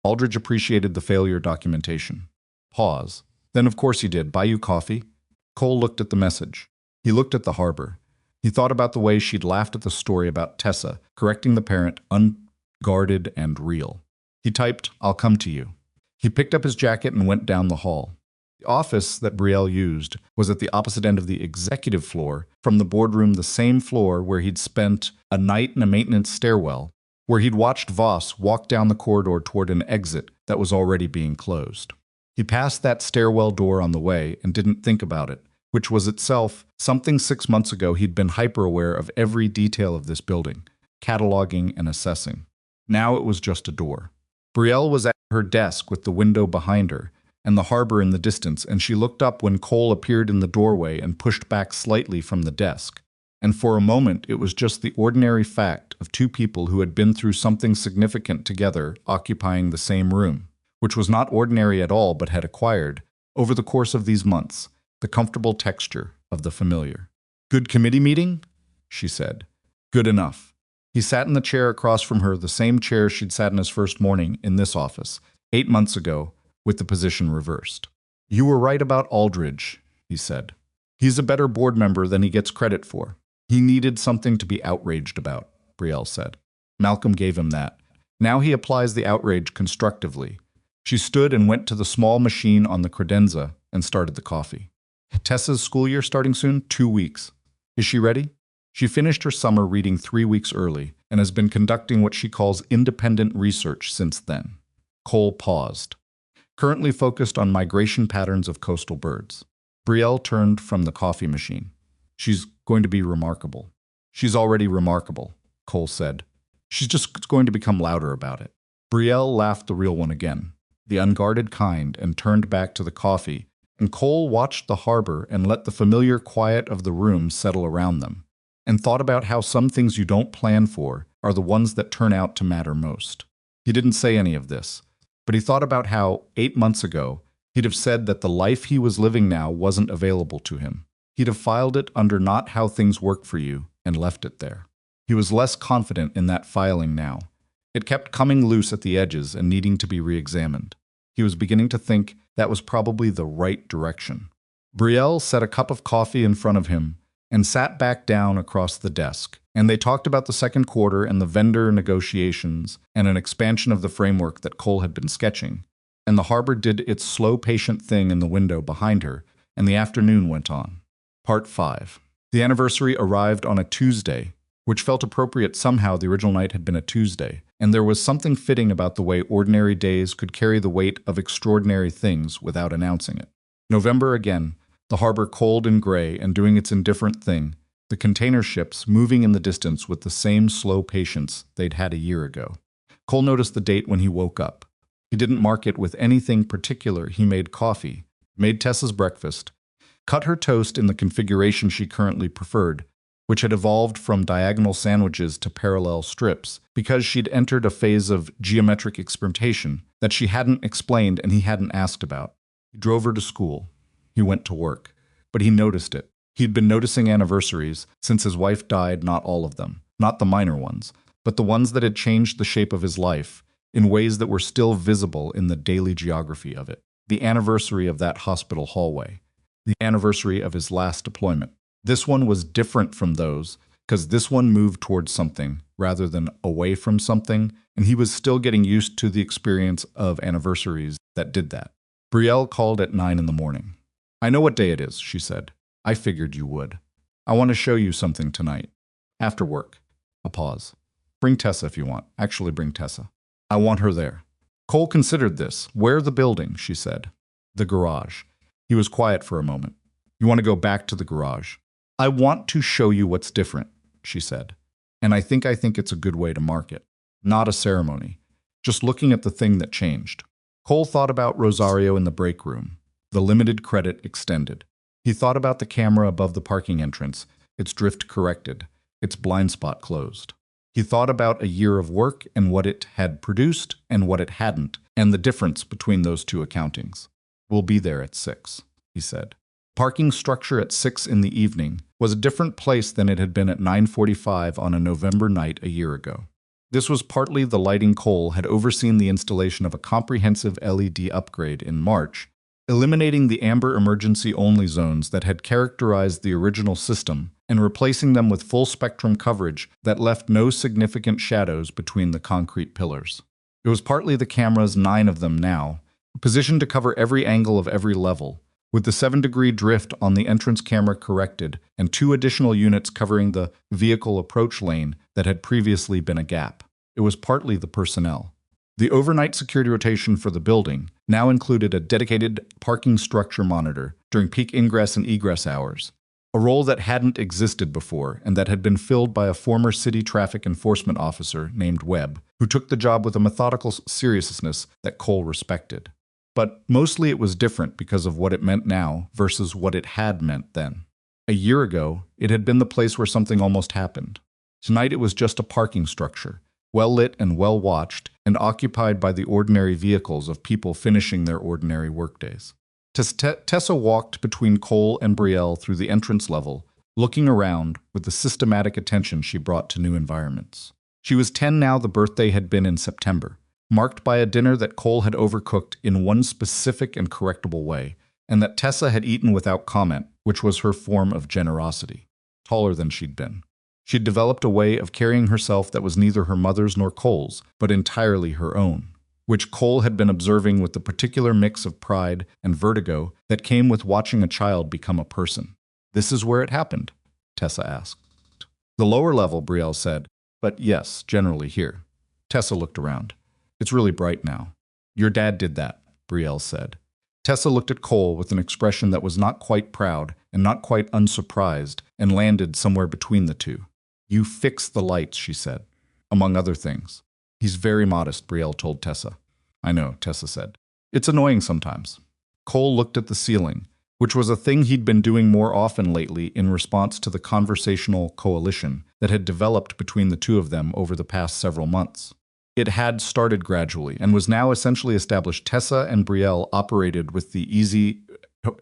Aldridge appreciated the failure documentation. Pause. "Then of course he did. Buy you coffee?" Cole looked at the message. He looked at the harbor. He thought about the way she'd laughed at the story about Tessa, correcting the parent, unguarded and real. He typed, "I'll come to you." He picked up his jacket and went down the hall. The office that Brielle used was at the opposite end of the executive floor, from the boardroom the same floor where he'd spent a night in a maintenance stairwell, where he'd watched Voss walk down the corridor toward an exit that was already being closed. He passed that stairwell door on the way and didn't think about it, which was itself something 6 months ago he'd been hyper-aware of every detail of this building, cataloging and assessing. Now it was just a door. Brielle was at her desk with the window behind her, and the harbor in the distance, and she looked up when Cole appeared in the doorway and pushed back slightly from the desk. And for a moment, it was just the ordinary fact of two people who had been through something significant together occupying the same room, which was not ordinary at all but had acquired, over the course of these months, the comfortable texture of the familiar. "Good committee meeting?" she said. "Good enough." He sat in the chair across from her, the same chair she'd sat in his first morning in this office, 8 months ago, with the position reversed. "You were right about Aldridge," he said. "He's a better board member than he gets credit for. He needed something to be outraged about," Brielle said. Malcolm gave him that. "Now he applies the outrage constructively." She stood and went to the small machine on the credenza and started the coffee. "Tessa's school year starting soon? 2 weeks. Is she ready?" She finished her summer reading 3 weeks early and has been conducting what she calls independent research since then. Cole paused. "Currently focused on migration patterns of coastal birds." Brielle turned from the coffee machine. "She's going to be remarkable." "She's already remarkable," Cole said. "She's just going to become louder about it." Brielle laughed, the real one again, the unguarded kind, and turned back to the coffee, and Cole watched the harbor and let the familiar quiet of the room settle around them, and thought about how some things you don't plan for are the ones that turn out to matter most. He didn't say any of this, but he thought about how, 8 months ago, he'd have said that the life he was living now wasn't available to him. He'd have filed it under "not how things work for you" and left it there. He was less confident in that filing now. It kept coming loose at the edges and needing to be re-examined. He was beginning to think that was probably the right direction. Brielle set a cup of coffee in front of him and sat back down across the desk, and they talked about the second quarter and the vendor negotiations and an expansion of the framework that Cole had been sketching, and the harbor did its slow, patient thing in the window behind her, and the afternoon went on. Part 5. The anniversary arrived on a Tuesday, which felt appropriate. Somehow the original night had been a Tuesday, and there was something fitting about the way ordinary days could carry the weight of extraordinary things without announcing it. November again, the harbor cold and gray and doing its indifferent thing, the container ships moving in the distance with the same slow patience they'd had a year ago. Cole noticed the date when he woke up. He didn't mark it with anything particular. He made coffee, made Tessa's breakfast, cut her toast in the configuration she currently preferred, which had evolved from diagonal sandwiches to parallel strips, because she'd entered a phase of geometric experimentation that she hadn't explained and he hadn't asked about. He drove her to school. He went to work. But he noticed it. He'd been noticing anniversaries since his wife died, not all of them, not the minor ones, but the ones that had changed the shape of his life in ways that were still visible in the daily geography of it. The anniversary of that hospital hallway. The anniversary of his last deployment. This one was different from those, because this one moved towards something rather than away from something, and he was still getting used to the experience of anniversaries that did that. Brielle called at 9 in the morning. "I know what day it is," she said. "I figured you would. I want to show you something tonight. After work." A pause. "Bring Tessa if you want. Actually, bring Tessa. I want her there." Cole considered this. "Where the building?" she said. "The garage." He was quiet for a moment. "You want to go back to the garage?" "I want to show you what's different," she said. "And I think it's a good way to mark it. Not a ceremony. Just looking at the thing that changed." Cole thought about Rosario in the break room. The limited credit extended. He thought about the camera above the parking entrance, its drift corrected, its blind spot closed. He thought about a year of work and what it had produced and what it hadn't, and the difference between those two accountings. "We'll be there at 6, he said. Parking structure at 6 in the evening was a different place than it had been at 9:45 on a November night a year ago. This was partly the lighting. Cole had overseen the installation of a comprehensive LED upgrade in March eliminating the amber emergency-only zones that had characterized the original system and replacing them with full-spectrum coverage that left no significant shadows between the concrete pillars. It was partly the cameras, 9 of them now, positioned to cover every angle of every level, with the 7-degree drift on the entrance camera corrected and 2 additional units covering the vehicle approach lane that had previously been a gap. It was partly the personnel. The overnight security rotation for the building now included a dedicated parking structure monitor during peak ingress and egress hours, a role that hadn't existed before and that had been filled by a former city traffic enforcement officer named Webb, who took the job with a methodical seriousness that Cole respected. But mostly it was different because of what it meant now versus what it had meant then. A year ago, it had been the place where something almost happened. Tonight it was just a parking structure, well lit and well watched, and occupied by the ordinary vehicles of people finishing their ordinary workdays. Tessa walked between Cole and Brielle through the entrance level, looking around with the systematic attention she brought to new environments. She was 10 now. The birthday had been in September, marked by a dinner that Cole had overcooked in one specific and correctable way, and that Tessa had eaten without comment, which was her form of generosity. Taller than she'd been. She'd developed a way of carrying herself that was neither her mother's nor Cole's, but entirely her own, which Cole had been observing with the particular mix of pride and vertigo that came with watching a child become a person. "This is where it happened?" Tessa asked. "The lower level," Brielle said, "but yes, generally here." Tessa looked around. "It's really bright now." "Your dad did that," Brielle said. Tessa looked at Cole with an expression that was not quite proud and not quite unsurprised and landed somewhere between the two. "You fix the lights," she said, among other things. "He's very modest," Brielle told Tessa. "I know," Tessa said. "It's annoying sometimes." Cole looked at the ceiling, which was a thing he'd been doing more often lately in response to the conversational coalition that had developed between the two of them over the past several months. It had started gradually and was now essentially established. Tessa and Brielle operated with the easy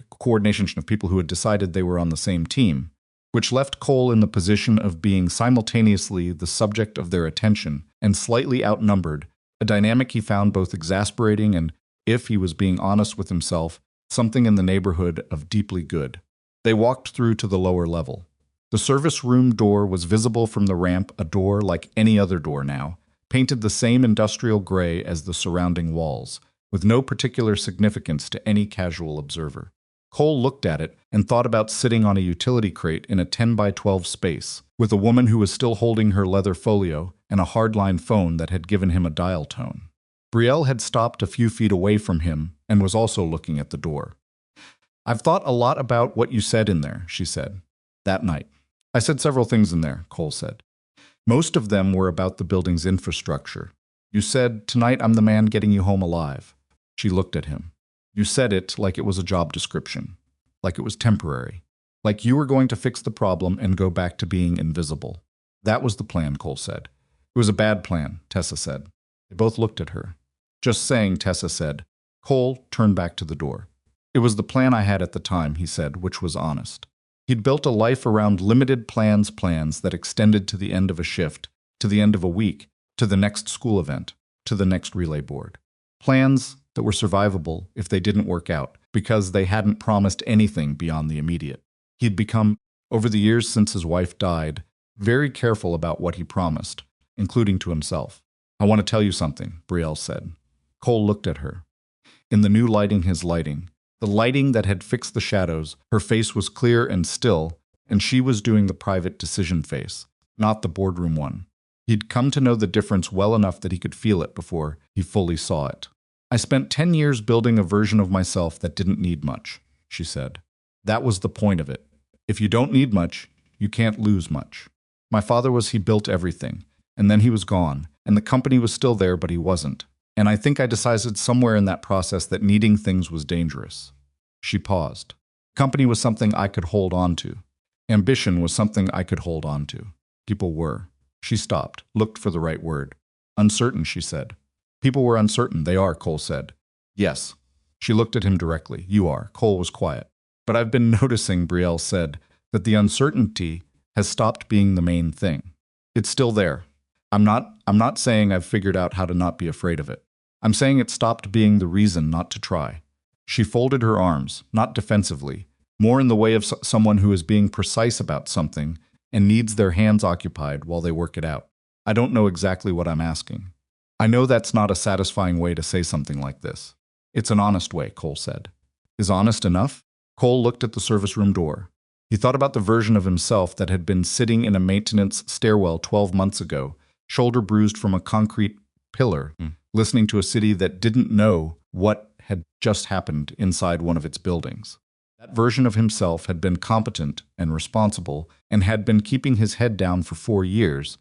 coordination of people who had decided they were on the same team, which left Cole in the position of being simultaneously the subject of their attention and slightly outnumbered, a dynamic he found both exasperating and, if he was being honest with himself, something in the neighborhood of deeply good. They walked through to the lower level. The service room door was visible from the ramp, a door like any other door now, painted the same industrial gray as the surrounding walls, with no particular significance to any casual observer. Cole looked at it and thought about sitting on a utility crate in a 10 by 12 space, with a woman who was still holding her leather folio and a hardline phone that had given him a dial tone. Brielle had stopped a few feet away from him and was also looking at the door. "I've thought a lot about what you said in there," she said. "That night. I said several things in there," Cole said. "Most of them were about the building's infrastructure. You said, 'Tonight I'm the man getting you home alive.'" She looked at him. "You said it like it was a job description, like it was temporary, like you were going to fix the problem and go back to being invisible." "That was the plan," Cole said. "It was a bad plan," Tessa said. They both looked at her. "Just saying," Tessa said. Cole turned back to the door. "It was the plan I had at the time," he said, which was honest. He'd built a life around limited plans that extended to the end of a shift, to the end of a week, to the next school event, to the next relay board. Plans that were survivable if they didn't work out, because they hadn't promised anything beyond the immediate. He'd become, over the years since his wife died, very careful about what he promised, including to himself. "I want to tell you something," Brielle said. Cole looked at her. In the new lighting, the lighting that had fixed the shadows, her face was clear and still, and she was doing the private decision face, not the boardroom one. He'd come to know the difference well enough that he could feel it before he fully saw it. "I spent 10 years building a version of myself that didn't need much," she said. "That was the point of it. If you don't need much, you can't lose much. My father he built everything, and then he was gone, and the company was still there, but he wasn't. And I think I decided somewhere in that process that needing things was dangerous." She paused. Company was something I could hold on to. Ambition was something I could hold on to. People were. She stopped, looked for the right word. "Uncertain," she said. "People were uncertain. They are," Cole said. "Yes." She looked at him directly. "You are." Cole was quiet. "But I've been noticing," Brielle said, "that the uncertainty has stopped being the main thing. It's still there. I'm not saying I've figured out how to not be afraid of it. I'm saying it stopped being the reason not to try. She folded her arms, not defensively, more in the way of someone who is being precise about something and needs their hands occupied while they work it out. I don't know exactly what I'm asking. I know that's not a satisfying way to say something like this. It's an honest way, Cole said. Is honest enough? Cole looked at the service room door. He thought about the version of himself that had been sitting in a maintenance stairwell 12 months ago, shoulder bruised from a concrete pillar, listening to a city that didn't know what had just happened inside one of its buildings. That version of himself had been competent and responsible and had been keeping his head down for 4 years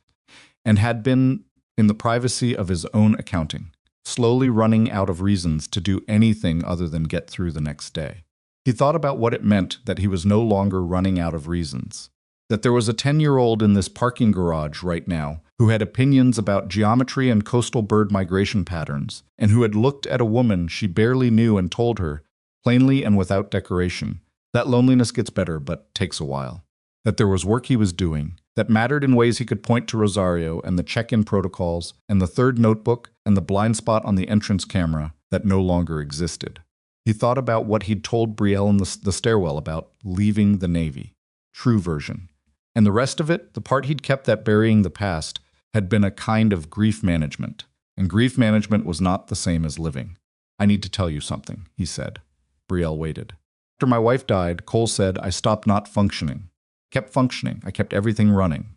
and had been in the privacy of his own accounting, slowly running out of reasons to do anything other than get through the next day. He thought about what it meant that he was no longer running out of reasons. That there was a 10-year-old in this parking garage right now who had opinions about geometry and coastal bird migration patterns, and who had looked at a woman she barely knew and told her, plainly and without decoration, that loneliness gets better but takes a while. That there was work he was doing that mattered in ways he could point to Rosario and the check-in protocols and the third notebook and the blind spot on the entrance camera that no longer existed. He thought about what he'd told Brielle in the stairwell about leaving the Navy. True version. And the rest of it, the part he'd kept that burying the past, had been a kind of grief management. And grief management was not the same as living. I need to tell you something, he said. Brielle waited. After my wife died, Cole said, I stopped not functioning. Kept functioning. I kept everything running.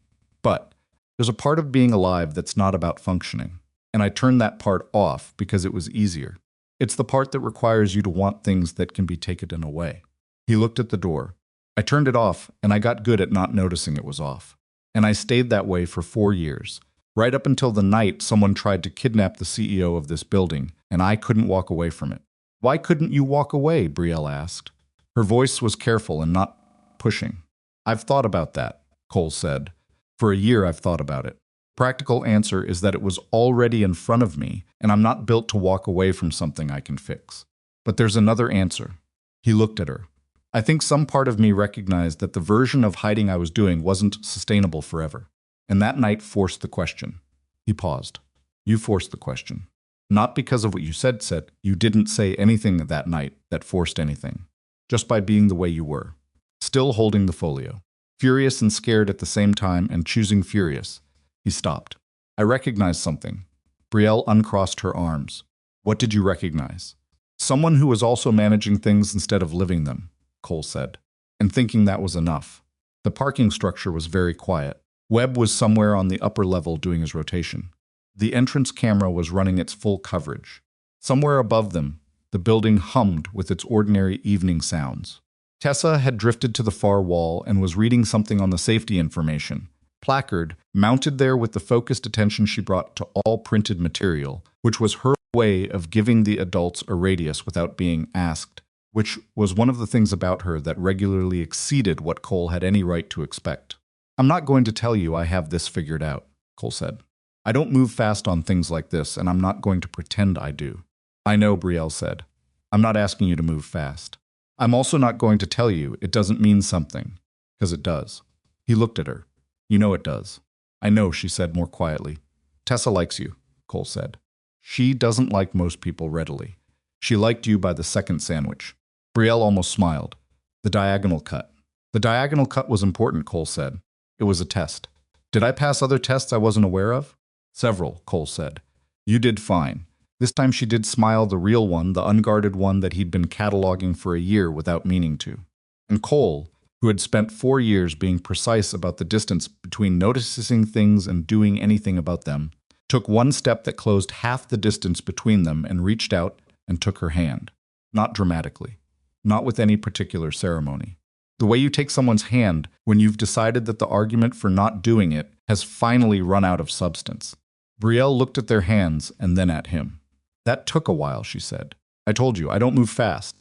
But there's a part of being alive that's not about functioning. And I turned that part off because it was easier. It's the part that requires you to want things that can be taken away. He looked at the door. I turned it off, and I got good at not noticing it was off. And I stayed that way for 4 years, right up until the night someone tried to kidnap the CEO of this building, and I couldn't walk away from it. Why couldn't you walk away? Brielle asked. Her voice was careful and not pushing. I've thought about that, Cole said. For a year I've thought about it. Practical answer is that it was already in front of me, and I'm not built to walk away from something I can fix. But there's another answer. He looked at her. I think some part of me recognized that the version of hiding I was doing wasn't sustainable forever. And that night forced the question. He paused. You forced the question. Not because of what you said. You didn't say anything that night that forced anything. Just by being the way you were. Still holding the folio. Furious and scared at the same time and choosing furious. He stopped. I recognized something. Brielle uncrossed her arms. What did you recognize? Someone who was also managing things instead of living them, Cole said, and thinking that was enough. The parking structure was very quiet. Webb was somewhere on the upper level doing his rotation. The entrance camera was running its full coverage. Somewhere above them, the building hummed with its ordinary evening sounds. Tessa had drifted to the far wall and was reading something on the safety information. Placard, mounted there with the focused attention she brought to all printed material, which was her way of giving the adults a radius without being asked, which was one of the things about her that regularly exceeded what Cole had any right to expect. I'm not going to tell you I have this figured out, Cole said. I don't move fast on things like this, and I'm not going to pretend I do. I know, Brielle said. I'm not asking you to move fast. I'm also not going to tell you it doesn't mean something, because it does. He looked at her. You know it does. I know, she said more quietly. Tessa likes you, Cole said. She doesn't like most people readily. She liked you by the second sandwich. Brielle almost smiled. The diagonal cut. The diagonal cut was important, Cole said. It was a test. Did I pass other tests I wasn't aware of? Several, Cole said. You did fine. This time she did smile, the real one, the unguarded one that he'd been cataloging for a year without meaning to. And Cole, who had spent 4 years being precise about the distance between noticing things and doing anything about them, took one step that closed half the distance between them and reached out and took her hand. Not dramatically. Not with any particular ceremony. The way you take someone's hand when you've decided that the argument for not doing it has finally run out of substance. Brielle looked at their hands and then at him. That took a while, she said. I told you, I don't move fast.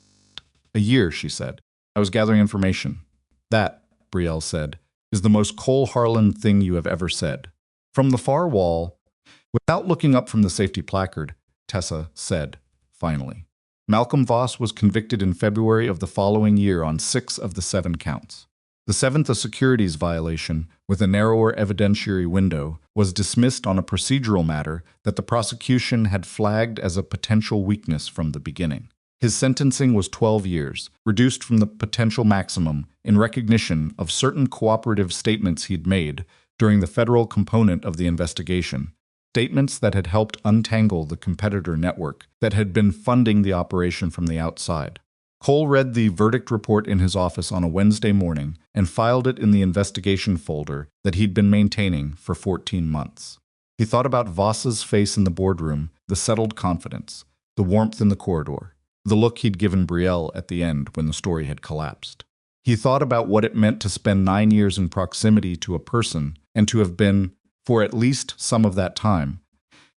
A year, she said. I was gathering information. That, Brielle said, is the most Cole Harlan thing you have ever said. From the far wall, without looking up from the safety placard, Tessa said, finally. Malcolm Voss was convicted in February of the following year on 6 of the 7 counts. The 7th, a securities violation, with a narrower evidentiary window, was dismissed on a procedural matter that the prosecution had flagged as a potential weakness from the beginning. His sentencing was 12 years, reduced from the potential maximum in recognition of certain cooperative statements he'd made during the federal component of the investigation, statements that had helped untangle the competitor network that had been funding the operation from the outside. Cole read the verdict report in his office on a Wednesday morning and filed it in the investigation folder that he'd been maintaining for 14 months. He thought about Voss's face in the boardroom, the settled confidence, the warmth in the corridor, the look he'd given Brielle at the end when the story had collapsed. He thought about what it meant to spend 9 years in proximity to a person and to have been, for at least some of that time,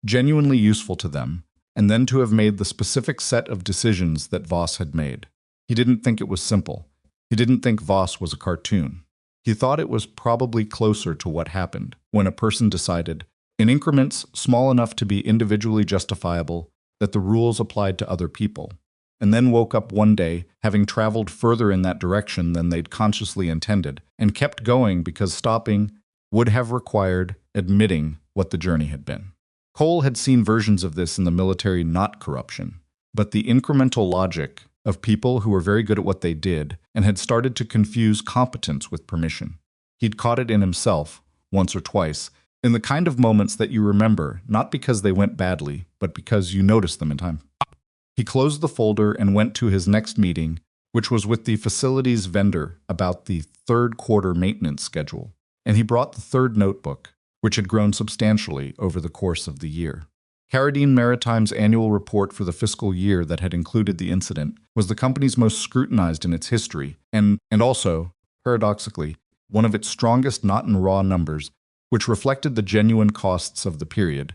genuinely useful to them, and then to have made the specific set of decisions that Voss had made. He didn't think it was simple. He didn't think Voss was a cartoon. He thought it was probably closer to what happened when a person decided, in increments small enough to be individually justifiable, that the rules applied to other people, and then woke up one day having traveled further in that direction than they'd consciously intended, and kept going because stopping would have required admitting what the journey had been. Cole had seen versions of this in the military, not corruption, but the incremental logic of people who were very good at what they did and had started to confuse competence with permission. He'd caught it in himself, once or twice, in the kind of moments that you remember, not because they went badly, but because you noticed them in time. He closed the folder and went to his next meeting, which was with the facilities vendor about the third quarter maintenance schedule, and he brought the third notebook, which had grown substantially over the course of the year. Carradine Maritime's annual report for the fiscal year that had included the incident was the company's most scrutinized in its history, and also, paradoxically, one of its strongest not in raw numbers, which reflected the genuine costs of the period,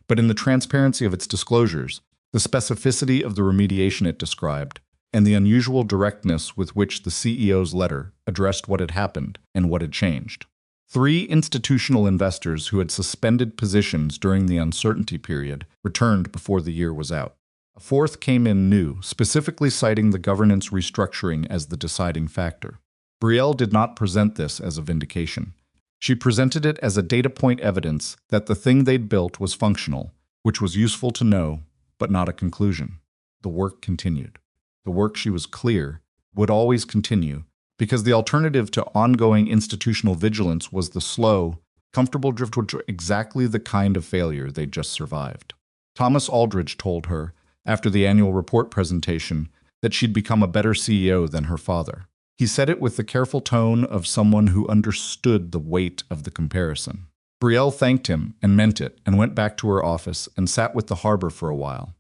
but in the transparency of its disclosures, the specificity of the remediation it described, and the unusual directness with which the CEO's letter addressed what had happened and what had changed. 3 institutional investors who had suspended positions during the uncertainty period returned before the year was out. A 4th came in new, specifically citing the governance restructuring as the deciding factor. Brielle did not present this as a vindication. She presented it as a data point evidence that the thing they'd built was functional, which was useful to know, but not a conclusion. The work continued. The work, she was clear, would always continue, because the alternative to ongoing institutional vigilance was the slow, comfortable drift toward exactly the kind of failure they'd just survived. Thomas Aldridge told her, after the annual report presentation, that she'd become a better CEO than her father. He said it with the careful tone of someone who understood the weight of the comparison. Brielle thanked him and meant it and went back to her office and sat with the harbor for a while,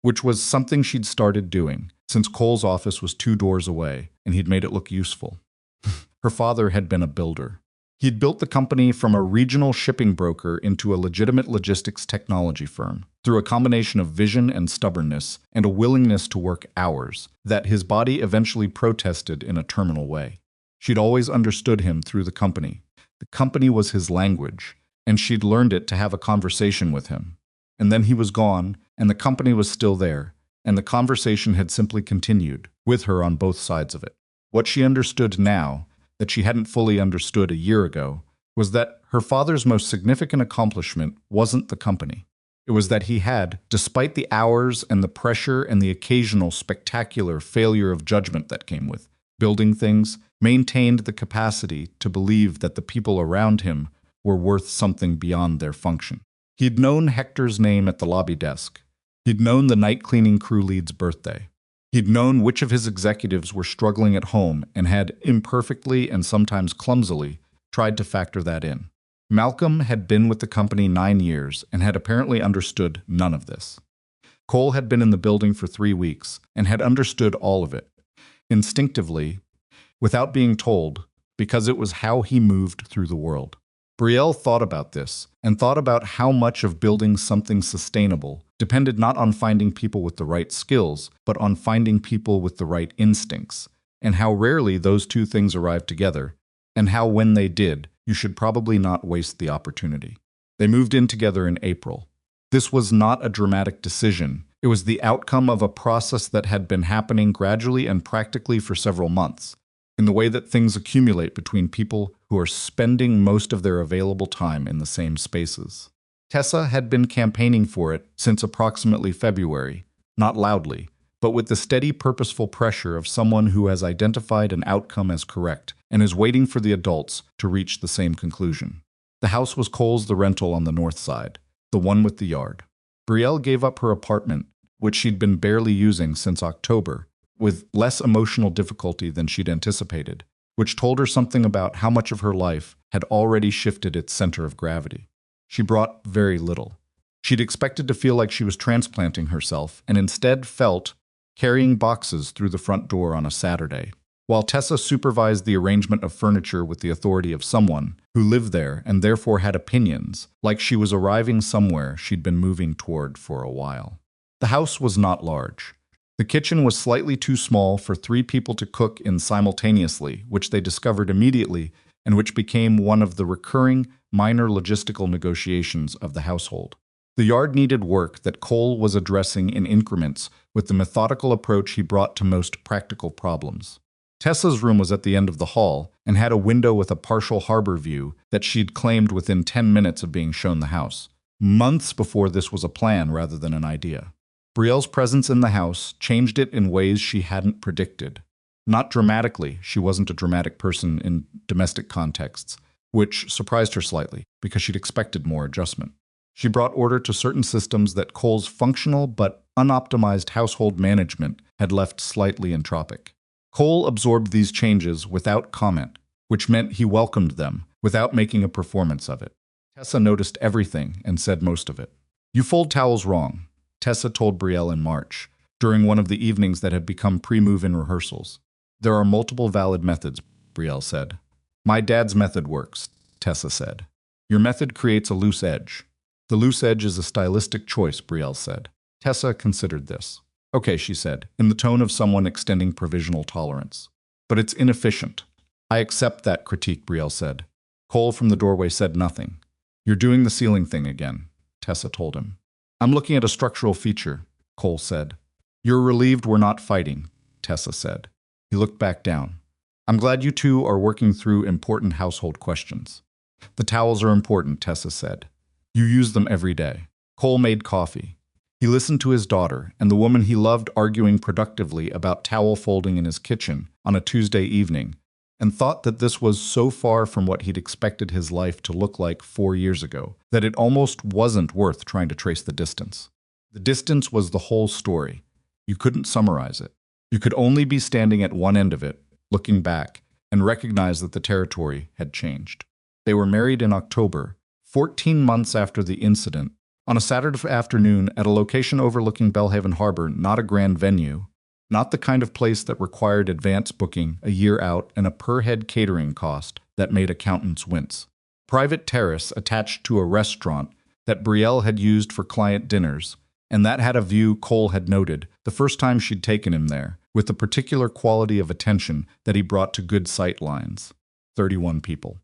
which was something she'd started doing, since Cole's office was 2 doors away, and he'd made it look useful. Her father had been a builder. He'd built the company from a regional shipping broker into a legitimate logistics technology firm, through a combination of vision and stubbornness, and a willingness to work hours, that his body eventually protested in a terminal way. She'd always understood him through the company. The company was his language, and she'd learned it to have a conversation with him. And then he was gone, and the company was still there, and the conversation had simply continued, with her on both sides of it. What she understood now, that she hadn't fully understood a year ago, was that her father's most significant accomplishment wasn't the company. It was that he had, despite the hours and the pressure and the occasional spectacular failure of judgment that came with building things, maintained the capacity to believe that the people around him were worth something beyond their function. He'd known Hector's name at the lobby desk. He'd known the night cleaning crew lead's birthday. He'd known which of his executives were struggling at home and had imperfectly and sometimes clumsily tried to factor that in. Malcolm had been with the company 9 years and had apparently understood none of this. Cole had been in the building for 3 weeks and had understood all of it, instinctively, without being told, because it was how he moved through the world. Brielle thought about this, and thought about how much of building something sustainable depended not on finding people with the right skills, but on finding people with the right instincts, and how rarely those 2 things arrived together, and how when they did, you should probably not waste the opportunity. They moved in together in April. This was not a dramatic decision. It was the outcome of a process that had been happening gradually and practically for several months, in the way that things accumulate between people who are spending most of their available time in the same spaces. Tessa had been campaigning for it since approximately February, not loudly, but with the steady, purposeful pressure of someone who has identified an outcome as correct and is waiting for the adults to reach the same conclusion. The house was Cole's, the rental on the north side, the one with the yard. Brielle gave up her apartment, which she'd been barely using since October, with less emotional difficulty than she'd anticipated, which told her something about how much of her life had already shifted its center of gravity. She brought very little. She'd expected to feel like she was transplanting herself, and instead felt carrying boxes through the front door on a Saturday, while Tessa supervised the arrangement of furniture with the authority of someone who lived there and therefore had opinions, like she was arriving somewhere she'd been moving toward for a while. The house was not large. The kitchen was slightly too small for 3 people to cook in simultaneously, which they discovered immediately and which became one of the recurring, minor logistical negotiations of the household. The yard needed work that Cole was addressing in increments with the methodical approach he brought to most practical problems. Tessa's room was at the end of the hall and had a window with a partial harbor view that she'd claimed within 10 minutes of being shown the house, months before this was a plan rather than an idea. Brielle's presence in the house changed it in ways she hadn't predicted. Not dramatically, she wasn't a dramatic person in domestic contexts, which surprised her slightly because she'd expected more adjustment. She brought order to certain systems that Cole's functional but unoptimized household management had left slightly entropic. Cole absorbed these changes without comment, which meant he welcomed them without making a performance of it. Tessa noticed everything and said most of it. "You fold towels wrong," Tessa told Brielle in March, during one of the evenings that had become pre-move-in rehearsals. "There are multiple valid methods," Brielle said. "My dad's method works," Tessa said. "Your method creates a loose edge." "The loose edge is a stylistic choice," Brielle said. Tessa considered this. "Okay," she said, in the tone of someone extending provisional tolerance. "But it's inefficient." "I accept that critique," Brielle said. Cole from the doorway said nothing. "You're doing the ceiling thing again," Tessa told him. "I'm looking at a structural feature," Cole said. "You're relieved we're not fighting," Tessa said. He looked back down. "I'm glad you two are working through important household questions." "The towels are important," Tessa said. "You use them every day." Cole made coffee. He listened to his daughter and the woman he loved arguing productively about towel folding in his kitchen on a Tuesday evening, and thought that this was so far from what he'd expected his life to look like 4 years ago that it almost wasn't worth trying to trace the distance. The distance was the whole story. You couldn't summarize it. You could only be standing at one end of it, looking back, and recognize that the territory had changed. They were married in October, 14 months after the incident, on a Saturday afternoon at a location overlooking Belhaven Harbor, not a grand venue, not the kind of place that required advance booking a year out and a per-head catering cost that made accountants wince. Private terrace attached to a restaurant that Brielle had used for client dinners, and that had a view Cole had noted the first time she'd taken him there, with the particular quality of attention that he brought to good sight lines. 31 people.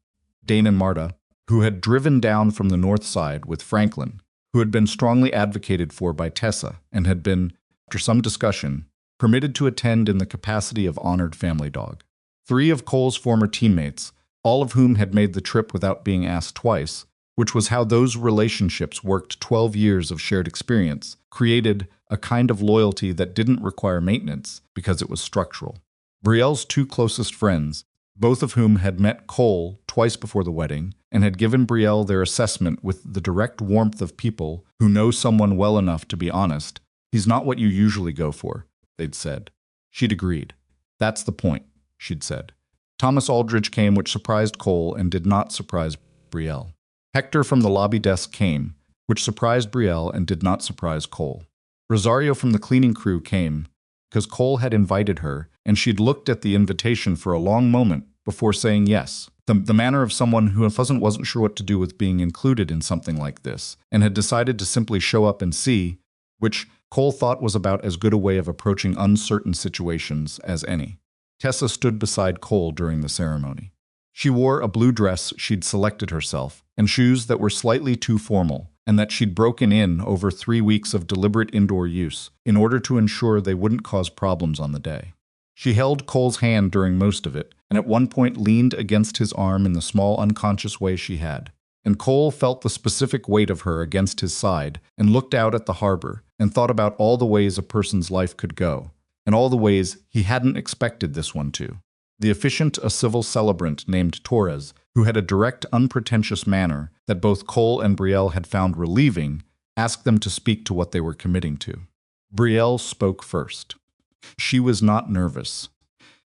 Dane and Marta, who had driven down from the north side with Franklin, who had been strongly advocated for by Tessa and had been, after some discussion, permitted to attend in the capacity of honored family dog. 3 of Cole's former teammates, all of whom had made the trip without being asked twice, which was how those relationships worked. 12 years of shared experience created a kind of loyalty that didn't require maintenance because it was structural. Brielle's 2 closest friends, both of whom had met Cole twice before the wedding and had given Brielle their assessment with the direct warmth of people who know someone well enough to be honest. "He's not what you usually go for," they'd said. She'd agreed. "That's the point," she'd said. Thomas Aldridge came, which surprised Cole and did not surprise Brielle. Hector from the lobby desk came, which surprised Brielle and did not surprise Cole. Rosario from the cleaning crew came because Cole had invited her, and she'd looked at the invitation for a long moment before saying yes, the manner of someone who wasn't sure what to do with being included in something like this, and had decided to simply show up and see, which Cole thought was about as good a way of approaching uncertain situations as any. Tessa stood beside Cole during the ceremony. She wore a blue dress she'd selected herself, and shoes that were slightly too formal, and that she'd broken in over 3 weeks of deliberate indoor use in order to ensure they wouldn't cause problems on the day. She held Cole's hand during most of it, and at one point leaned against his arm in the small unconscious way she had. And Cole felt the specific weight of her against his side and looked out at the harbor, and thought about all the ways a person's life could go, and all the ways he hadn't expected this one to. The officiant, a civil celebrant named Torres, who had a direct, unpretentious manner that both Cole and Brielle had found relieving, asked them to speak to what they were committing to. Brielle spoke first. She was not nervous,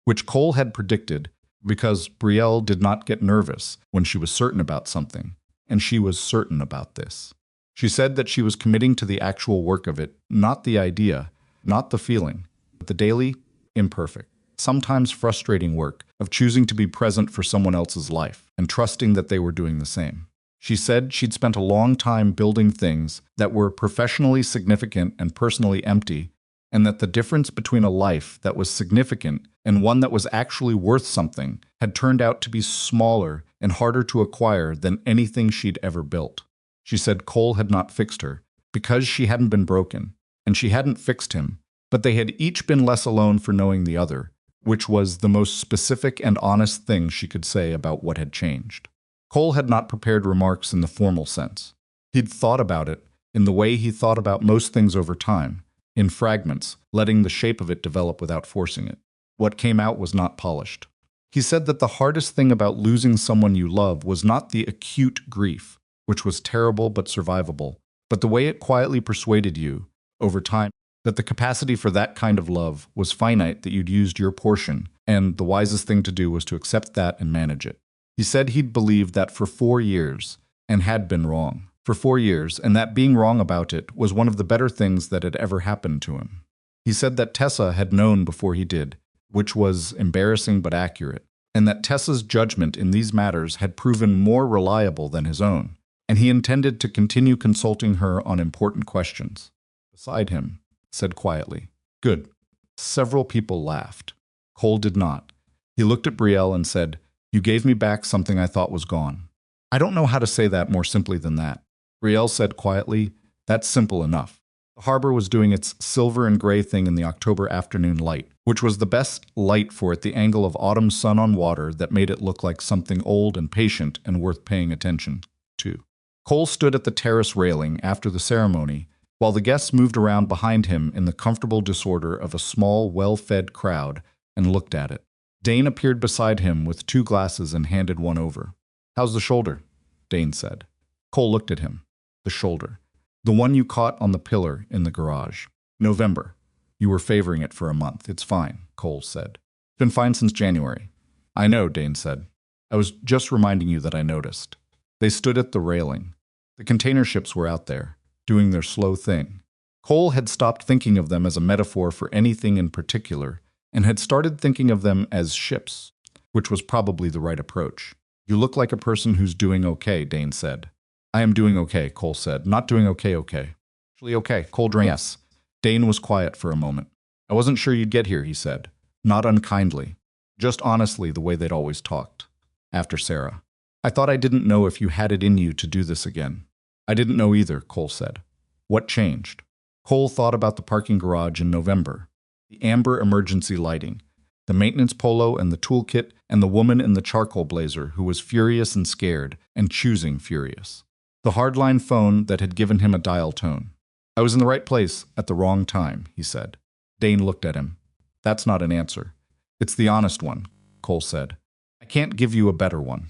which Cole had predicted because Brielle did not get nervous when she was certain about something, and she was certain about this. She said that she was committing to the actual work of it, not the idea, not the feeling, but the daily, imperfect, sometimes frustrating work of choosing to be present for someone else's life and trusting that they were doing the same. She said she'd spent a long time building things that were professionally significant and personally empty, and that the difference between a life that was significant and one that was actually worth something had turned out to be smaller and harder to acquire than anything she'd ever built. She said Cole had not fixed her, because she hadn't been broken, and she hadn't fixed him, but they had each been less alone for knowing the other, which was the most specific and honest thing she could say about what had changed. Cole had not prepared remarks in the formal sense. He'd thought about it in the way he thought about most things over time, in fragments, letting the shape of it develop without forcing it. What came out was not polished. He said that the hardest thing about losing someone you love was not the acute grief, which was terrible but survivable, but the way it quietly persuaded you, over time, that the capacity for that kind of love was finite, that you'd used your portion, and the wisest thing to do was to accept that and manage it. He said he'd believed that for 4 years, and had been wrong for 4 years, and that being wrong about it was one of the better things that had ever happened to him. He said that Tessa had known before he did, which was embarrassing but accurate, and that Tessa's judgment in these matters had proven more reliable than his own, and he intended to continue consulting her on important questions. Beside him, said quietly, "Good." Several people laughed. Cole did not. He looked at Brielle and said, "You gave me back something I thought was gone." "I don't know how to say that more simply than that." Brielle said quietly, "That's simple enough." The harbor was doing its silver and gray thing in the October afternoon light, which was the best light for it, the angle of autumn sun on water that made it look like something old and patient and worth paying attention to. Cole stood at the terrace railing after the ceremony, while the guests moved around behind him in the comfortable disorder of a small, well-fed crowd, and looked at it. Dane appeared beside him with 2 glasses and handed one over. "How's the shoulder?" Dane said. Cole looked at him. "The shoulder. The one you caught on the pillar in the garage. November. You were favoring it for a month. It's fine," Cole said. "It's been fine since January." "I know," Dane said. "I was just reminding you that I noticed." They stood at the railing. The container ships were out there, doing their slow thing. Cole had stopped thinking of them as a metaphor for anything in particular, and had started thinking of them as ships, which was probably the right approach. "You look like a person who's doing okay," Dane said. "I am doing okay," Cole said. "Not doing okay. Actually okay." Cole drank. "Yes." Dane was quiet for a moment. "I wasn't sure you'd get here," he said. Not unkindly, just honestly the way they'd always talked. After Sarah. "I thought I didn't know if you had it in you to do this again." "I didn't know either," Cole said. "What changed?" Cole thought about the parking garage in November, the amber emergency lighting, the maintenance polo and the toolkit, and the woman in the charcoal blazer who was furious and scared, and choosing furious. The hardline phone that had given him a dial tone. "I was in the right place at the wrong time," he said. Dane looked at him. "That's not an answer. It's the honest one," Cole said. "I can't give you a better one.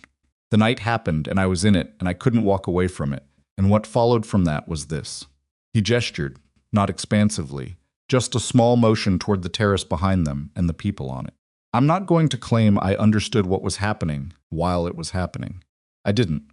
The night happened, and I was in it, and I couldn't walk away from it, and what followed from that was this." He gestured, not expansively, just a small motion toward the terrace behind them and the people on it. "I'm not going to claim I understood what was happening while it was happening. I didn't,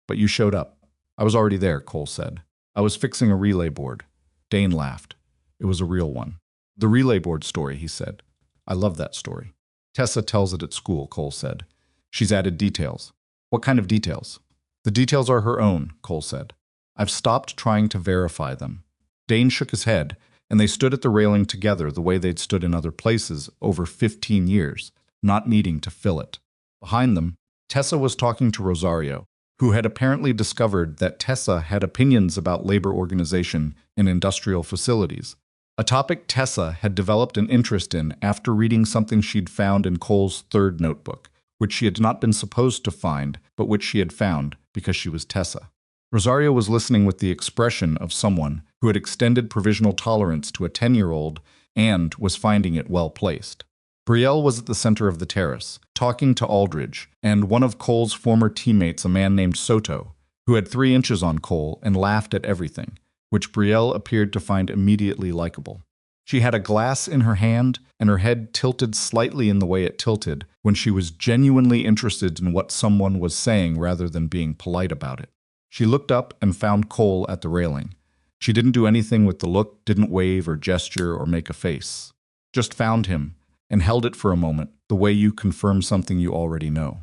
but you showed up. I was already there," Cole said. "I was fixing a relay board." Dane laughed. It was a real one. "The relay board story," he said. "I love that story." "Tessa tells it at school," Cole said. "She's added details." "What kind of details?" "The details are her own," Cole said. "I've stopped trying to verify them." Dane shook his head, and they stood at the railing together the way they'd stood in other places over 15 years, not needing to fill it. Behind them, Tessa was talking to Rosario, who had apparently discovered that Tessa had opinions about labor organization in industrial facilities, a topic Tessa had developed an interest in after reading something she'd found in Cole's 3rd notebook, which she had not been supposed to find, but which she had found because she was Tessa. Rosario was listening with the expression of someone who had extended provisional tolerance to a 10-year-old and was finding it well placed. Brielle was at the center of the terrace, talking to Aldridge, and one of Cole's former teammates, a man named Soto, who had 3 inches on Cole and laughed at everything, which Brielle appeared to find immediately likable. She had a glass in her hand, and her head tilted slightly in the way it tilted when she was genuinely interested in what someone was saying rather than being polite about it. She looked up and found Cole at the railing. She didn't do anything with the look, didn't wave or gesture or make a face. Just found him and held it for a moment, the way you confirm something you already know.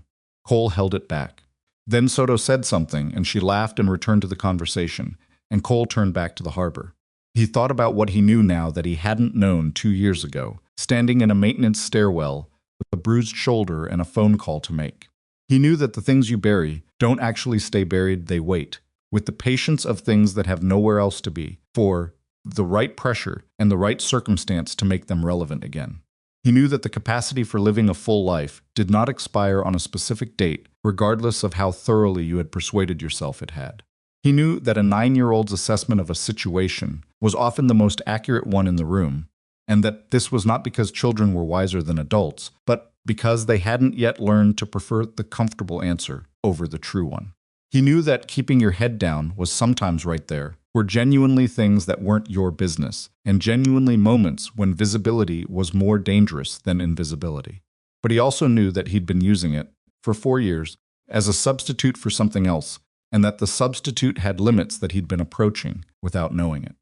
Cole held it back. Then Soto said something, and she laughed and returned to the conversation, and Cole turned back to the harbor. He thought about what he knew now that he hadn't known 2 years ago, standing in a maintenance stairwell with a bruised shoulder and a phone call to make. He knew that the things you bury don't actually stay buried, they wait, with the patience of things that have nowhere else to be, for the right pressure and the right circumstance to make them relevant again. He knew that the capacity for living a full life did not expire on a specific date, regardless of how thoroughly you had persuaded yourself it had. He knew that a 9-year-old's assessment of a situation was often the most accurate one in the room, and that this was not because children were wiser than adults, but because they hadn't yet learned to prefer the comfortable answer over the true one. He knew that keeping your head down was sometimes right there, were genuinely things that weren't your business, and genuinely moments when visibility was more dangerous than invisibility. But he also knew that he'd been using it, for 4 years, as a substitute for something else, and that the substitute had limits that he'd been approaching without knowing it.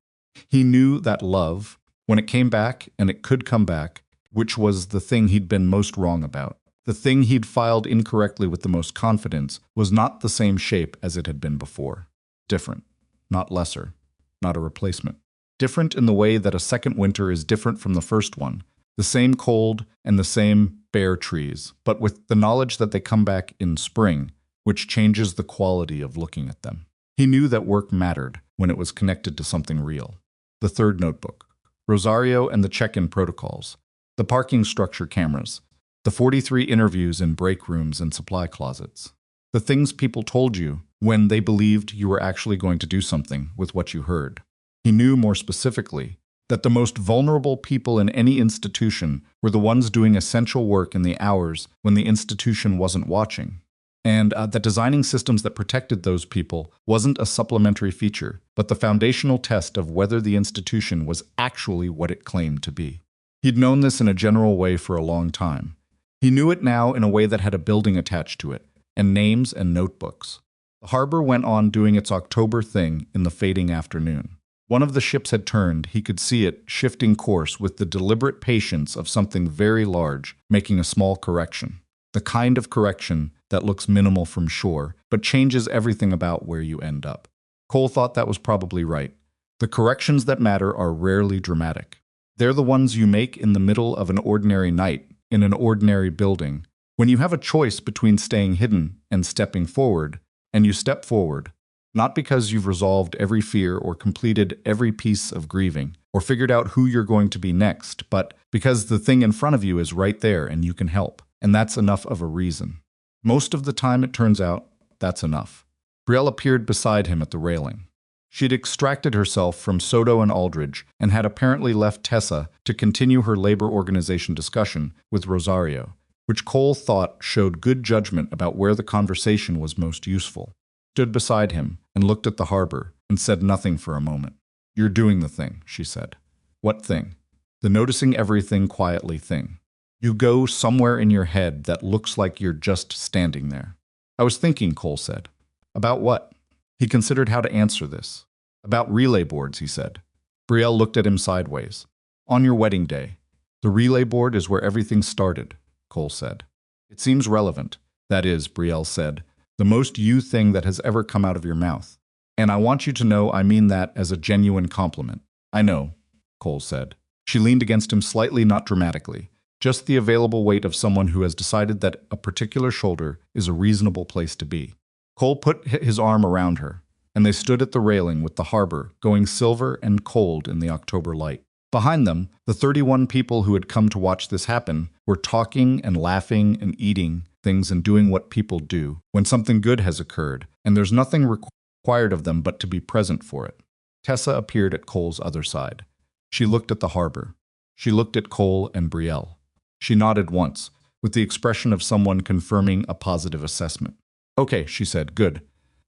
He knew that love, when it came back, and it could come back, which was the thing he'd been most wrong about, the thing he'd filed incorrectly with the most confidence, was not the same shape as it had been before. Different. Not lesser, not a replacement. Different in the way that a second winter is different from the first one, the same cold and the same bare trees, but with the knowledge that they come back in spring, which changes the quality of looking at them. He knew that work mattered when it was connected to something real. The third notebook, Rosario and the check-in protocols, the parking structure cameras, the 43 interviews in break rooms and supply closets, the things people told you when they believed you were actually going to do something with what you heard. He knew more specifically that the most vulnerable people in any institution were the ones doing essential work in the hours when the institution wasn't watching, and that designing systems that protected those people wasn't a supplementary feature, but the foundational test of whether the institution was actually what it claimed to be. He'd known this in a general way for a long time. He knew it now in a way that had a building attached to it, and names and notebooks. The harbor went on doing its October thing in the fading afternoon. One of the ships had turned. He could see it shifting course with the deliberate patience of something very large, making a small correction. The kind of correction that looks minimal from shore, but changes everything about where you end up. Cole thought that was probably right. The corrections that matter are rarely dramatic. They're the ones you make in the middle of an ordinary night, in an ordinary building, when you have a choice between staying hidden and stepping forward, and you step forward, not because you've resolved every fear or completed every piece of grieving, or figured out who you're going to be next, but because the thing in front of you is right there and you can help, and that's enough of a reason. Most of the time, it turns out, that's enough. Brielle appeared beside him at the railing. She'd extracted herself from Soto and Aldridge and had apparently left Tessa to continue her labor organization discussion with Rosario, which Cole thought showed good judgment about where the conversation was most useful. Stood beside him and looked at the harbor and said nothing for a moment. "You're doing the thing," she said. "What thing?" "The noticing everything quietly thing. You go somewhere in your head that looks like you're just standing there." "I was thinking," Cole said. "About what?" He considered how to answer this. "About relay boards," he said. Brielle looked at him sideways. "On your wedding day. The relay board is where everything started," Cole said. "It seems relevant. That is," Brielle said, "the most you thing that has ever come out of your mouth. And I want you to know I mean that as a genuine compliment." "I know," Cole said. She leaned against him slightly, not dramatically. Just the available weight of someone who has decided that a particular shoulder is a reasonable place to be. Cole put his arm around her, and they stood at the railing with the harbor going silver and cold in the October light. Behind them, the 31 people who had come to watch this happen were talking and laughing and eating things and doing what people do when something good has occurred, and there's nothing required required of them but to be present for it. Tessa appeared at Cole's other side. She looked at the harbor. She looked at Cole and Brielle. She nodded once, with the expression of someone confirming a positive assessment. "Okay," she said, "good."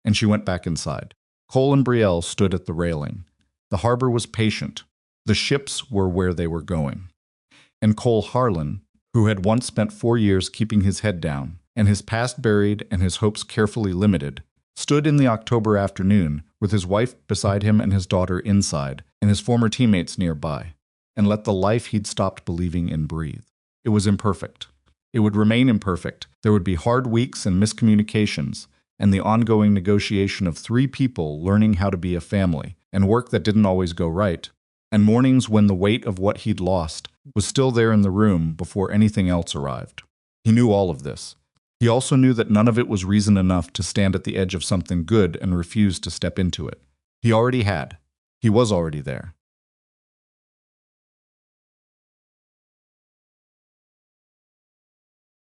And she went back inside. Cole and Brielle stood at the railing. The harbor was patient. The ships were where they were going. And Cole Harlan, who had once spent 4 years keeping his head down, and his past buried and his hopes carefully limited, stood in the October afternoon with his wife beside him and his daughter inside, and his former teammates nearby, and let the life he'd stopped believing in breathe. It was imperfect. It would remain imperfect. There would be hard weeks and miscommunications, and the ongoing negotiation of 3 people learning how to be a family, and work that didn't always go right, and mornings when the weight of what he'd lost was still there in the room before anything else arrived. He knew all of this. He also knew that none of it was reason enough to stand at the edge of something good and refuse to step into it. He already had. He was already there.